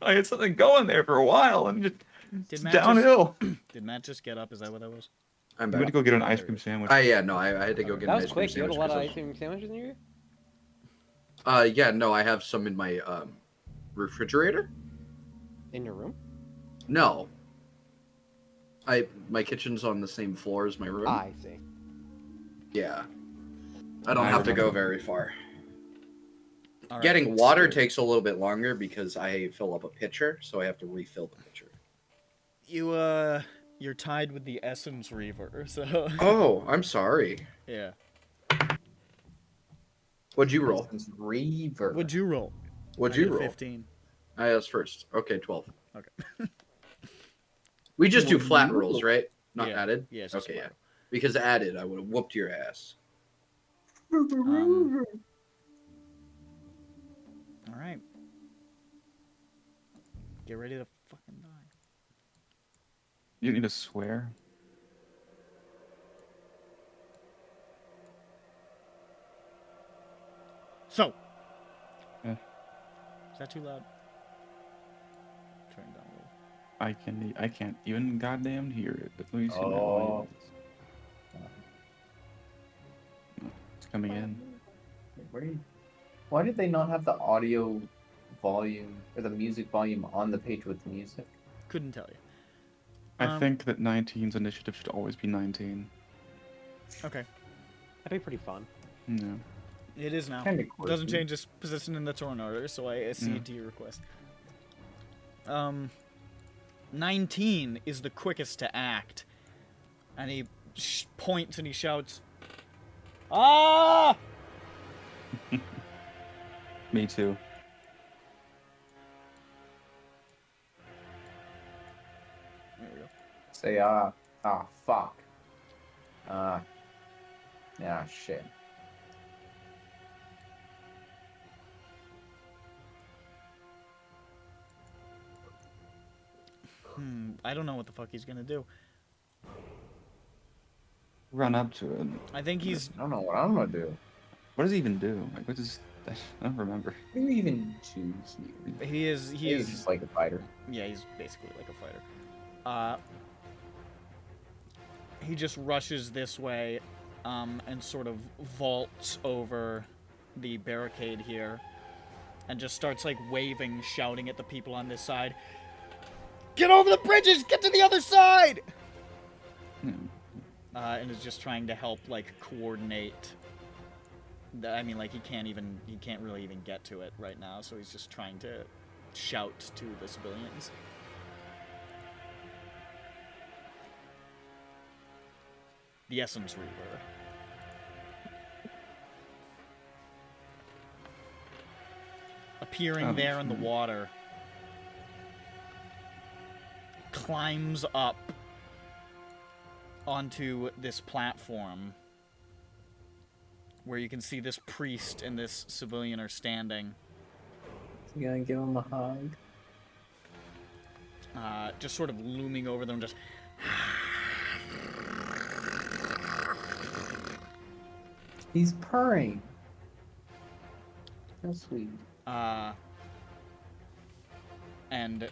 I had something going there for a while, and just Did it's Matt downhill. Did Matt just get up? Is that what that was? I'm I'm back. going to go get an ice cream sandwich. Yeah, no, I had to go get That an was ice cream quick. You had a sandwich. lot of 'cause ice cream sandwiches in here? Yeah, no, I have some in my refrigerator. In your room? No. My kitchen's on the same floor as my room. I see. Yeah. I don't I have to go remember. very far. All right, Getting water so takes a little bit longer because I fill up a pitcher, so I have to refill the pitcher. you're tied with the Essence Reaver, so Oh, I'm sorry. yeah. What'd you roll? It's Reaver. What'd you roll? What'd I you got a roll? 15. I asked first. Okay, 12. Okay. We just do What'd flat you rolls, roll? right? Not Yeah. added? Yeah, it's just Okay, yeah. flat. Because added, I would have whooped your ass. All right. Get ready to fucking die. You need to swear. So. Yeah. Is that too loud? Turn it down a little. I can't even goddamn hear it. But let me see my Oh. volume. It's coming in. Why did they not have the audio volume or the music volume on the page with the music? Couldn't tell you. I think that 19's initiative should always be 19. Okay. That'd be pretty fun. No. It is now. Kinda Doesn't quirky. change its position in the turn order, so I accede to your request. 19 is the quickest to act. And he points and he shouts, "Ah!" Me too. There we go. Say, fuck. Yeah, shit. I don't know what the fuck he's gonna do. Run up to it. I think he's... I don't know what I'm gonna do. What does he even do? Like, what does... I don't remember. What do you even do here? He is... He's just like a fighter. Yeah, he's basically like a fighter. He just rushes this way, and sort of vaults over the barricade here, and just starts like waving, shouting at the people on this side. Get over the bridges! Get to the other side! And is just trying to help like coordinate. I mean, like he can't really even get to it right now, so he's just trying to shout to the civilians. The Essence Reaver. Appearing there in the water. Climbs up onto this platform where you can see this priest and this civilian are standing. You gonna give him a hug? Just sort of looming over them, just... He's purring. How sweet. And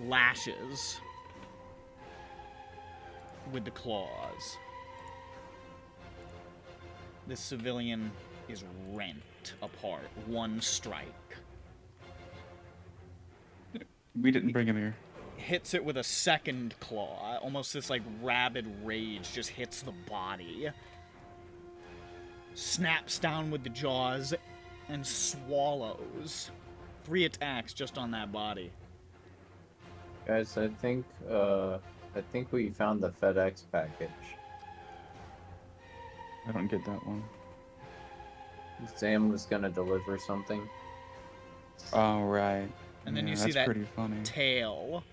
lashes with the claws. This civilian is rent apart. One strike. We didn't bring him here. Hits it with a second claw. Almost this, like, rabid rage just hits the body. Snaps down with the jaws and swallows. 3 attacks just on that body. Guys, I think we found the FedEx package. I don't get that one. Sam was gonna deliver something. Oh, right. And then Yeah, you see that's that pretty funny. tail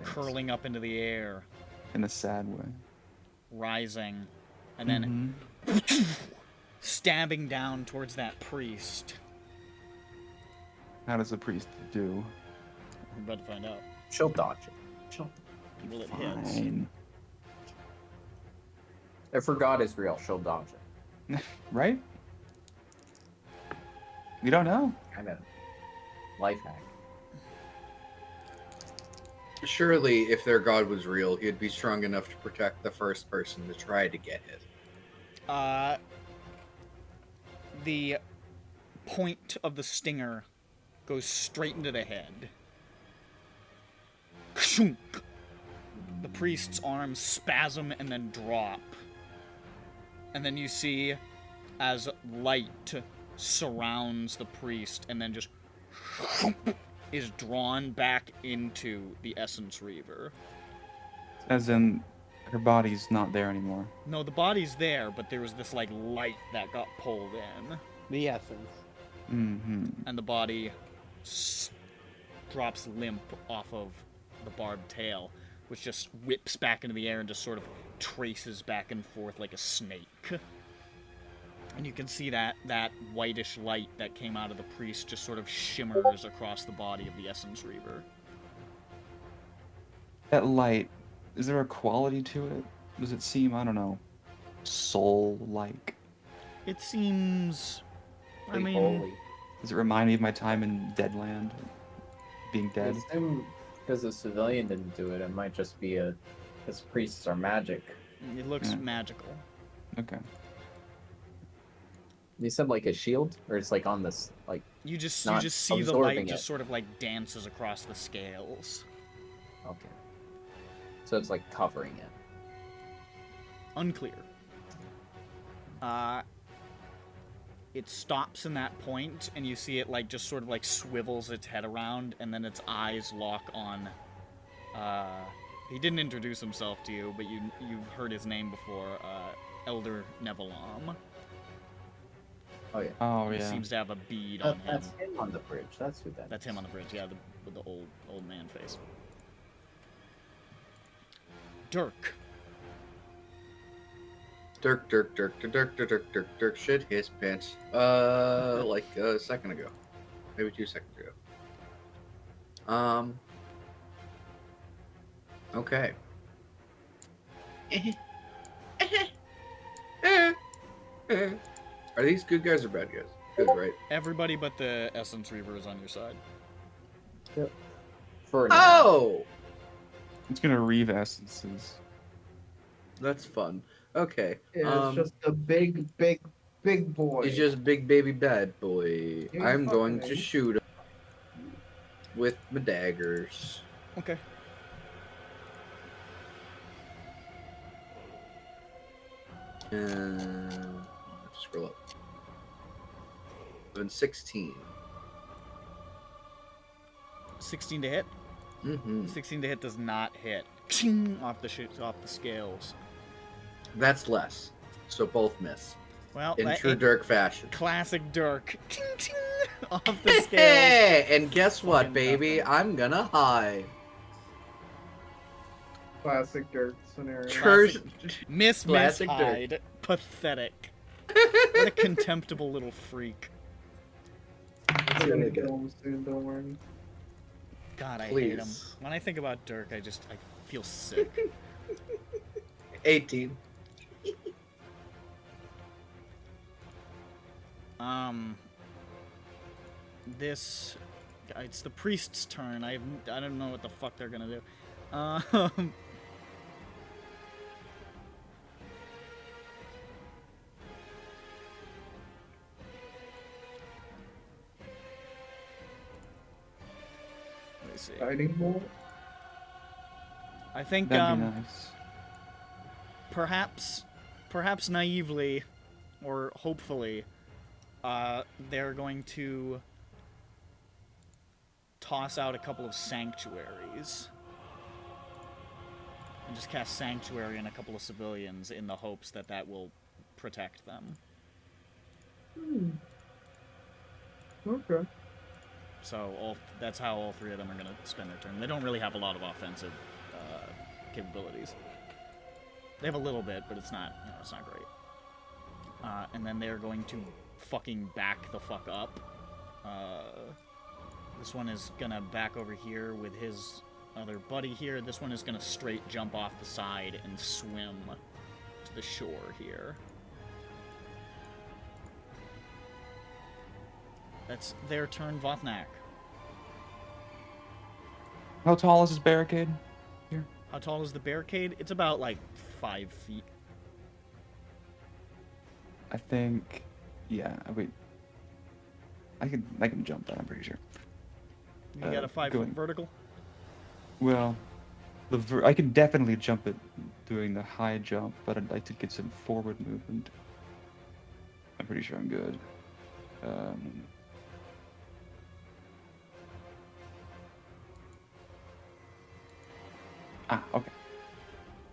curling up into the air, In a sad way. rising, and then stabbing down towards that priest. How does the priest do? We're about to find out. She'll dodge it. Will it hits? Fine. If her god is real, she'll dodge it. Right? We don't know. Kind of life hack. Surely, if their god was real, he'd be strong enough to protect the first person to try to get hit. The point of the stinger goes straight into the head. Kshunk. The priest's arms spasm and then drop. And then you see as light surrounds the priest and then just is drawn back into the Essence Reaver. As in, her body's not there anymore. No, the body's there, but there was this, like, light that got pulled in. The essence. Mm-hmm. And the body drops limp off of the barbed tail, which just whips back into the air and just sort of traces back and forth like a snake. And you can see that whitish light that came out of the priest just sort of shimmers across the body of the Essence Reaver. That light, is there a quality to it? Does it seem, I don't know, soul-like? It seems... I mean... Holy. Does it remind me of my time in Deadland? Being dead? Because a civilian didn't do it, it might just be his priests are magic. It looks magical. Okay. You said like a shield? Or it's like on this, like... You just see the absorbing light just it. sort of like dances across the scales. Okay. So it's like covering it. Unclear. It stops in that point, and you see it like just sort of like swivels its head around, and then its eyes lock on. He didn't introduce himself to you, but you've heard his name before. Elder Nevalom. Oh yeah. Oh He yeah. seems to have a bead on him. That's him on the bridge. That's who that That's is. him on the bridge, yeah, with the old man face. Dirk. Dirk shit his pants. Like a second ago. Maybe 2 seconds ago. Okay. Are these good guys or bad guys? Good, right? Everybody but the Essence Reaver is on your side. For now. Oh! It's gonna reave essences. That's fun. Okay. Yeah, it's just a big boy. He's just big baby bad boy. He's I'm going to fucking- shoot him with my daggers. Okay. And scroll up. And 16. 16 to hit. Mm-hmm. 16 to hit does not hit. Off the scales. That's less. So both miss. Well, In true Dirk fashion. classic Dirk. Off the scales. Hey! And guess what, Fucking baby? nothing. I'm gonna hide. Classic Dirk scenario. Church. Miss Classic Hyde. Pathetic. What a contemptible little freak. It's gonna kill him soon, don't worry. God, I hate him. Please. When I think about Dirk, I feel sick. 18. It's the priest's turn. I don't know what the fuck they're gonna do. Let me see. Fighting bolt. I think That'd be nice. perhaps naively, or hopefully, they're going to toss out a couple of sanctuaries and just cast sanctuary on a couple of civilians in the hopes that that will protect them. Okay. So that's how all three of them are going to spend their turn. They don't really have a lot of offensive capabilities. They have a little bit, but it's not great. And then they're going to fucking back the fuck up. This one is gonna back over here with his other buddy here. This one is gonna straight jump off the side and swim to the shore here. That's their turn, Vothnak. How tall is this barricade here? How tall is the barricade? It's about like 5 feet. I think, yeah. Wait, I can jump that. I'm pretty sure. You got a 5-foot vertical? Well, I can definitely jump it doing the high jump, but I'd like to get some forward movement. I'm pretty sure I'm good. Okay.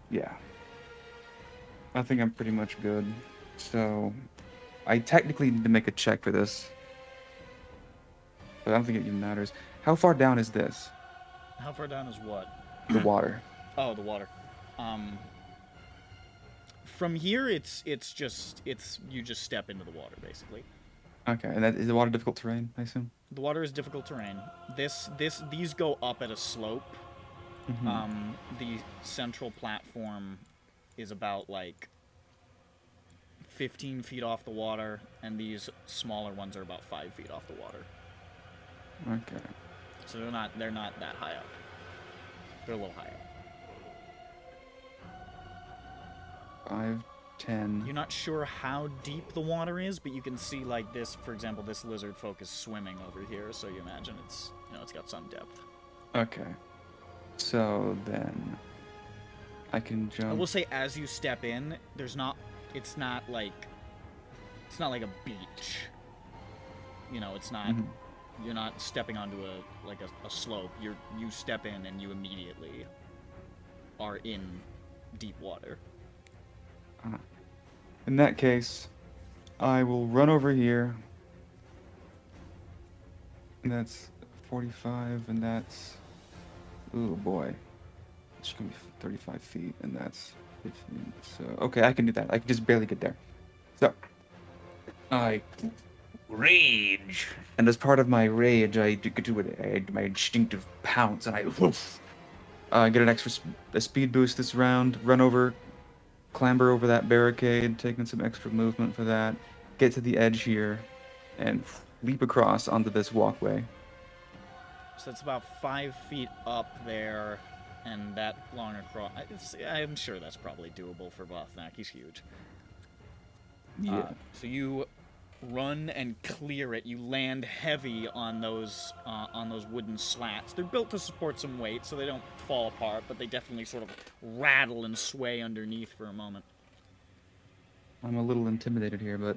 Yeah. I think I'm pretty much good. So, I technically need to make a check for this. But I don't think it even matters. How far down is this? How far down is what? The water. Oh, the water. From here, it's you just step into the water basically. Okay, and is the water difficult terrain, I assume? The water is difficult terrain. These go up at a slope. Mm-hmm. The central platform is about like 15 feet off the water, and these smaller ones are about 5 feet off the water. Okay. So they're not that high up. They're a little high up. 5, 10. You're not sure how deep the water is, but you can see like this, for example, this lizard folk is swimming over here, so you imagine it's got some depth. Okay. So then I can jump. I will say as you step in, it's not like a beach. It's not you're not stepping onto a slope. You step in and you immediately are in deep water. In that case, I will run over here. And that's 45, and that's... Ooh, boy. It's going to be 35 feet, and that's 15. So, okay, I can do that. I can just barely get there. So, I rage. And as part of my rage, I do my instinctive pounce, and I get an extra speed boost this round, run over, clamber over that barricade, taking some extra movement for that, get to the edge here, and leap across onto this walkway. So it's about 5 feet up there, and that long across. I'm sure that's probably doable for Vothnak. He's huge. Yeah. So you run and clear it. You land heavy on those wooden slats. They're built to support some weight, so they don't fall apart, but they definitely sort of rattle and sway underneath for a moment. I'm a little intimidated here, but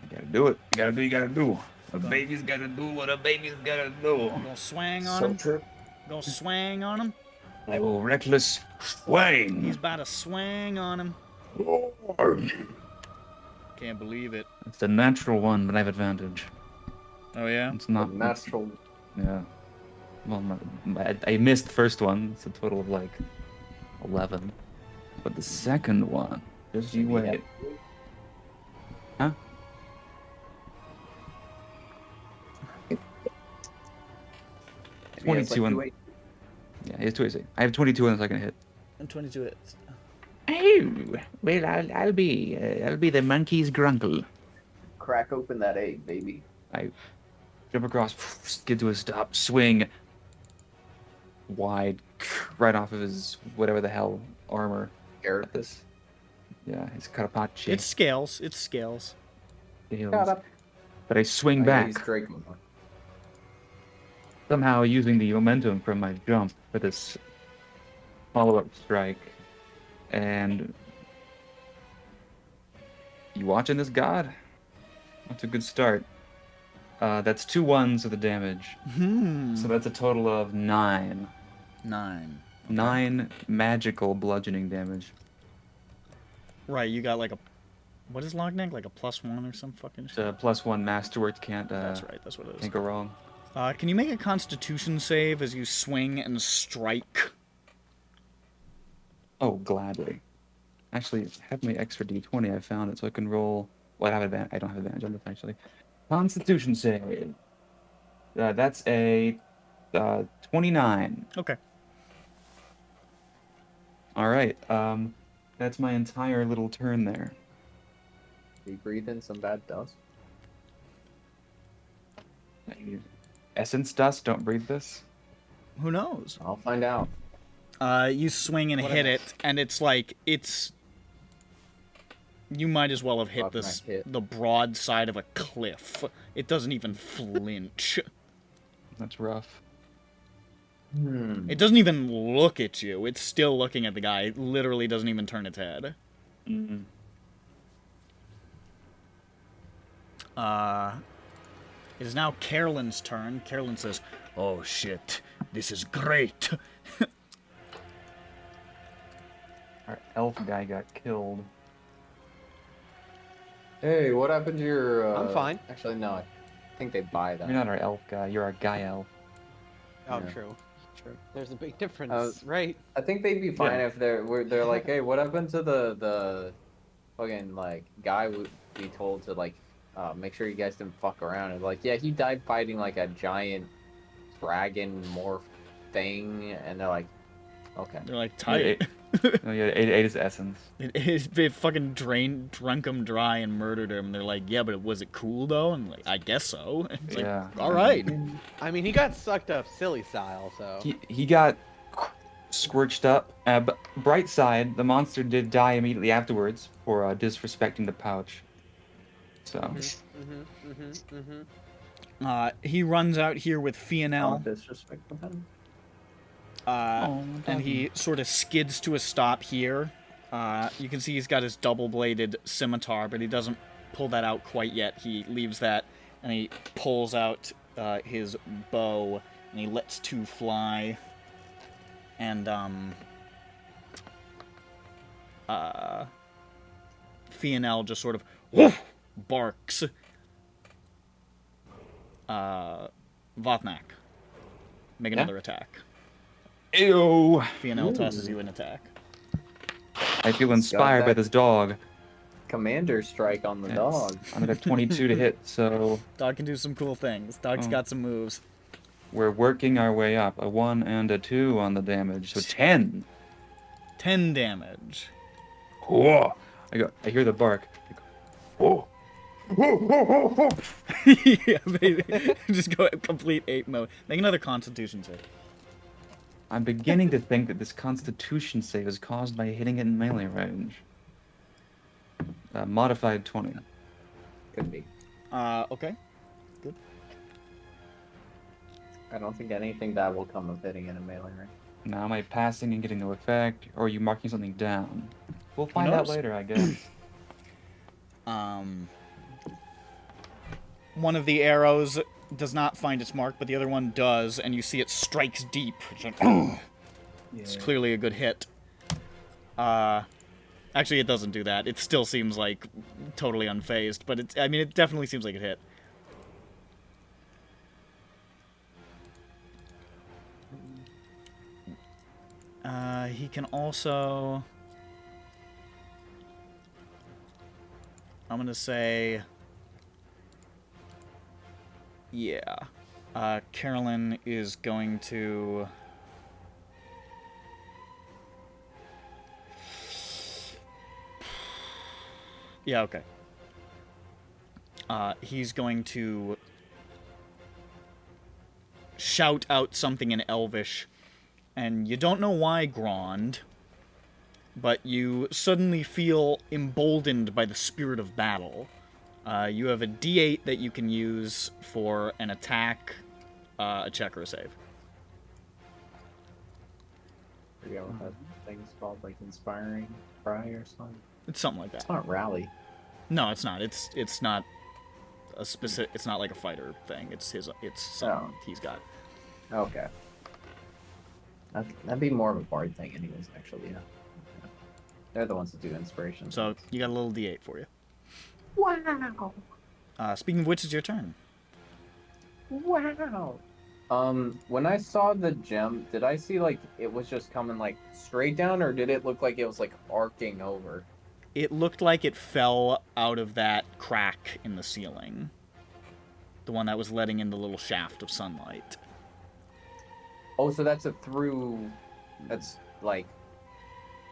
you gotta do it. You gotta do. A baby's gotta do what a baby's gotta do. Gonna swang on him. True. Gonna swang on him. I will reckless swing. He's about to swang on him. Can't believe it. It's a natural one, but I have advantage. Oh yeah? It's not Natural. Yeah. Well, I missed the first one. It's a total of like 11. But the second one, just you wait. Huh? Yeah, 22 on. Yeah, it's 28. I have 22 on the second hit. And 22 hits. Oh, well, I'll be the monkey's grunkle. Crack open that egg, baby. I jump across, get to a stop, swing wide, right off of his whatever the hell armor. Carapace. Yeah, his carapace. It scales. It scales. But I swing back. Somehow using the momentum from my jump for this follow-up strike. And you watching this, God? That's a good start. That's 2 1s of the damage. So that's a total of 9. 9. 9 magical bludgeoning damage. Right, you got like a... What is Logneck? Like a +1 or some fucking shit? It's a +1 masterwork. Can't... that's right, that's what it is. Can't go wrong. Can you make a Constitution save as you swing and strike? Oh, gladly. Actually, I have my extra d20. I found it, so I can roll... Well, I don't have advantage on this, actually. Constitution save. That's a 29. Okay. All right. That's my entire little turn there. You breathe in some bad dust? Essence dust? Don't breathe this? Who knows? I'll find out. You swing and hit it, and it's like, you might as well have hit the broad side of a cliff. It doesn't even flinch. That's rough. It doesn't even look at you. It's still looking at the guy. It literally doesn't even turn its head. It is now Carolyn's turn. Carolyn says, "Oh shit, this is great." Our elf guy got killed. Hey, what happened to your... I'm fine. Actually, no. I think they buy that. You're not our elf guy. You're our guy elf. Oh, true. True. There's a big difference, right? I think they'd be fine if they're like, hey, what happened to the fucking, like, guy we told to, like, make sure you guys didn't fuck around? And like, yeah, he died fighting, like, a giant dragon morph thing. And they're like, okay. They're like, tight. No, yeah, ate his essence. It fucking drunk him dry and murdered him. They're like, yeah, but was it cool though? And like, I guess so. It's like, Yeah. all right. I mean, he got sucked up silly style, so. He got scorched up. But bright side, the monster did die immediately afterwards for disrespecting the pouch. So. He runs out here with Fionel. Disrespectful him. And he sort of skids to a stop here. You can see he's got his double-bladed scimitar, but he doesn't pull that out quite yet. He leaves that, and he pulls out his bow, and he lets 2 fly. And, Fionel just sort of woof, barks. Vothnak, make another attack. Ew. Fionel tosses you an attack. I feel inspired by this dog. Commander strike on the dog. I'm at 22 to hit, so... Dog can do some cool things. Dog's got some moves. We're working our way up. A 1 and a 2 on the damage, so 10. 10 damage. Whoa. I hear the bark. Whoa. Yeah, baby. Just go complete ape mode. Make another Constitution save. I'm beginning to think that this Constitution save is caused by hitting it in melee range. Modified 20. Could be. Okay. Good. I don't think anything that will come of hitting in a melee range. Now am I passing and getting no effect, or are you marking something down? We'll find out later, I guess. One of the arrows does not find its mark, but the other one does, and you see it strikes deep. It's clearly a good hit. Actually, it doesn't do that. It still seems like totally unfazed, but it definitely seems like it hit. He can also... I'm gonna say... Yeah. Carolyn is going to... Yeah, okay. He's going to shout out something in Elvish, and you don't know why, Grond, but you suddenly feel emboldened by the spirit of battle. You have a D8 that you can use for an attack, a check, or a save. I forget what that thing's called, like inspiring cry or something. It's something like that. It's not rally. No, it's not. It's not a specific. It's not like a fighter thing. It's his. It's something he's got. Okay. That'd be more of a bard thing, anyways. Actually, yeah. They're the ones that do inspiration. So you got a little D8 for you. Wow. Speaking of which, it's your turn. Wow. When I saw the gem, did I see like it was just coming like straight down, or did it look like it was like arcing over? It looked like it fell out of that crack in the ceiling. The one that was letting in the little shaft of sunlight. Oh, so that's a through. That's like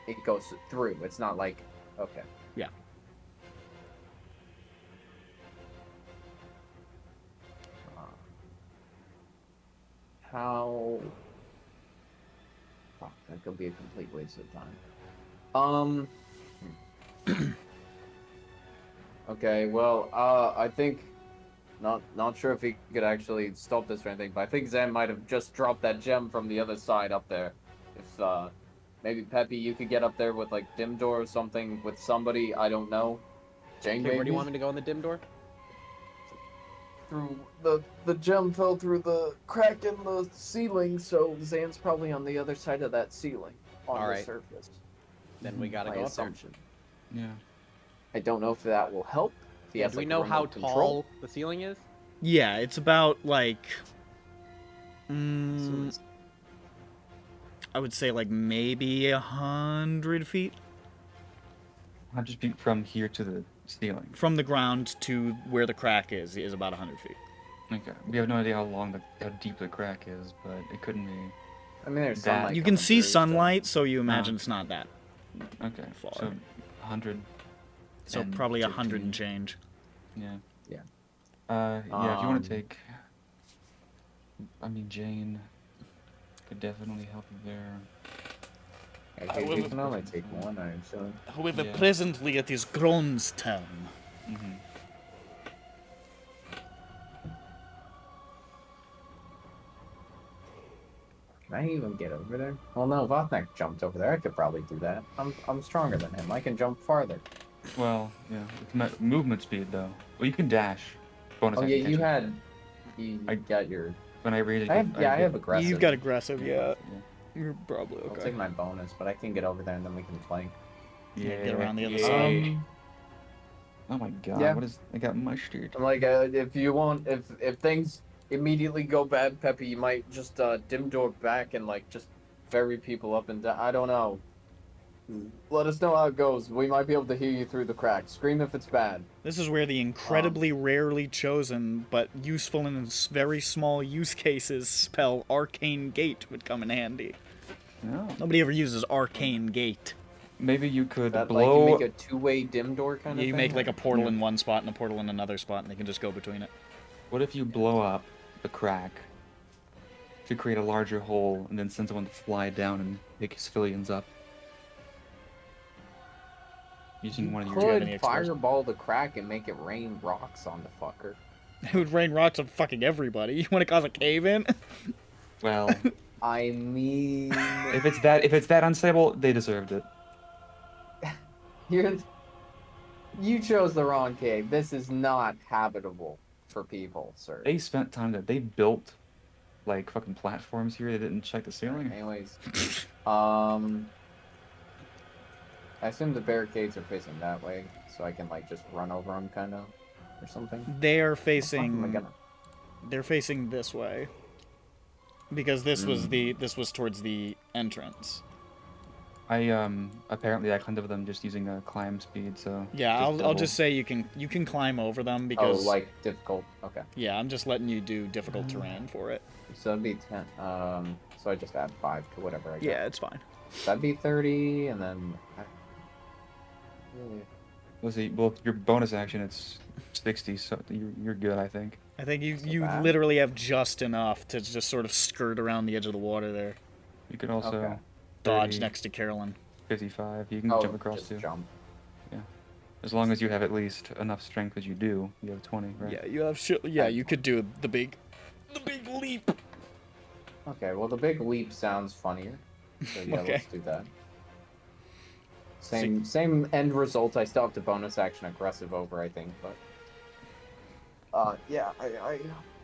it goes through. It's not like okay. Yeah. How? Fuck, that could be a complete waste of time. Okay, well, I think not sure if he could actually stop this or anything, but I think Zen might have just dropped that gem from the other side up there. If maybe Peppy, you could get up there with like dim door or something with somebody, I don't know. Jane, Okay, where do you want me to go in the dim door? Through the gem fell through the crack in the ceiling, so Zan's probably on the other side of that ceiling on the Alright. surface. Then we gotta My go up there. assumption. Yeah. I don't know if that will help. If he Yeah, has, do we like, know a how remote tall control. the ceiling is? Yeah, it's about like. I would say like maybe 100 feet 100 feet from here to the ceiling. from the ground to where the crack is about 100 feet. Okay. We have no idea how deep the crack is, but it couldn't be. I mean, there's that. sunlight. You can coming see through, sunlight, so you imagine Oh. it's not that Okay. far. So 100. So and probably 100 15. and change. Yeah. Yeah. Yeah. If you want to take. I mean, Jane could definitely help you there. Okay, you can only take one, actually. However, Yeah. presently it is Gron's turn. Mm-hmm. Can I even get over there? Well, no, Vothnak jumped over there. I could probably do that. I'm stronger than him. I can jump farther. Well, yeah. It's movement speed, though. Well, you can dash. Bonus Oh yeah, action. you had. You I- got your. When I raise it, I have aggressive. You've got aggressive, yeah. Yeah. You're probably I'll okay. take my bonus, but I can get over there and then we can flank. Yeah, get around the other yeah. side. Oh my god, Yeah. what is... I got mustard. I'm like, if you want, if things immediately go bad, Peppy, you might just dim door back and like just ferry people up and down. I don't know. Let us know how it goes. We might be able to hear you through the crack. Scream if it's bad. This is where the incredibly rarely chosen but useful in very small use cases spell Arcane Gate would come in handy. No. Nobody ever uses Arcane Gate. Maybe you could That blow... like you make a two-way dim door kind of You thing. make like a portal in one spot and a portal in another spot, and they can just go between it. What if you blow up the crack to create a larger hole and then send someone to fly down and pick civilians up? Using one of your... Could any explosives? fireball the crack and make it rain rocks on the fucker. It would rain rocks on fucking everybody. You want to cause a cave-in? Well, I mean, if it's that unstable, they deserved it. you chose the wrong cave. This is not habitable for people, sir. They spent time that they built like fucking platforms here. They didn't check the ceiling. Anyways, I assume the barricades are facing that way, so I can like just run over them, kind of, or something. They're Am I facing. gonna- They're facing this way. Because this was towards the entrance. Apparently I climbed over them just using climb speed, so Yeah, just I'll double. just say you can climb over them Oh, because like difficult. Okay. yeah, I'm just letting you do difficult terrain for it. So that'd be 10. So I just add 5 to whatever I got. Yeah, it's fine. That'd be 30, and then. Really? Let's see. Well, your bonus action it's 60, so you're good, I think. I think you bad. literally have just enough to just sort of skirt around the edge of the water there. You can also Okay. Dodge 30, next to Carolyn. 55. You can Oh, jump across just too. jump. Yeah. As long as you have at least enough strength as you do. You have 20, right? Yeah, you have yeah, you could do the big leap. Okay, well, the big leap sounds funnier. So yeah, Okay. let's do that. Same end result. I still have to bonus action aggressive over, I think, but. Yeah,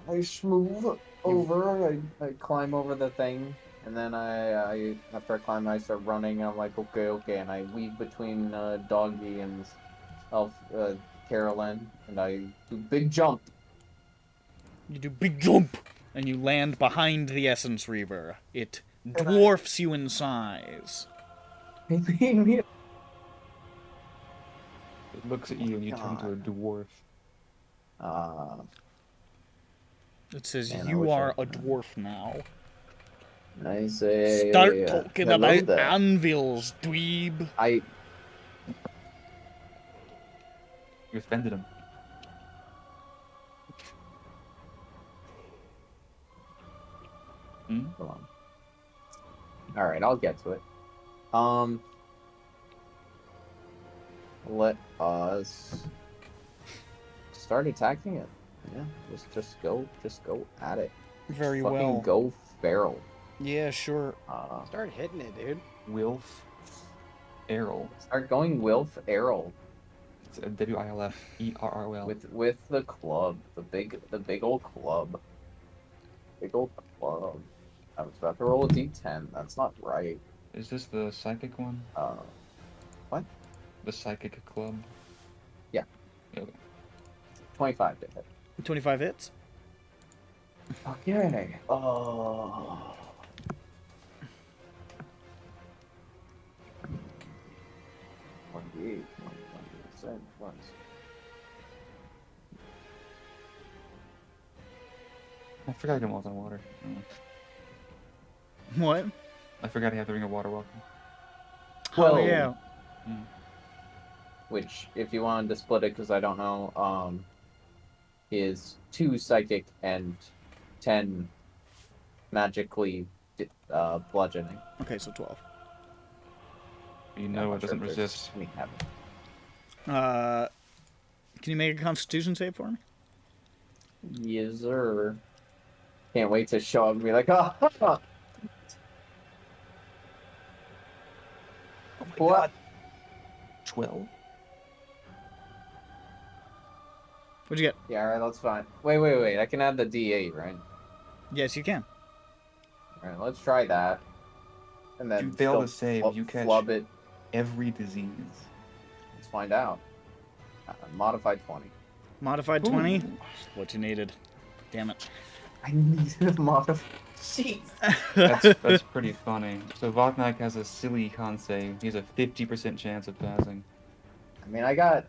I smooth over. I climb over the thing, and then I after I climb, I start running. I'm like, okay, and I weave between Doggy and Carolyn, and I do big jump. You do big jump, and you land behind the Essence Reaver. It dwarfs you in size. It looks at you and you turn into a dwarf. It says Man, I you wish are I- a dwarf now. I say. Start talking hello about there. anvils, dweeb. You offended him. Hmm? Hold on. All right, I'll get to it. Let us start attacking it. Yeah, just go at it. Very Fucking well. go feral. Yeah, sure. Start hitting it, dude. Wilf Errol. Start going Wilf Errol. It's WILFERROL. With the club, the big old club. Big old club. I was about to roll a D10. That's not right. Is this the psychic one? What? The psychic club? Yeah. Okay. 25 to hit. 25 hits. Okay. Oh. I forgot I can walk on water. What? I forgot I have to bring a water welcome. Oh, yeah. Which, if you wanted to split it, because I don't know, is 2 psychic and 10 magically bludgeoning. Okay, so 12. You know it doesn't resist. Can you make a Constitution save for me? Yes, sir. Can't wait to show up and be like, oh, what? 12? What'd you get? Yeah, alright, that's fine. Wait. I can add the D8, right? Yes, you can. Alright, let's try that. And then If you fail to still save, you catch flub it. every disease. Let's find out. Modified 20. Modified 20? What you needed. Damn it. I needed a modified. Jeez. That's pretty funny. So Voknak has a silly con save. He has a 50% chance of passing. I mean, I got.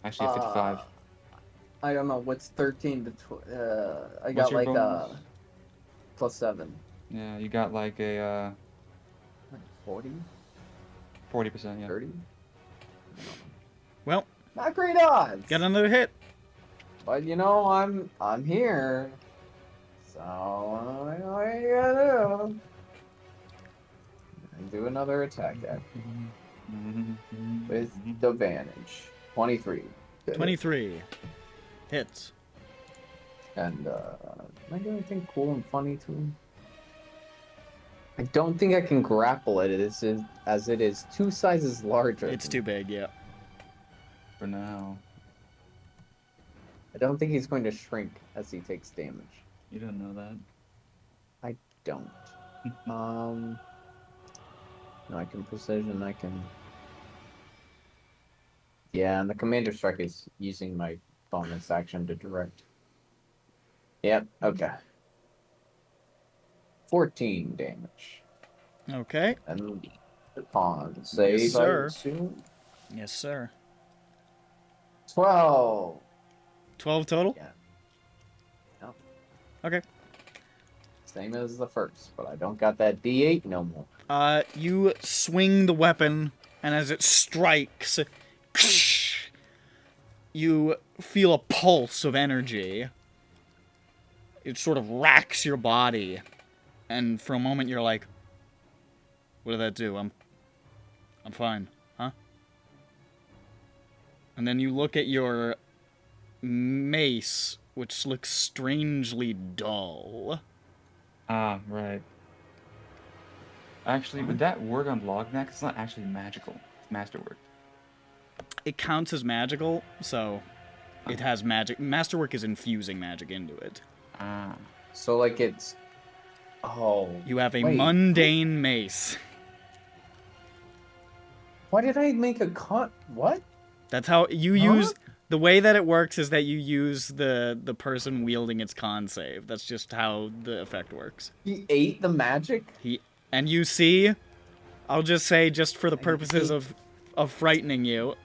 Actually, 55. I don't know what's 13 to. I What's got your like bonus? +7. Yeah, you got like a 40. 40%. Yeah. 30. Well, not great odds. Got another hit. But you know, I'm here. So I know what you gotta do. And do another attack there. With advantage. 23. 23. Hits. And am I doing anything cool and funny to him? I don't think I can grapple it as it is 2 sizes larger. It's too big, yeah. For now. I don't think he's going to shrink as he takes damage. You don't know that. I don't. No, I can precision, I can... Yeah, and the commander strike is using my bonus action to direct. Yep, okay. 14 damage. Okay. And Con save, Yes, sir. I assume. Yes, sir. 12. 12 total? Yeah. No. Okay. Same as the first, but I don't got that D8 no more. You swing the weapon, and as it strikes, you feel a pulse of energy. It sort of racks your body, and for a moment you're like, what did that do? I'm fine, huh? And then you look at your mace, which looks strangely dull. Ah, right. Actually, would that work on Lognac? It's not actually magical. It's masterwork. It counts as magical, so it has magic. Masterwork is infusing magic into it. Ah. So, like, it's... Oh. You have a wait. mundane mace. Why did I make a What? That's how you use... The way that it works is that you use the person wielding its con save. That's just how the effect works. He ate the magic? And you see, I'll just say, just for the purposes of frightening you,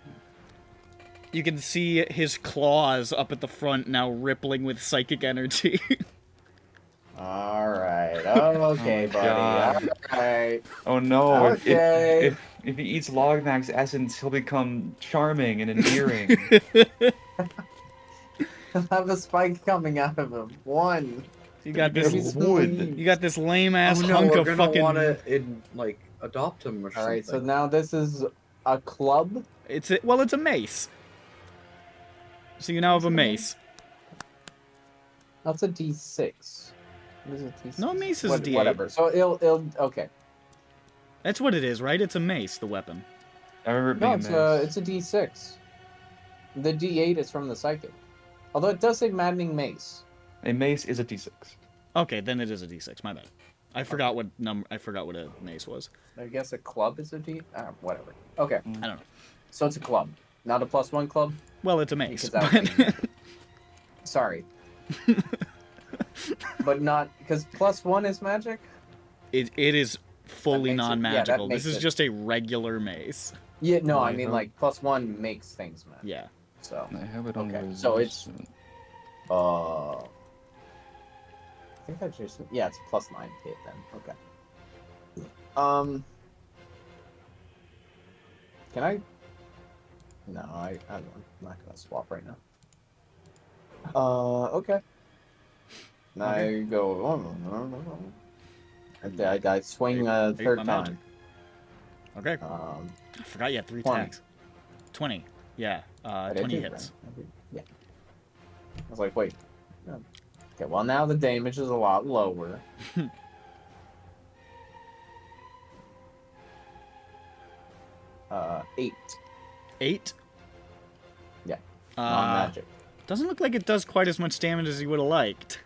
you can see his claws up at the front now rippling with psychic energy. Alright. Okay, buddy. Alright. Oh no. Okay. If he eats Lognac's essence, he'll become charming and endearing. He'll have a spike coming out of him. One. You got this wood. You got this lame ass hunk of fucking. Want to like adopt him or something. All right, so now this is a club. It's a mace. So you now have a mace. That's a D6. What is a D6? No, mace is a D8. Whatever. So it'll okay. That's what it is, right? It's a mace, the weapon. I remember it being it's a D6. The D8 is from the psychic. Although it does say maddening mace. A mace is a D6. Okay, then it is a D6. My bad. I forgot what a mace was. I guess a club is a D. Whatever. Okay. I don't know. So it's a club, not a +1 club. Well, it's a mace. Sorry. But not because +1 is magic. It is fully non-magical. Yeah, this is just a regular mace. Yeah, no, I mean like +1 makes things magic. Yeah. So I have it on okay. So it's I think I just it's +9 hit then. Okay. Can I? No, I'm not gonna swap right now. Okay. Now you go. I swing a third time. Okay. I forgot you had 3 20. attacks. 20. Yeah. 20 hits. Yeah. I was like, wait. No. Okay. Well, now the damage is a lot lower. 8. 8? Yeah. Non-magic. Doesn't look like it does quite as much damage as you would have liked.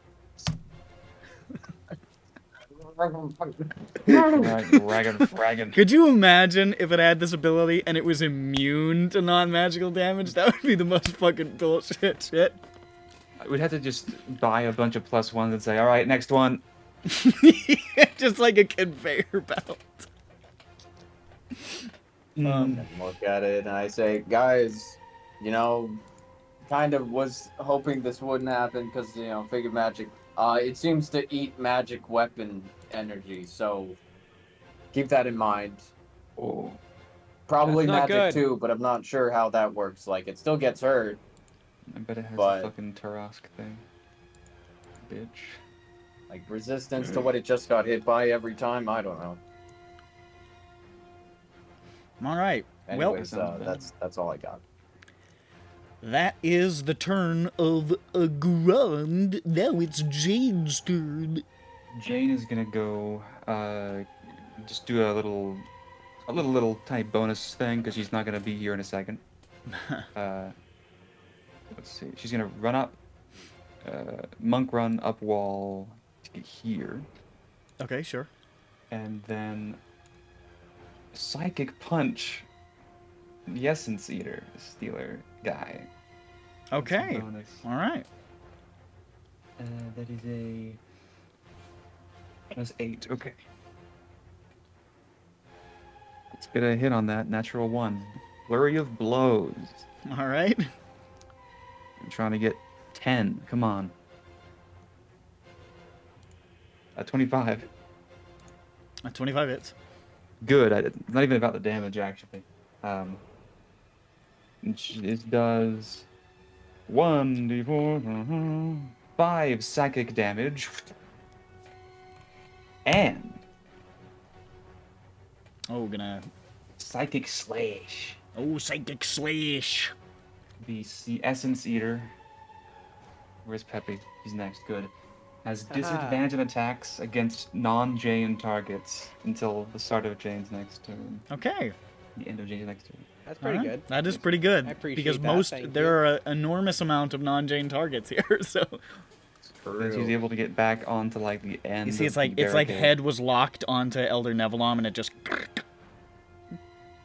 Could you imagine if it had this ability and it was immune to non-magical damage? That would be the most fucking bullshit shit. I would have to just buy a bunch of +1s and say, alright, next one. Just like a conveyor belt. And look at it and I say, guys, kind of was hoping this wouldn't happen because, figure magic. It seems to eat magic weapon energy, so keep that in mind. Oh. Probably That's not magic good. too, but I'm not sure how that works. Like, it still gets hurt. I bet it has But- a fucking Tarask thing. Bitch. Like, resistance to what it just got hit by every time? I don't know. Alright. Well, Anyways, that's all I got. that is the turn of a Grand. Now it's Jane's turn. Jane is gonna go, just do a little tiny bonus thing because she's not gonna be here in a second. Let's see. She's gonna run up, monk run up wall to get here, Okay, sure. and then psychic punch the essence eater, the stealer guy. Okay. Bonus. Alright. That is a +8. Okay. Let's get a hit on that. Natural 1. Flurry of blows. All right. I'm trying to get 10. Come on. 25. 25 hits. Good. It's not even about the damage, actually. It does 1d4, 5 psychic damage, and gonna psychic slash. Oh, psychic slash. The Essence Eater. Where's Peppy? He's next. Good. Has disadvantage on attacks against non-Jane targets until the start of Jane's next turn. Okay. The end of Jane's next turn. That's pretty good. That is pretty good. I appreciate because that. there are an enormous amount of non-Jane targets here, so. He's able to get back onto like the end. You see, it's like head was locked onto Elder Nevalom, and it just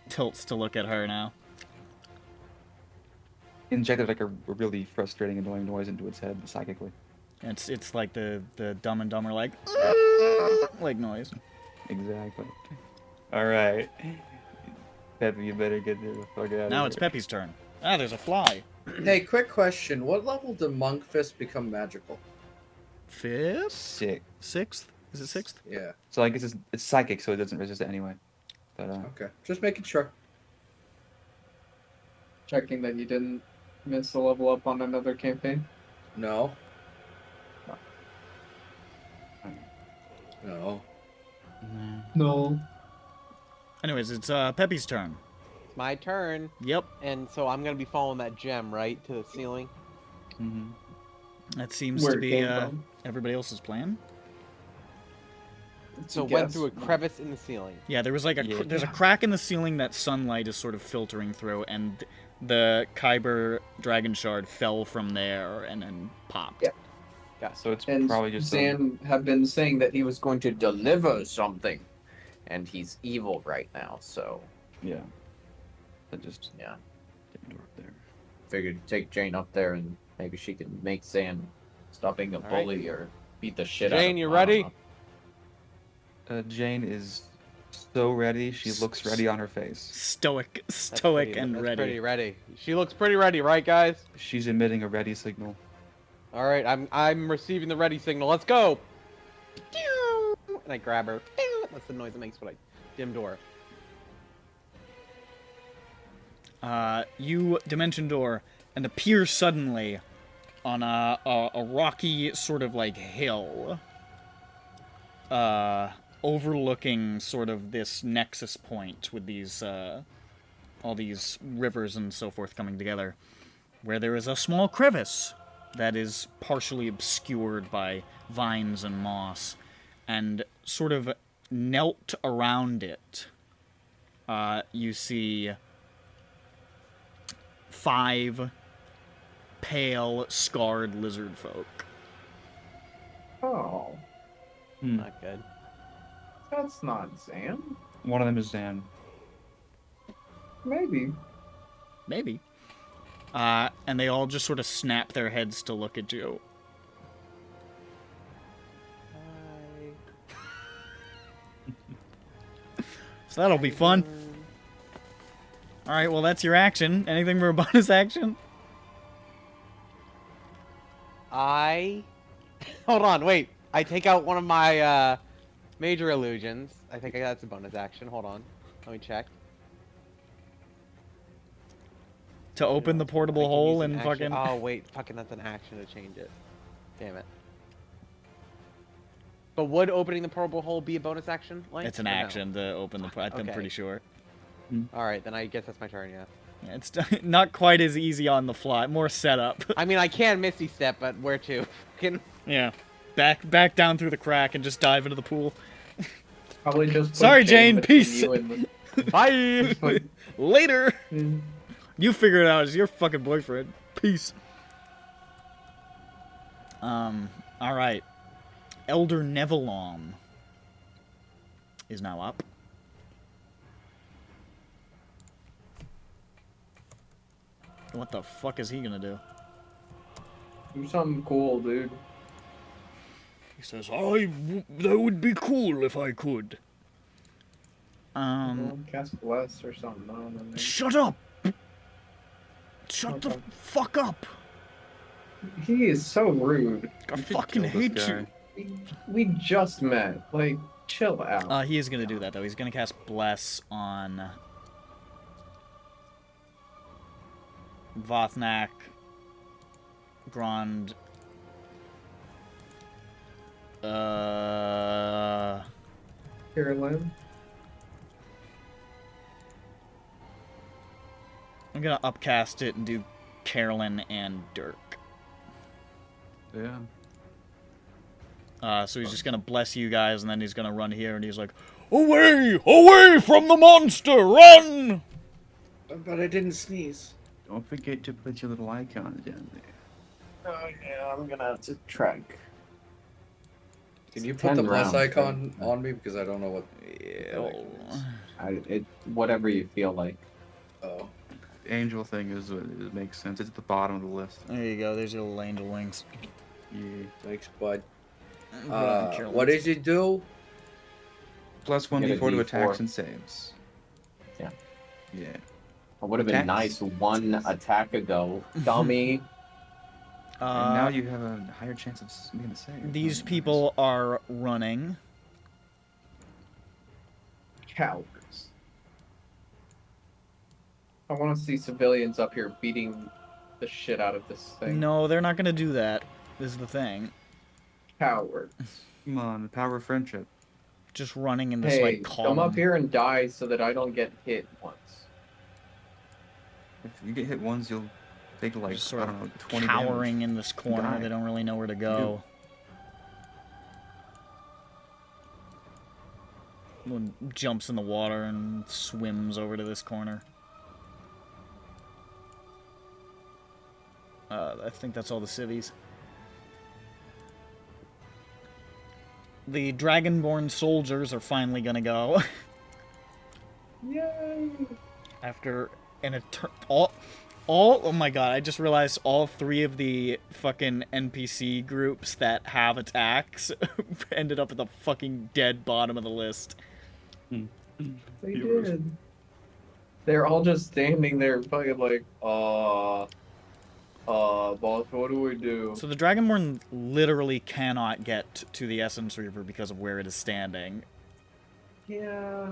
tilts to look at her now. Injected like a really frustrating, annoying noise into its head psychically. It's like the Dumb and Dumber like noise. Exactly. All right. Peppy, you better get the fuck out of here. Now it's Peppy's turn. Ah, there's a fly. Hey, quick question. What level did Monk Fist become magical? 5th? 6th. Is it 6th? Yeah. So I guess it's psychic, so it doesn't resist it anyway. But Okay. Just making sure. Checking that you didn't miss a level up on another campaign. No. No. No. Anyways, it's Peppy's turn. It's my turn. Yep. And so I'm gonna be following that gem, right, to the ceiling. Mm-hmm. That seems Where to it be came from. everybody else's plan. So it went through a crevice in the ceiling. Yeah, there was like there's a crack in the ceiling that sunlight is sort of filtering through, and the Kyber dragon shard fell from there and then popped. Yeah. So it's And probably just Zan have been saying that he was going to deliver something, and he's evil right now. So yeah. That just yeah. Get the door up there. Figured take Jane up there and maybe she can make Zan stop being a bully or beat the shit out of him. Jane, you ready? Jane is so ready. She looks ready on her face. Stoic and That's ready. pretty ready. She looks pretty ready, right, guys? She's emitting a ready signal. All right, I'm receiving the ready signal. Let's go. And I grab her. That's the noise it makes when I dim door. You dimension door and appear suddenly on a rocky sort of like hill, overlooking sort of this nexus point with these all these rivers and so forth coming together, where there is a small crevice that is partially obscured by vines and moss, and sort of knelt around it. You see 5 pale, scarred lizard folk. Oh, Not good. that's not Zan. One of them is Zan. Maybe. Maybe. And they all just sort of snap their heads to look at you. So that'll be fun. Alright, well that's your action. Anything for a bonus action? Hold on, wait. I take out one of my major illusions. I think that's a bonus action. Hold on. Let me check. To open the portable hole and fucking... Oh, wait. Fucking that's an action to change it. Damn it. But would opening the portable hole be a bonus action? Like, It's an action to open the... I'm Okay. pretty sure. Alright, then I guess that's my turn, yeah. Yeah, it's not quite as easy on the fly. More setup. I mean, I can Misty Step, but where to? Yeah. Back down through the crack and just dive into the pool. Probably just. Sorry, Jane. Peace. Bye. Later. You figure it out. It's your fucking boyfriend. Peace. All right. Elder Nevalom is now up. What the fuck is he gonna do? Do something cool, dude. He says, that would be cool if I could. Cast bless or something. I don't know. Shut up! Shut the fuck up! He is so rude. I fucking hate you. We just met. Like, chill out. He is gonna do that though. He's gonna cast bless on Vothnak, Grand. Carolyn. I'm gonna upcast it and do Carolyn and Dirk. Yeah. So he's just gonna bless you guys, and then he's gonna run here, and he's like, "Away! Away from the monster! Run!" But I didn't sneeze. Don't forget to put your little icon down there. Oh yeah, I'm gonna have to track. Can you put the plus icon on me because I don't know what? Whatever you feel like. Oh. Angel thing it makes sense. It's at the bottom of the list. There you go. There's your little angel wings. Yeah. Thanks, bud. What does it do? Plus 1d4 to attacks and saves. Yeah. Yeah. It would have been nice one attack ago, dummy. And now you have a higher chance of being a save. These people are running. Cowards. I want to see civilians up here beating the shit out of this thing. No, they're not gonna do that. This is the thing. Cowards. Come on, the power of friendship. Just running in this Hey, like column. come up here and die so that I don't get hit once. If you get hit once, you'll take like, Just sort I don't know, of 20 cowering damage. in this corner. Die. They don't really know where to go. One jumps in the water and swims over to this corner. I think that's all the civvies. The Dragonborn soldiers are finally gonna go. Yay! After an oh my god, I just realized all three of the fucking NPC groups that have attacks ended up at the fucking dead bottom of the list. They did. They're all just standing there fucking like, boss, what do we do? So the Dragonborn literally cannot get to the Essence Reaver because of where it is standing. Yeah.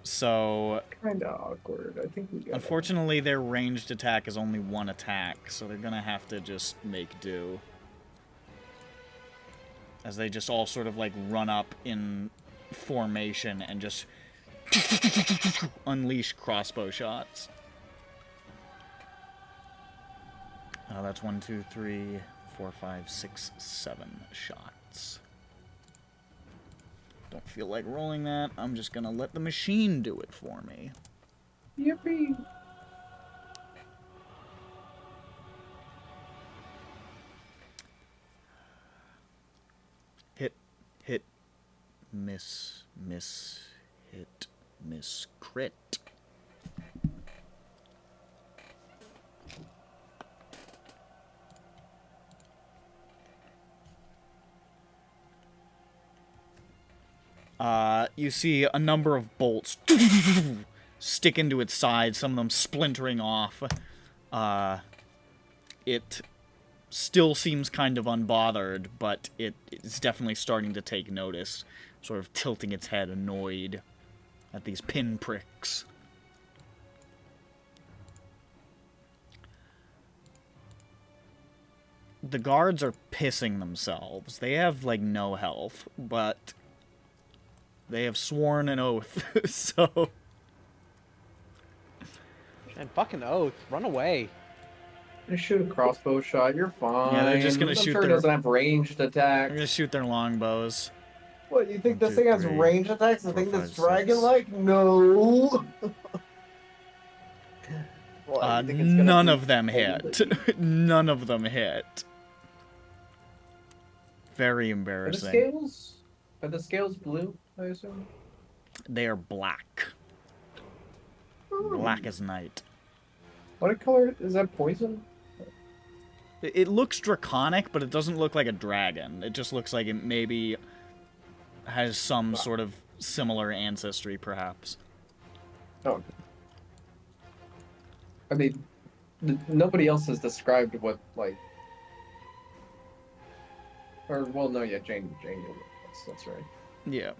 So Kinda awkward. I think we got unfortunately, their ranged attack is only one attack, so they're gonna have to just make do. As they just all sort of like run up in formation and just unleash crossbow shots. That's 1, 2, 3, 4, 5, 6, 7 shots. Don't feel like rolling that. I'm just gonna let the machine do it for me. Yippee! Hit, hit, miss, miss, hit, miss, crit. You see a number of bolts stick into its side, some of them splintering off. It still seems kind of unbothered, but it's definitely starting to take notice, sort of tilting its head, annoyed at these pinpricks. The guards are pissing themselves. They have, like, no health, but they have sworn an oath, so... And fucking oath, run away. Just shoot a crossbow shot, you're fine. Yeah, they're just gonna I'm shoot sure it their... doesn't have ranged attacks. They're gonna shoot their longbows. What, you think 1, this 2, thing has 3, range attacks? The 4, thing that's 5, 6. dragon-like? No! What, you think it's gonna None be of them hit. None of them hit. Very embarrassing. Are the scales blue, I assume? They are black. Black as night. What color is that? Poison? It looks draconic, but it doesn't look like a dragon. It just looks like it maybe has some sort of similar ancestry, perhaps. Oh. I mean, nobody else has described what, like... Or, well, no, yeah, Jane did. That's right. Yeah.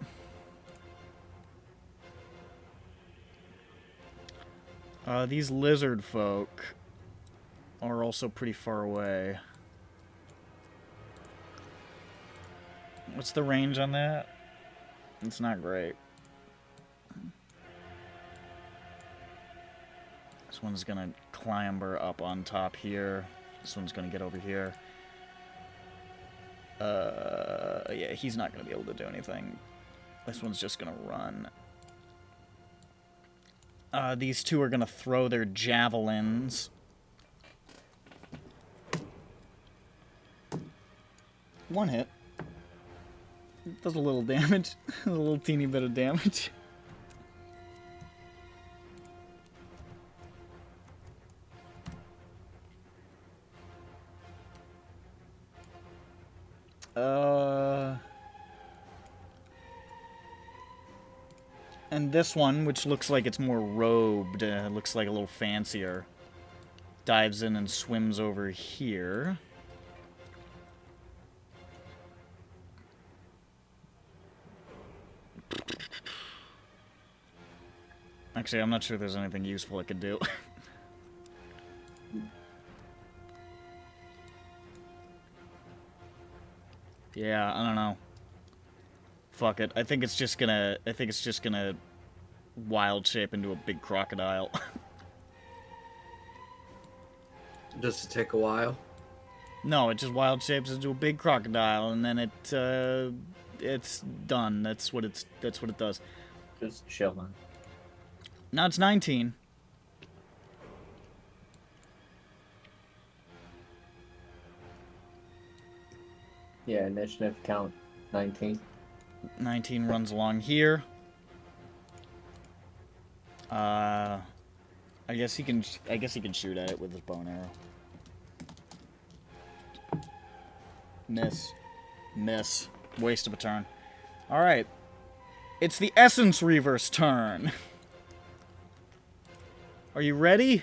These lizard folk are also pretty far away. What's the range on that? It's not great. This one's gonna clamber up on top here. This one's gonna get over here. Yeah, he's not gonna be able to do anything. This one's just gonna run. These two are gonna throw their javelins. One hit. Does a little damage. A little teeny bit of damage. And this one, which looks like it's more robed, looks like a little fancier, dives in and swims over here. Actually, I'm not sure there's anything useful it could do. Yeah, I don't know. Fuck it. I think it's just gonna wild shape into a big crocodile. Just to take a while? No, it just wild shapes into a big crocodile, and then it's done. That's what it does. Just chilling. Now it's 19. Yeah, initiative count 19. 19 runs along here. I guess he can shoot at it with his bow and arrow. Miss. Waste of a turn. All right. It's the Essence Reaver's turn. Are you ready?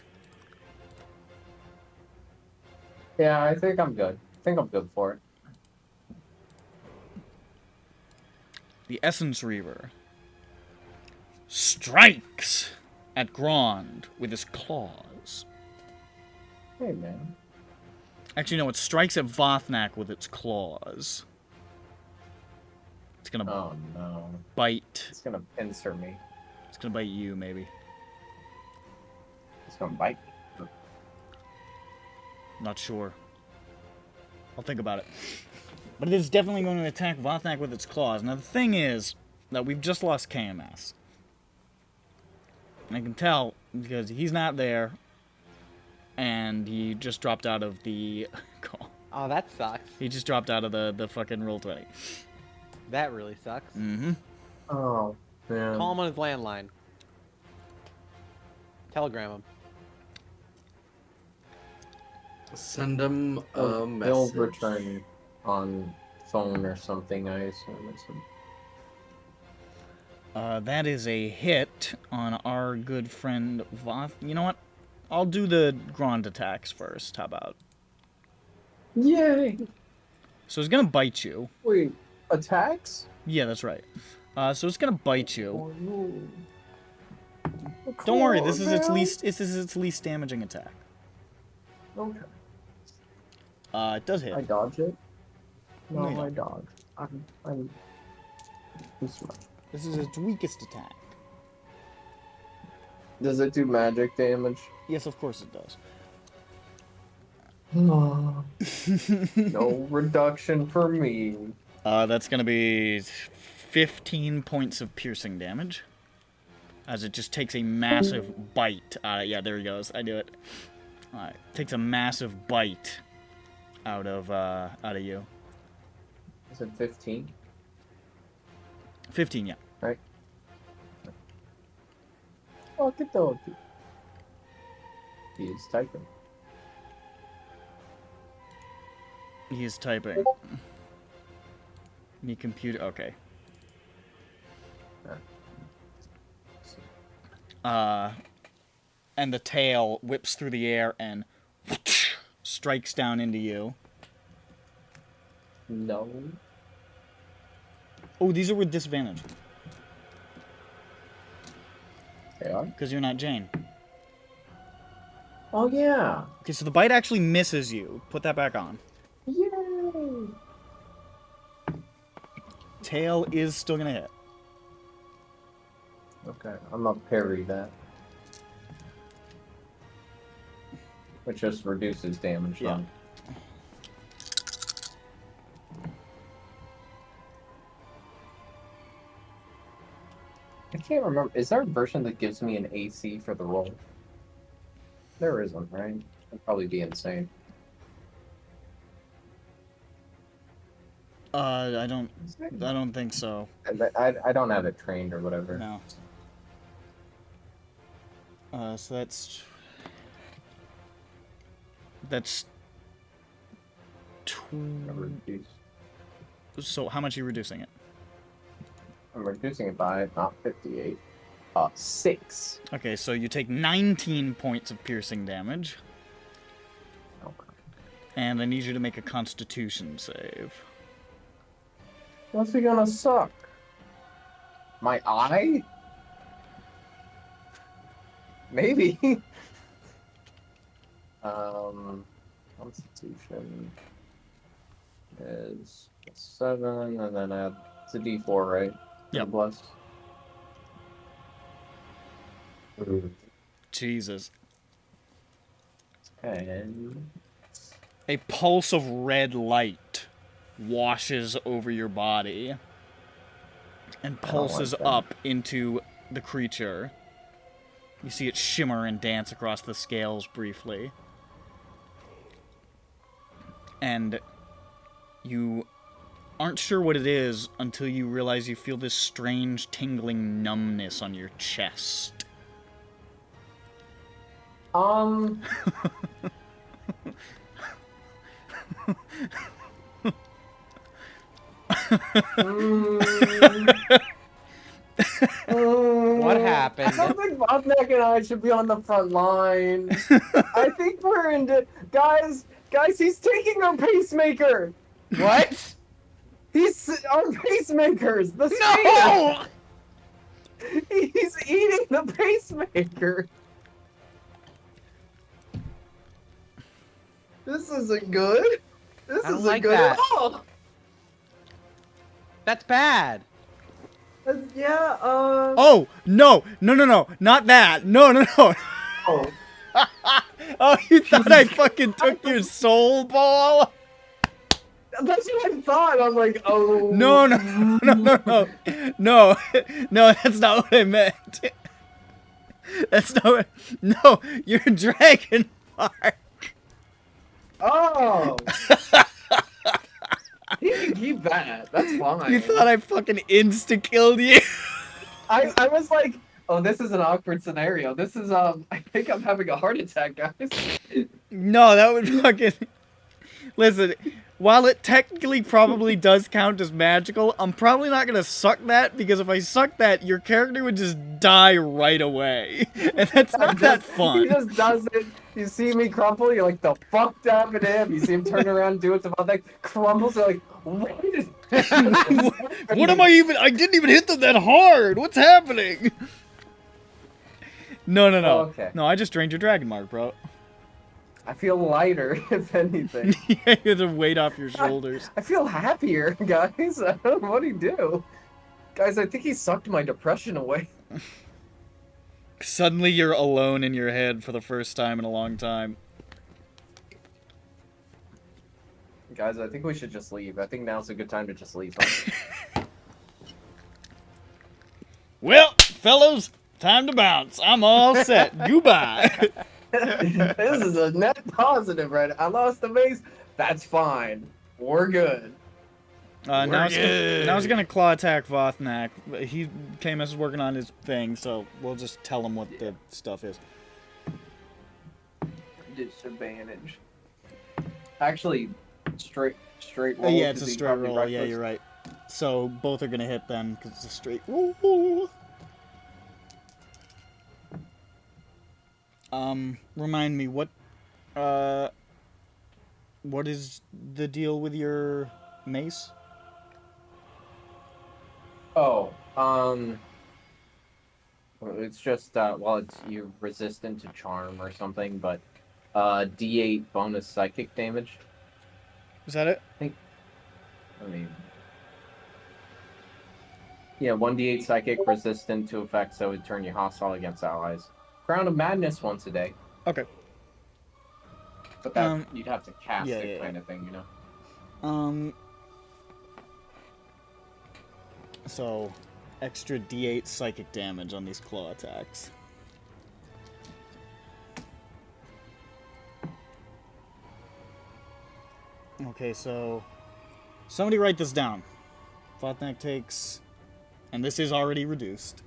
Yeah, I think I'm good. I think I'm good for it. The Essence Reaver strikes at Grond with his claws. Hey, man. Actually, no, it strikes at Vothnak with its claws. It's gonna Oh, no. bite. It's gonna pincer me. It's gonna bite you, maybe. It's gonna bite me. Not sure. I'll think about it. But it is definitely going to attack Vothnak with its claws. Now, the thing is that we've just lost KMS. And I can tell because he's not there, and he just dropped out of the call. Oh, that sucks. He just dropped out of the fucking Roll20. That really sucks. Mm-hmm. Oh, man. Call him on his landline. Telegram him. Send him a He'll message. return on phone or something, I assume. That is a hit on our good friend Voth. You know what? I'll do the Grond attacks first. How about? Yay! So it's gonna bite you. Wait, attacks? Yeah, that's right. So it's gonna bite you. Oh, no. Don't worry. This is its least damaging attack. Okay. It does hit. I dodge it? No, No, you I don't. dodge. I'm too smart. This is its weakest attack. Does it do magic damage? Yes, of course it does. No reduction for me. That's gonna be 15 points of piercing damage. As it just takes a massive bite. Yeah, there he goes. I do it. Alright. Takes a massive bite out of you. Is it 15? 15, yeah. Right. Okie dokie. He is typing. He is typing. Me computer. Okay. And the tail whips through the air and strikes down into you. No. Oh, these are with disadvantage. They are? Because you're not Jane. Oh, yeah. Okay, so the bite actually misses you. Put that back on. Yay! Tail is still gonna hit. Okay, I'm gonna parry that. Which just reduces damage. Yeah. Then. I can't remember. Is there a version that gives me an AC for the roll? There isn't, right? That'd probably be insane. I don't think so. I don't have it trained or whatever. No. So that's so how much are you reducing it? I'm reducing it by not 58. 6. Okay, so you take 19 points of piercing damage. Okay. And I need you to make a Constitution save. What's he gonna suck? My eye? Maybe. Constitution is 7, and then add it's a D4, right? Yep. Bless. Jesus. And A pulse of red light washes over your body and pulses up into the creature. You see it shimmer and dance across the scales briefly. And you aren't sure what it is until you realize you feel this strange tingling numbness on your chest. What happened? I don't think Bobneck and I should be on the front line. I think we're in guys, he's taking our pacemaker. What? He's our pacemakers. The No! He's eating the pacemaker. This isn't good. This I don't isn't like good that. at all. That's bad. Yeah, Oh, no, not that. No. Oh. Oh, you thought I fucking took your soul ball? That's what I thought. I was like, oh. No, that's not what I meant. That's not what... No, you're a dragon mark. Oh. He can keep that. That's fine. You thought I fucking insta-killed you? I was like, oh, this is an awkward scenario. This is, I think I'm having a heart attack, guys. No, that would fucking... Listen, while it technically probably does count as magical, I'm probably not gonna suck that, because if I suck that, your character would just die right away. And that's not that fun. He just does it. You see me crumple, you're like, the fuck happened to him? You see him turn around and do it to my thing, crumbles, you're like, what is... What am I even... I didn't even hit them that hard! What's happening? No. Oh, okay. No, I just drained your dragon mark, bro. I feel lighter, if anything. Yeah, you have the weight off your shoulders. I feel happier, guys. I don't know what he do. Guys, I think he sucked my depression away. Suddenly you're alone in your head for the first time in a long time. Guys, I think we should just leave. I think now's a good time to just leave. Well, fellows, time to bounce. I'm all set. Goodbye. This is a net positive, right? I lost the base. That's fine. We're good. Now it's gonna claw attack Vothnak. He came as working on his thing, so we'll just tell him what the stuff is. Disadvantage. Actually, straight roll. Yeah, it's a straight roll. Yeah, you're right. So both are gonna hit then, because it's a straight roll. Remind me, what is the deal with your mace? Oh, it's just well, it's you're resistant to charm or something, but D8 bonus psychic damage. Is that it? I mean, yeah, 1d8 psychic resistant to effects that would turn you hostile against allies. Crown of Madness once a day. Okay. But that you'd have to cast yeah, it yeah, kind of thing, you know? So, extra D8 psychic damage on these claw attacks. Okay, so somebody write this down. Fotnak takes, and this is already reduced,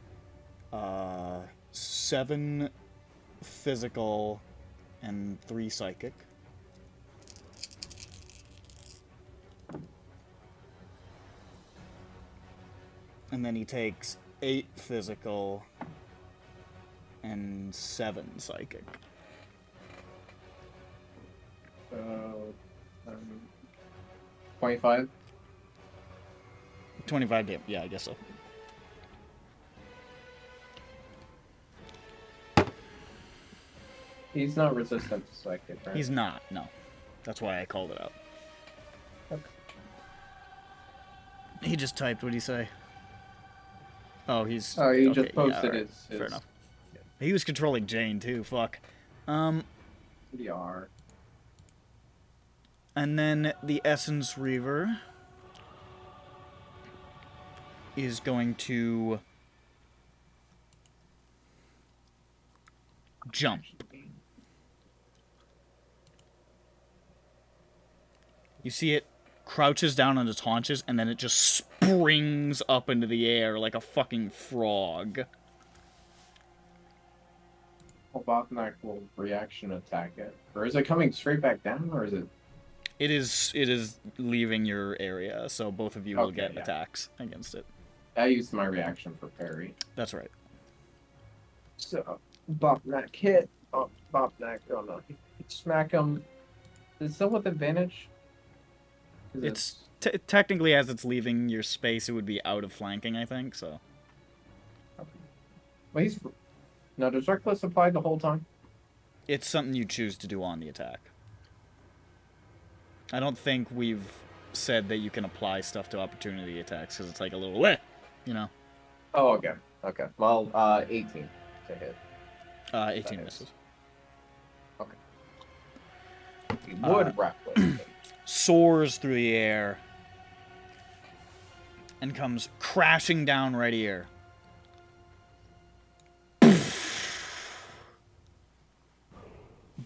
7 physical and 3 psychic. And then he takes 8 physical and 7 psychic. 25? 25 damage, yeah, I guess so. He's not resistant to psychic, right? He's not, no. That's why I called it out. Okay. He just typed, what'd he say? Oh, he's... Oh, he okay, just posted yeah, right. his... Fair enough. He was controlling Jane, too, fuck. We are. And then the Essence Reaver is going to jump. You see it crouches down on its haunches, and then it just springs up into the air like a fucking frog. Botnak will reaction attack it. Or is it coming straight back down, or is it... It is leaving your area, so both of you will get attacks against it. I used my reaction for parry. That's right. So, Botnak hit. Oh, Botnak, oh no. Smack him. Is that with advantage? It's technically, as it's leaving your space, it would be out of flanking, I think, so. Okay. Well, he's... Now, does Reckless apply the whole time? It's something you choose to do on the attack. I don't think we've said that you can apply stuff to opportunity attacks, because it's like a little, you know? Oh, okay. Okay. Well, 18 to hit. 18 misses. Okay. He would Reckless. Soars through the air and comes crashing down right here.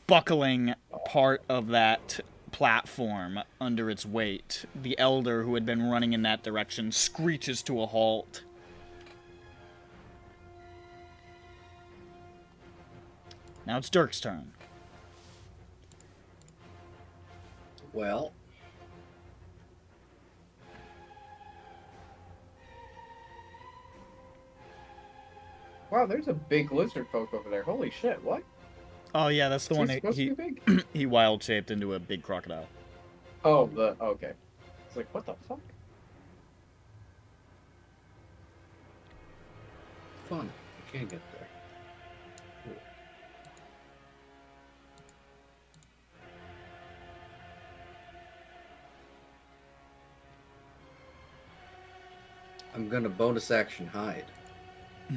Buckling part of that platform under its weight. The elder who had been running in that direction screeches to a halt. Now it's Dirk's turn. Well, Wow, there's a big lizard folk over there. Holy shit, what? Oh yeah, that's the one supposed he to be big? he wild shaped into a big crocodile. Oh, okay. It's like, what the fuck? fun. I can't get there. I'm gonna bonus action hide.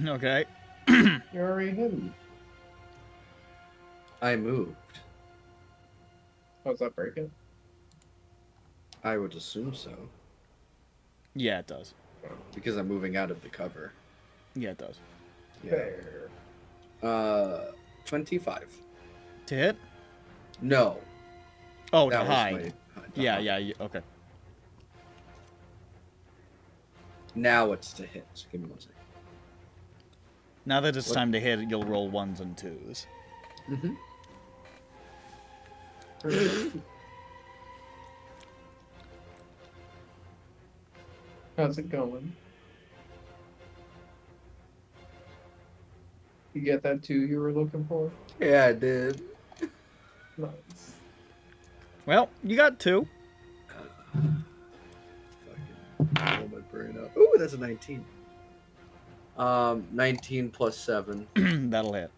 Okay. You're already hidden. I moved. Oh, does that break it? I would assume so. Yeah, it does. Because I'm moving out of the cover. Yeah, it does. Yeah. 25. To hit? No. Oh, That to was hide. my Yeah, okay. Now it's to hit. So give me 1 second. Now that it's What? time to hit, you'll roll 1s and 2s. Mm-hmm. How's it going? You get that too you were looking for? Yeah, I did. Nice. Well, you got 2. Blow my brain up. Ooh, that's a 19. 19 plus 7. That'll hit.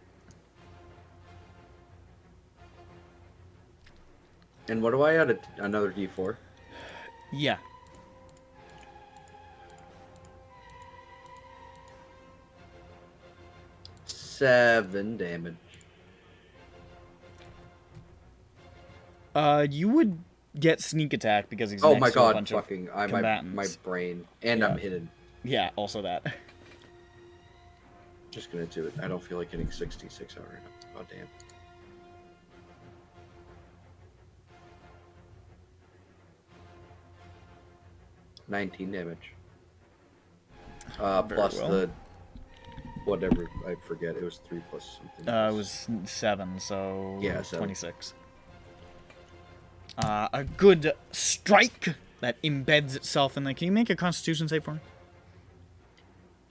And what do I add? Another D4? Yeah. Seven damage. You would get sneak attack because he's Oh next my to a god, bunch fucking of my combatants. brain. And Yeah. I'm hidden. Yeah, also that. Just gonna do it. I don't feel like hitting 66 right now. Oh damn. $19 damage. Very Plus well. the whatever, I forget. It was 3 plus something. It was 7, so Yeah, 7. 26. A good strike that embeds itself in the. Can you make a Constitution save for me?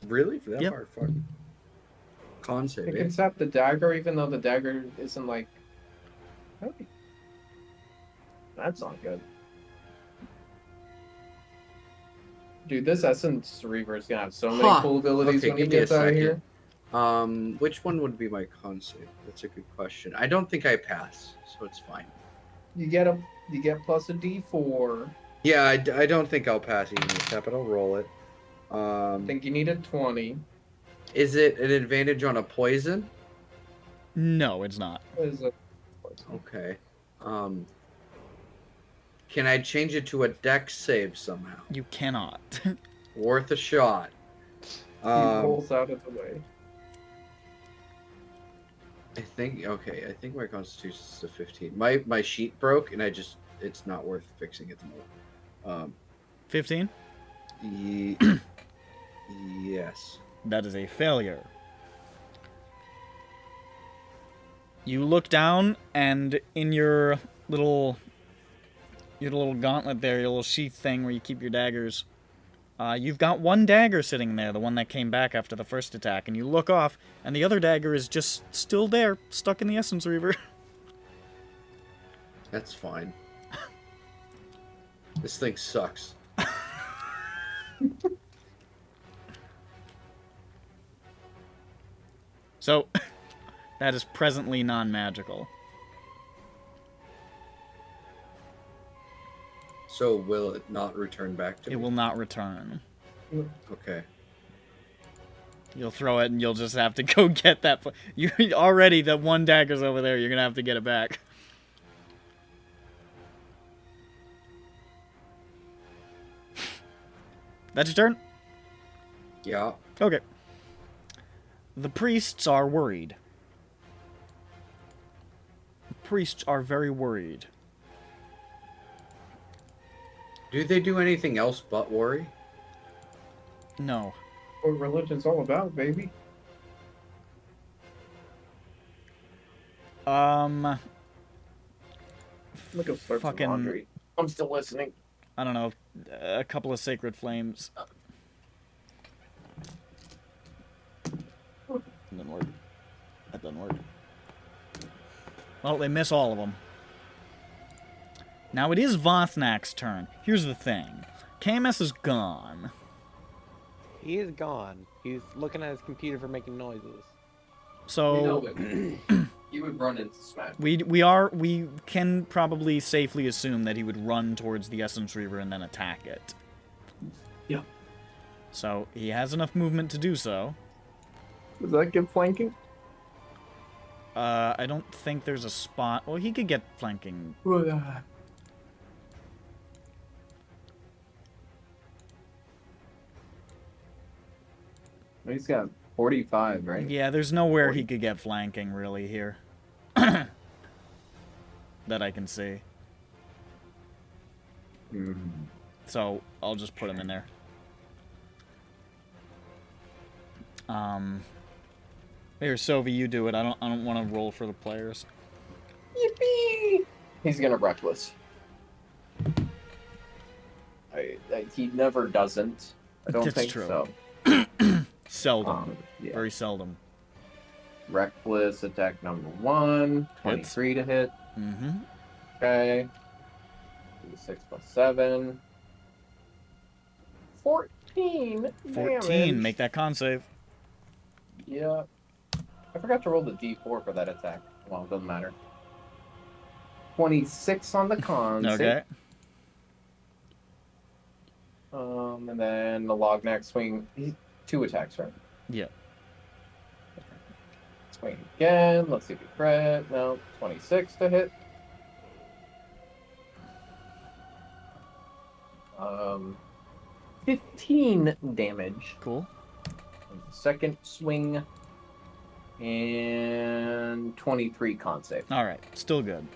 Really? For that Yep. hard? Fuck. Con save. You eh? can tap the dagger even though the dagger isn't like... Okay. That's not good. Dude, this Essence Reaver is gonna have so many Huh. cool abilities Okay, when he give me a gets out of here. second. Which one would be my con save? That's a good question. I don't think I pass, so it's fine. You get plus a D4. Yeah, I don't think I'll pass even this step, but I'll roll it. I think you need a 20. Is it an advantage on a poison? No, it's not. Is it? Okay. Can I change it to a dex save somehow? You cannot. Worth a shot. He rolls out of the way. I think I think my constitution is a 15. My sheet broke and it's not worth fixing at the moment. 15? Yes. That is a failure. You look down, and in your little gauntlet there, your little sheath thing where you keep your daggers, you've got one dagger sitting there, the one that came back after the first attack, and you look off, and the other dagger is just still there, stuck in the Essence Reaver. That's fine. This thing sucks. So, that is presently non-magical. So will it not return back to me? It will not return. Okay. You'll throw it, and you'll just have to go get that. You already, the one dagger's over there. You're gonna have to get it back. That's your turn? Yeah. Okay. The priests are worried. The priests are very worried. Do they do anything else but worry? No. What religion's all about, baby. Look at fucking laundry. I'm still listening. I don't know, a couple of sacred flames. Didn't work. That doesn't work. Well, they miss all of them. Now it is Vothnak's turn. Here's the thing. KMS is gone. He is gone. He's looking at his computer for making noises. So He would run into Smash. we can probably safely assume that he would run towards the Essence Reaver and then attack it. Yeah. So he has enough movement to do so. Does that give flanking? I don't think there's a spot. Well, he could get flanking. He's got 45, right? Yeah, there's nowhere he could get flanking really here. That I can see. So I'll just put him in there. Here, Sovi, you do it. I don't want to roll for the players. Yippee! He's gonna reckless. He never doesn't. I don't That's think true. so. Seldom. Yeah. Very seldom. Reckless attack number 1. 23 to hit. Mm-hmm. Okay. 6 plus 7. 14 14. damage. Make that con save. Yeah. I forgot to roll the d4 for that attack. Well, it doesn't matter. 26 on the con save. Okay. And then the Lognak swing. 2 attacks, right? Yeah. Swing again. Let's see if we crit. No. 26 to hit. 15 damage. Cool. Second swing. And 23 con save. All right. Still good.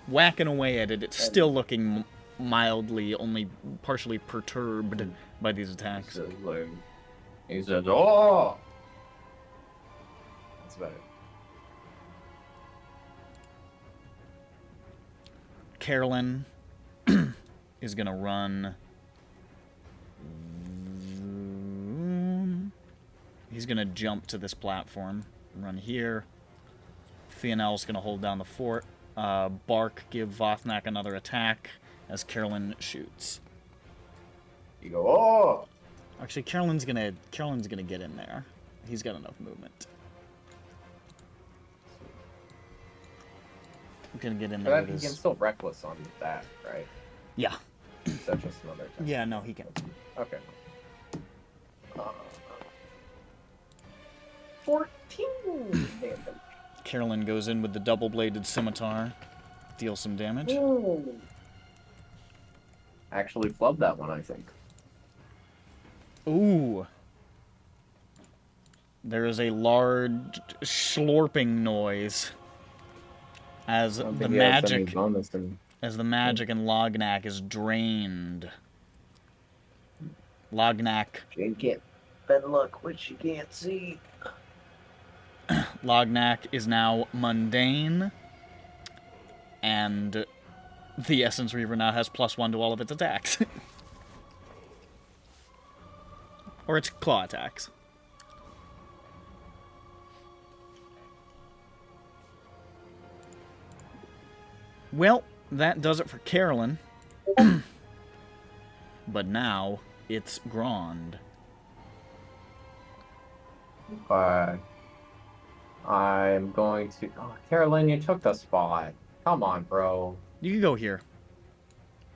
Whacking away at it, it's still looking mildly, only partially perturbed by these attacks. He says, "Oh!" That's better. Carolyn is going to run. He's going to jump to this platform. Run here. Fionel's going to hold down the fort. Bark, give Vothnak another attack as Carolyn shoots. You go, "Oh!" Actually, Carolyn's gonna get in there. He's got enough movement. I'm gonna get in But there that, with he his... can still reckless on that, right? Yeah. That's just another attack. Yeah, no, he can. Okay. 14 damage. Carolyn goes in with the double-bladed scimitar. Deals some damage. Ooh. Actually flubbed that one, I think. Ooh. There is a large slurping noise as the magic and Lognak is drained. Lognak. Jane can't better luck what she can't see. Lognak is now mundane, and the Essence Reaver now has +1 to all of its attacks. Or its claw attacks. Well, that does it for Carolyn. But now, it's Grond. I'm going to... Oh, Carolyn, you took the spot. Come on, bro. You can go here.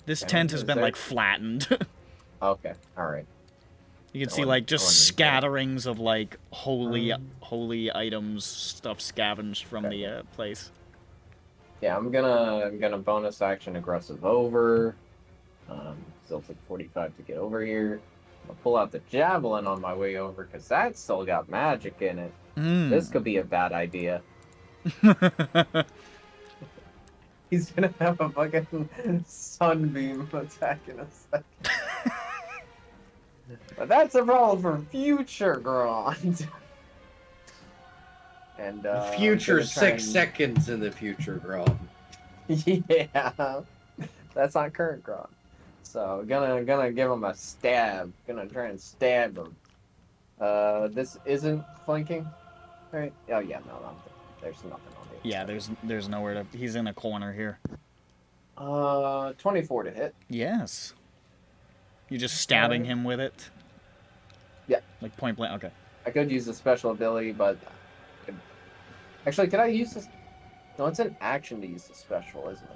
This tent has been, like, flattened. Okay, alright. You can see, like, just scatterings of, like, holy items, stuff scavenged from the place. Yeah, I'm gonna bonus action aggressive over. Still take 45 to get over here. I'll pull out the javelin on my way over because that's still got magic in it. This could be a bad idea. He's gonna have a fucking sunbeam attack in a second. But that's a problem for future Grond. And future 6 seconds in the future, Grond. Yeah, that's not current Grond. So gonna give him a stab. Gonna try and stab him. This isn't flanking, right? Oh yeah, no, there's nothing on the Yeah, there's nowhere to. He's in a corner here. 24 to hit. Yes. You just stabbing him with it? Yeah. Like point blank. Okay. I could use a special ability, but actually, could I use this? No, it's an action to use the special, isn't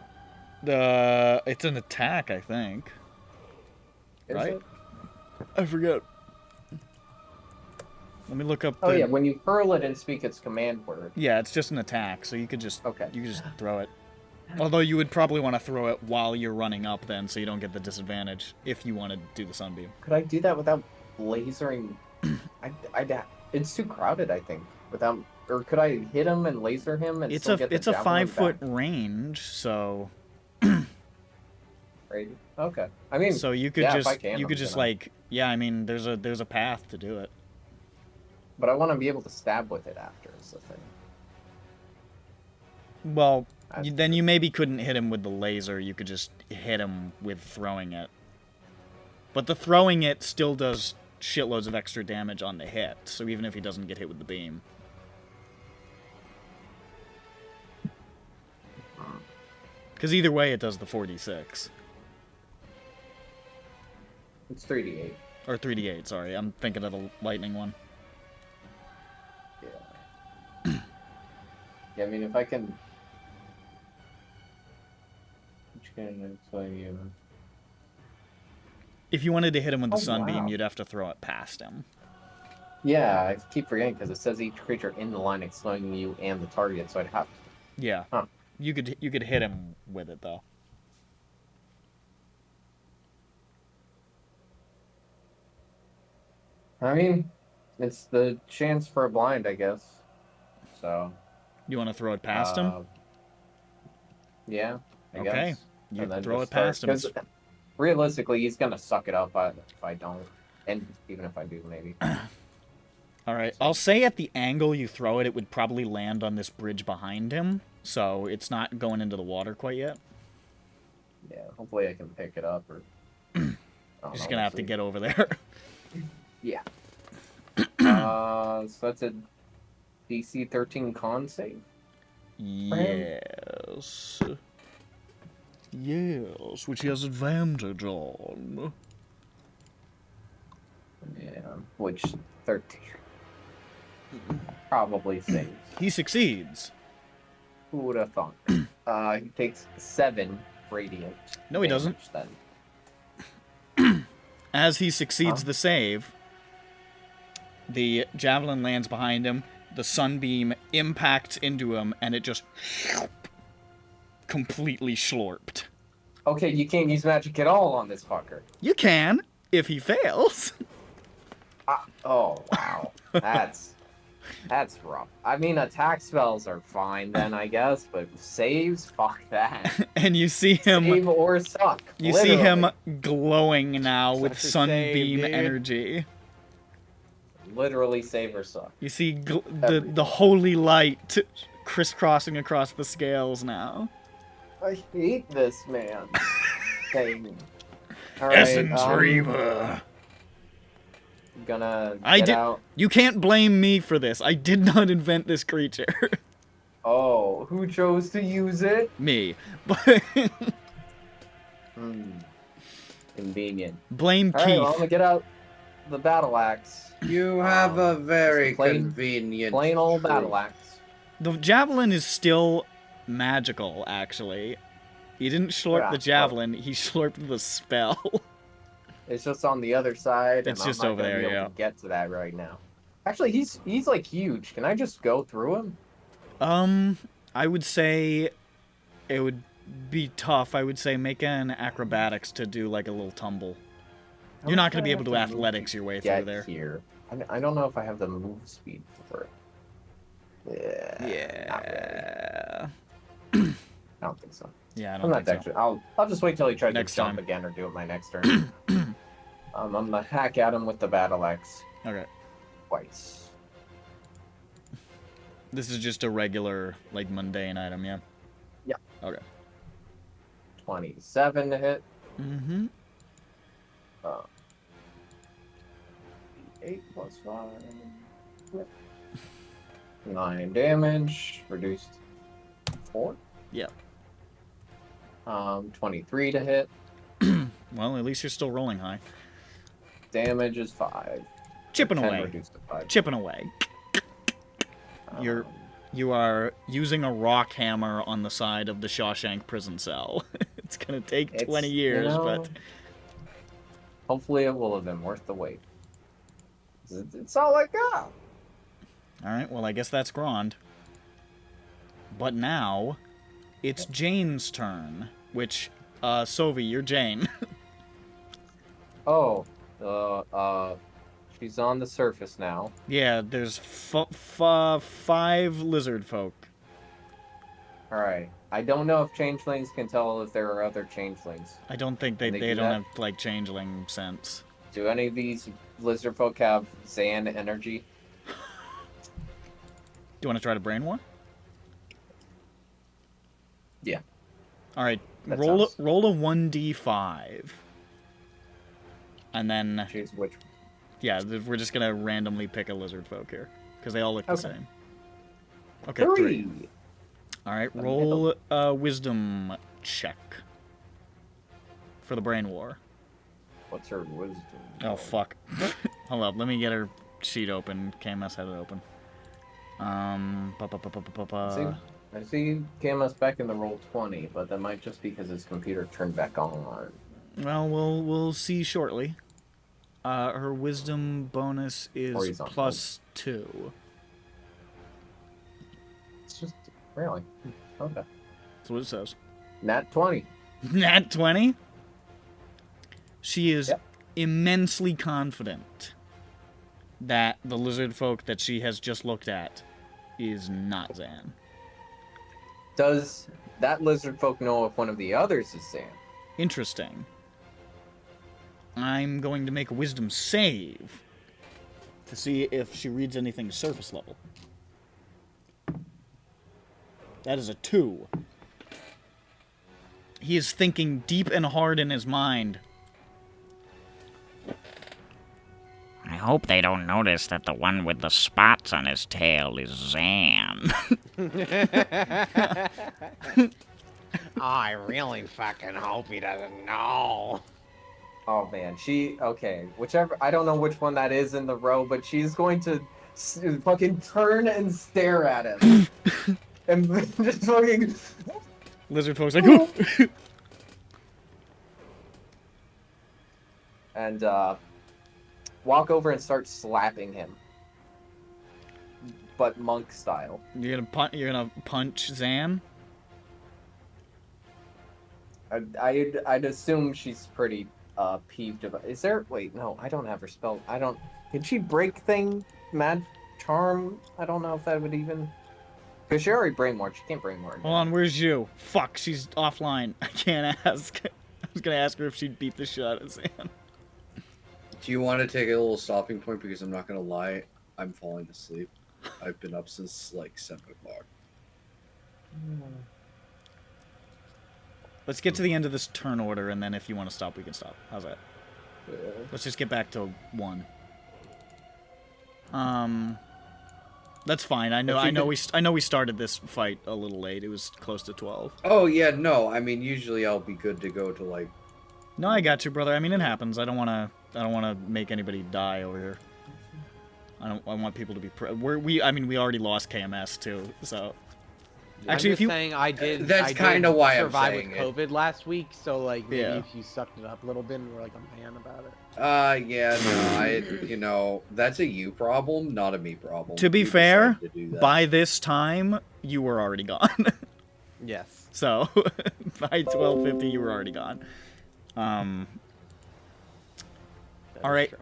it? It's an attack, I think. Is right? it? I forget. Let me look up. Oh yeah, when you hurl it and speak its command word. Yeah, it's just an attack, so you could just throw it. Although you would probably want to throw it while you're running up, then, so you don't get the disadvantage if you want to do the sunbeam. Could I do that without lasering? It's too crowded, I think. Without, or could I hit him and laser him and still get the It's a javelin 5-foot back? range, so. Right. Okay. I mean, so you could yeah, just if I can, you I'm could just gonna- like there's a path to do it. But I want to be able to stab with it after. Is the thing. Well, then you maybe couldn't hit him with the laser. You could just hit him with throwing it. But the throwing it still does shitloads of extra damage on the hit, so even if he doesn't get hit with the beam. Because either way, it does the 4d6. It's 3d8. Or 3d8, sorry. I'm thinking of the lightning one. Yeah. Yeah, I mean, if I can... Which can I tell you? If you wanted to hit him with the Oh, sunbeam, wow. you'd have to throw it past him. Yeah, I keep forgetting because it says each creature in the line excluding you and the target, so I'd have to. Yeah. Huh. You could hit him with it, though. I mean, it's the chance for a blind, I guess. So. You want to throw it past him? Yeah, I Okay. guess. You And then throw just it past him. Because realistically, he's gonna suck it up if I don't, and even if I do, maybe. All right. I'll say at the angle you throw it, it would probably land on this bridge behind him, so it's not going into the water quite yet. Yeah, hopefully I can pick it up, or... You're just gonna have to get over there. Yeah. So that's a DC 13 con save? Yes. Yes, which he has advantage on. Yeah, which 13 probably saves. He succeeds. Who would have thought? He takes 7 radiant. No, he doesn't. Then. As he succeeds the save, the javelin lands behind him, the sunbeam impacts into him, and it just completely slurped. Okay, you can't use magic at all on this fucker. You can, if he fails. Oh, wow. That's rough. I mean, attack spells are fine then, I guess, but saves? Fuck that. And you see him... Save or suck. You literally. see him glowing now with Such a sunbeam save, dude. energy. Literally save or suck. You see the holy light crisscrossing across the scales now. I hate this man. Thing. All right, Essence Reaver. Gonna I get did. out. You can't blame me for this. I did not invent this creature. Oh, who chose to use it? Me. Convenient. Blame All right, Keith. well, I'm gonna get out the battle axe. You have a very plain convenient old truth. battle axe. The javelin is still magical, actually. He didn't slurp Yeah, the javelin, he slurped the spell. It's just on the other side. It's and just I'm not over gonna there, be able yeah. to get to that right now. Actually, he's like huge. Can I just go through him? I would say it would be tough. I would say make an acrobatics to do like a little tumble. You're not going to be able to athletics your way through there. Here. I don't know if I have the move speed for it. Yeah. I don't think so. Yeah, I I'm don't not think so. actually. I'll just wait till he tries Next to jump time. again or do it my next turn. I'm gonna hack at him with the battle axe. Okay. Twice. This is just a regular, like, mundane item, yeah? Yeah. Okay. 27 to hit. Mm-hmm. 8 plus 5. Yep. 9 damage. Reduced 4. Yeah. 23 to hit. Well, at least you're still rolling high. Damage is 5. Chipping 10 away. reduced to 5. Chipping away. You are using a rock hammer on the side of the Shawshank prison cell. It's gonna take 20 years, but hopefully it will have been worth the wait. It's all I got. Alright, well I guess that's Grond. But now, it's Jane's turn. Which, Sovi, you're Jane. Oh, she's on the surface now. Yeah, there's 5 lizard folk. Alright. I don't know if changelings can tell if there are other changelings. I don't think they do don't that? have, like, changeling sense. Do any of these lizard folk have Zan energy? Do you want to try to brain war? Yeah. Alright, That roll sounds- a 1d5. And then... Choose which. Yeah, we're just gonna randomly pick a lizard folk here. Because they all look the same. Okay, 3. Alright, roll a wisdom check. For the brain war. What's her wisdom? Oh, fuck. Hold up, let me get her sheet open. KMS had it open. I see KMS back in the roll 20, but that might just be because his computer turned back on. Well, we'll see shortly. Her wisdom bonus is +2. It's just really okay. That's what it says. Nat 20. Nat 20. She is immensely confident that the lizard folk that she has just looked at is not Zan. Does that lizard folk know if one of the others is Zan? Interesting. I'm going to make a wisdom save to see if she reads anything surface level. That is a 2. He is thinking deep and hard in his mind. I hope they don't notice that the one with the spots on his tail is Zan. I really fucking hope he doesn't know. Oh man, whichever, I don't know which one that is in the row, but she's going to fucking turn and stare at him. And just fucking... Lizard folks like, oh. And walk over and start slapping him. But monk style. You're gonna punch Zan? I'd assume she's pretty peeved about. Is there? Wait, no, I don't have her spell. I don't. Did she break thing? Mad charm? I don't know if that would even. Because she already brainwashed. She can't brainwash. Hold on, where's you? Fuck, she's offline. I can't ask. I was gonna ask her if she'd beat the shit out of Zan. Do you want to take a little stopping point? Because I'm not gonna lie, I'm falling asleep. I've been up since like 7 o'clock. Let's get to the end of this turn order, and then if you want to stop, we can stop. How's that? Yeah. Let's just get back to 1. That's fine. I know we started this fight a little late. It was close to 12. Oh yeah, no. I mean, usually I'll be good to go to like. No, I got you, brother. I mean, it happens. I don't wanna make anybody die over here. I want people to be. We already lost KMS too, so. Actually, I'm if you saying I did. That's kind of why I'm survive saying with COVID last week, so like maybe Yeah. if you sucked it up a little bit and were like a man about it. Yeah, no, that's a you problem, not a me problem. To be You fair, decided to do that. by this time you were already gone. Yes. So by 12:50 you were already gone. All right. True.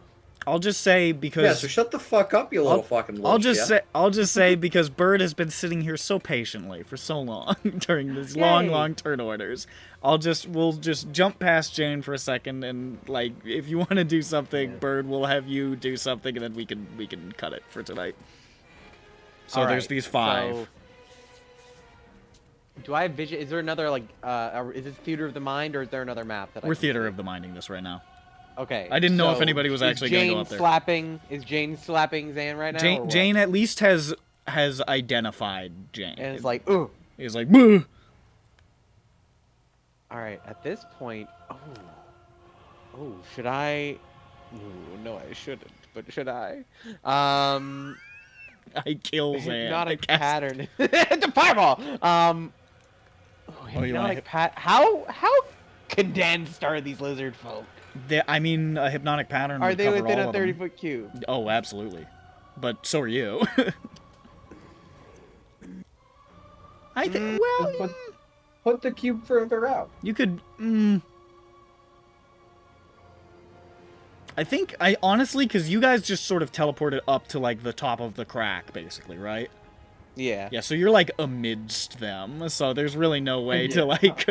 I'll just say because Yeah, so shut the fuck up, you little fucking little shit. I'll just say because Bird has been sitting here so patiently for so long during these long turn orders. We'll just jump past Jane for a second, and like if you want to do something, Bird will have you do something, and then we can cut it for tonight. So there's these 5. So, do I have vision? Is there another like? Is this Theater of the Mind, or is there another map that We're Theater of the Minding this right now. Okay. I didn't know if anybody was actually going to go up there. Is Jane slapping Zan right now? Jane at least has identified Jane. And it's like, ooh. He's like, boo. All right. At this point, should I? Ooh, no, I shouldn't. But should I? I kill Zan. Hypnotic pattern. The fireball. Hypnotic How condensed are these lizard folk? A hypnotic pattern. Are they would within cover all a 30-foot cube? Oh, absolutely. But so are you. I think. Well, put the cube further out. You could. I think honestly, because you guys just sort of teleported up to like the top of the crack, basically, right? Yeah. Yeah. So you're like amidst them. So there's really no way to like.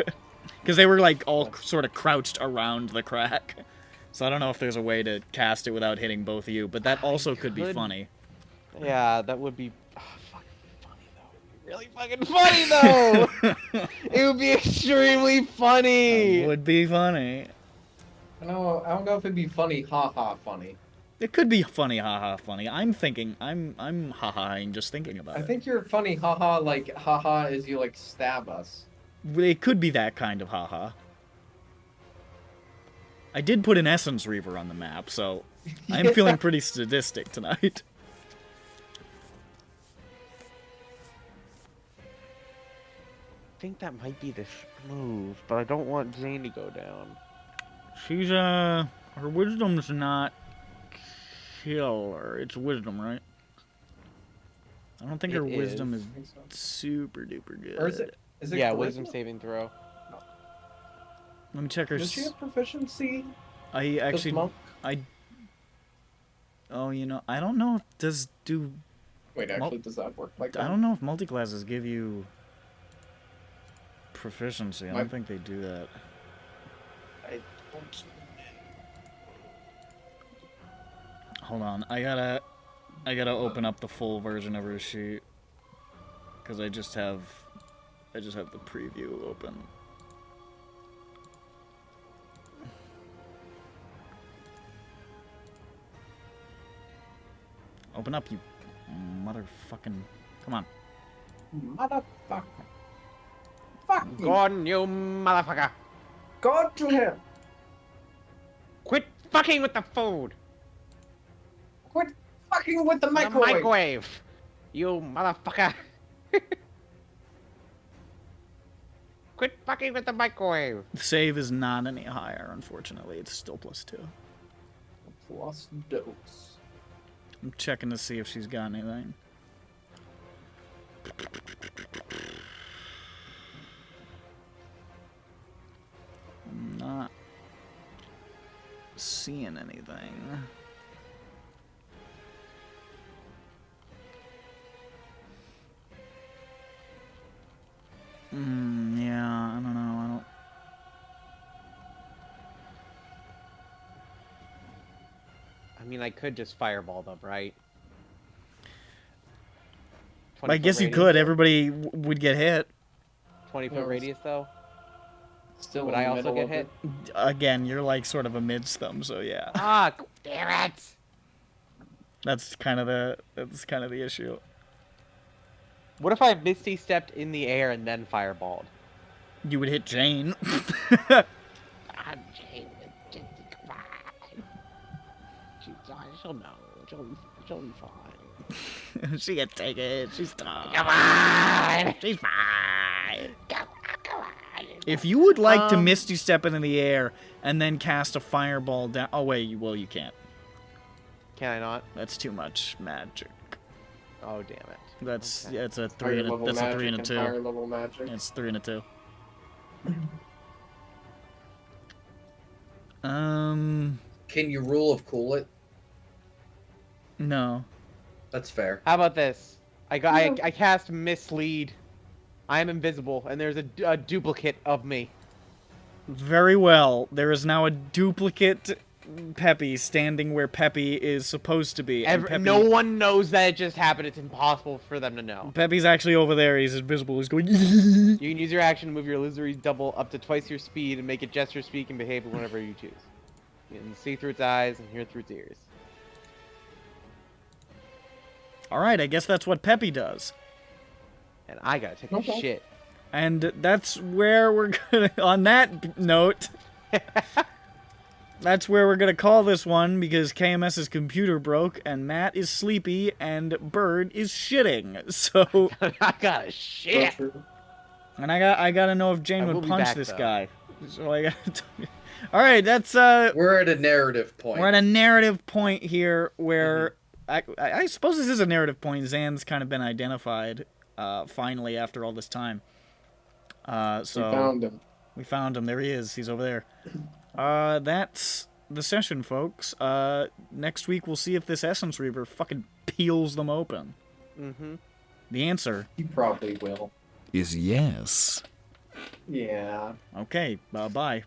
Because they were, like, all sort of crouched around the crack. So I don't know if there's a way to cast it without hitting both of you, but that also could be funny. Yeah, that would be fucking funny, though. Really fucking funny, though! It would be extremely funny! It would be funny. No, I don't know if it'd be funny, haha, funny. It could be funny, haha, funny. I'm ha-haing just thinking about I it. think you're funny, haha, like haha is you like stab us. It could be that kind of haha. I did put an Essence Reaver on the map, so I'm feeling pretty sadistic tonight. I think that might be the move, but I don't want Zane to go down. She's, her wisdom's not killer. It's wisdom, right? I don't think her wisdom is super duper good. Or is it yeah, charisma? wisdom saving throw. Let me check her. Does she have proficiency? I actually, monk? oh, you know, I don't know if does that work like that? I don't know if multi-classes give you proficiency. I don't think they do that. Hold on, I gotta open up the full version of her sheet because I just have the preview open. Open up, you motherfucking... Come on. Motherfucker. Fuck you. Gordon, you motherfucker. Go to him. Quit fucking with the food. Quit fucking with the The microwave. microwave. You motherfucker. Quit fucking with the microwave. The save is not any higher, unfortunately. It's still +2. Plus dose. I'm checking to see if she's got anything. I'm not seeing anything. Yeah, I don't know. I mean, I could just fireball them, right? I guess you could. Everybody would get hit. 20-foot radius, though? Still Would in I the also middle get of hit? Again, you're like sort of amidst them, so yeah. Ah, damn it! That's kind of the issue. What if I Misty stepped in the air and then fireballed? You would hit Jane. I'm Jane. She'll know. She'll be fine. She can take it. She's tough. Come on! She's fine. Come on. If you would like to Misty step into the air and then cast a fireball down... Oh, wait. Well, you can't. Can I not? That's too much magic. Oh, damn it. That's Okay. yeah, it's a 3 and a, that's a 3 and a 2. Higher level magic. It's 3 and a 2. Can you rule of cool it? No. That's fair. How about this? I cast mislead. I am invisible, and there's a duplicate of me. Very well. There is now a duplicate Peppy standing where Peppy is supposed to be. And Peppy, no one knows that it just happened. It's impossible for them to know. Peppy's actually over there. He's invisible. He's going... You can use your action to move your illusory double up to twice your speed and make it gesture, speak, and behave whenever you choose. You can see through its eyes and hear through its ears. Alright, I guess that's what Peppy does. And I gotta take a shit. And that's where we're gonna... On that note... That's where we're gonna call this one, because KMS's computer broke, and Matt is sleepy, and Bird is shitting. So... I gotta shit! And I gotta know if Jane would punch this guy. So I gotta... Alright, that's, We're at a narrative point. We're at a narrative point here where... I suppose this is a narrative point. Zan's kind of been identified, finally, after all this time. So We found him. We found him. There he is. He's over there. That's the session, folks. Next week we'll see if this Essence Reaver fucking peels them open. Mm-hmm. The answer... He probably will. ...is yes. Yeah. Okay, bye.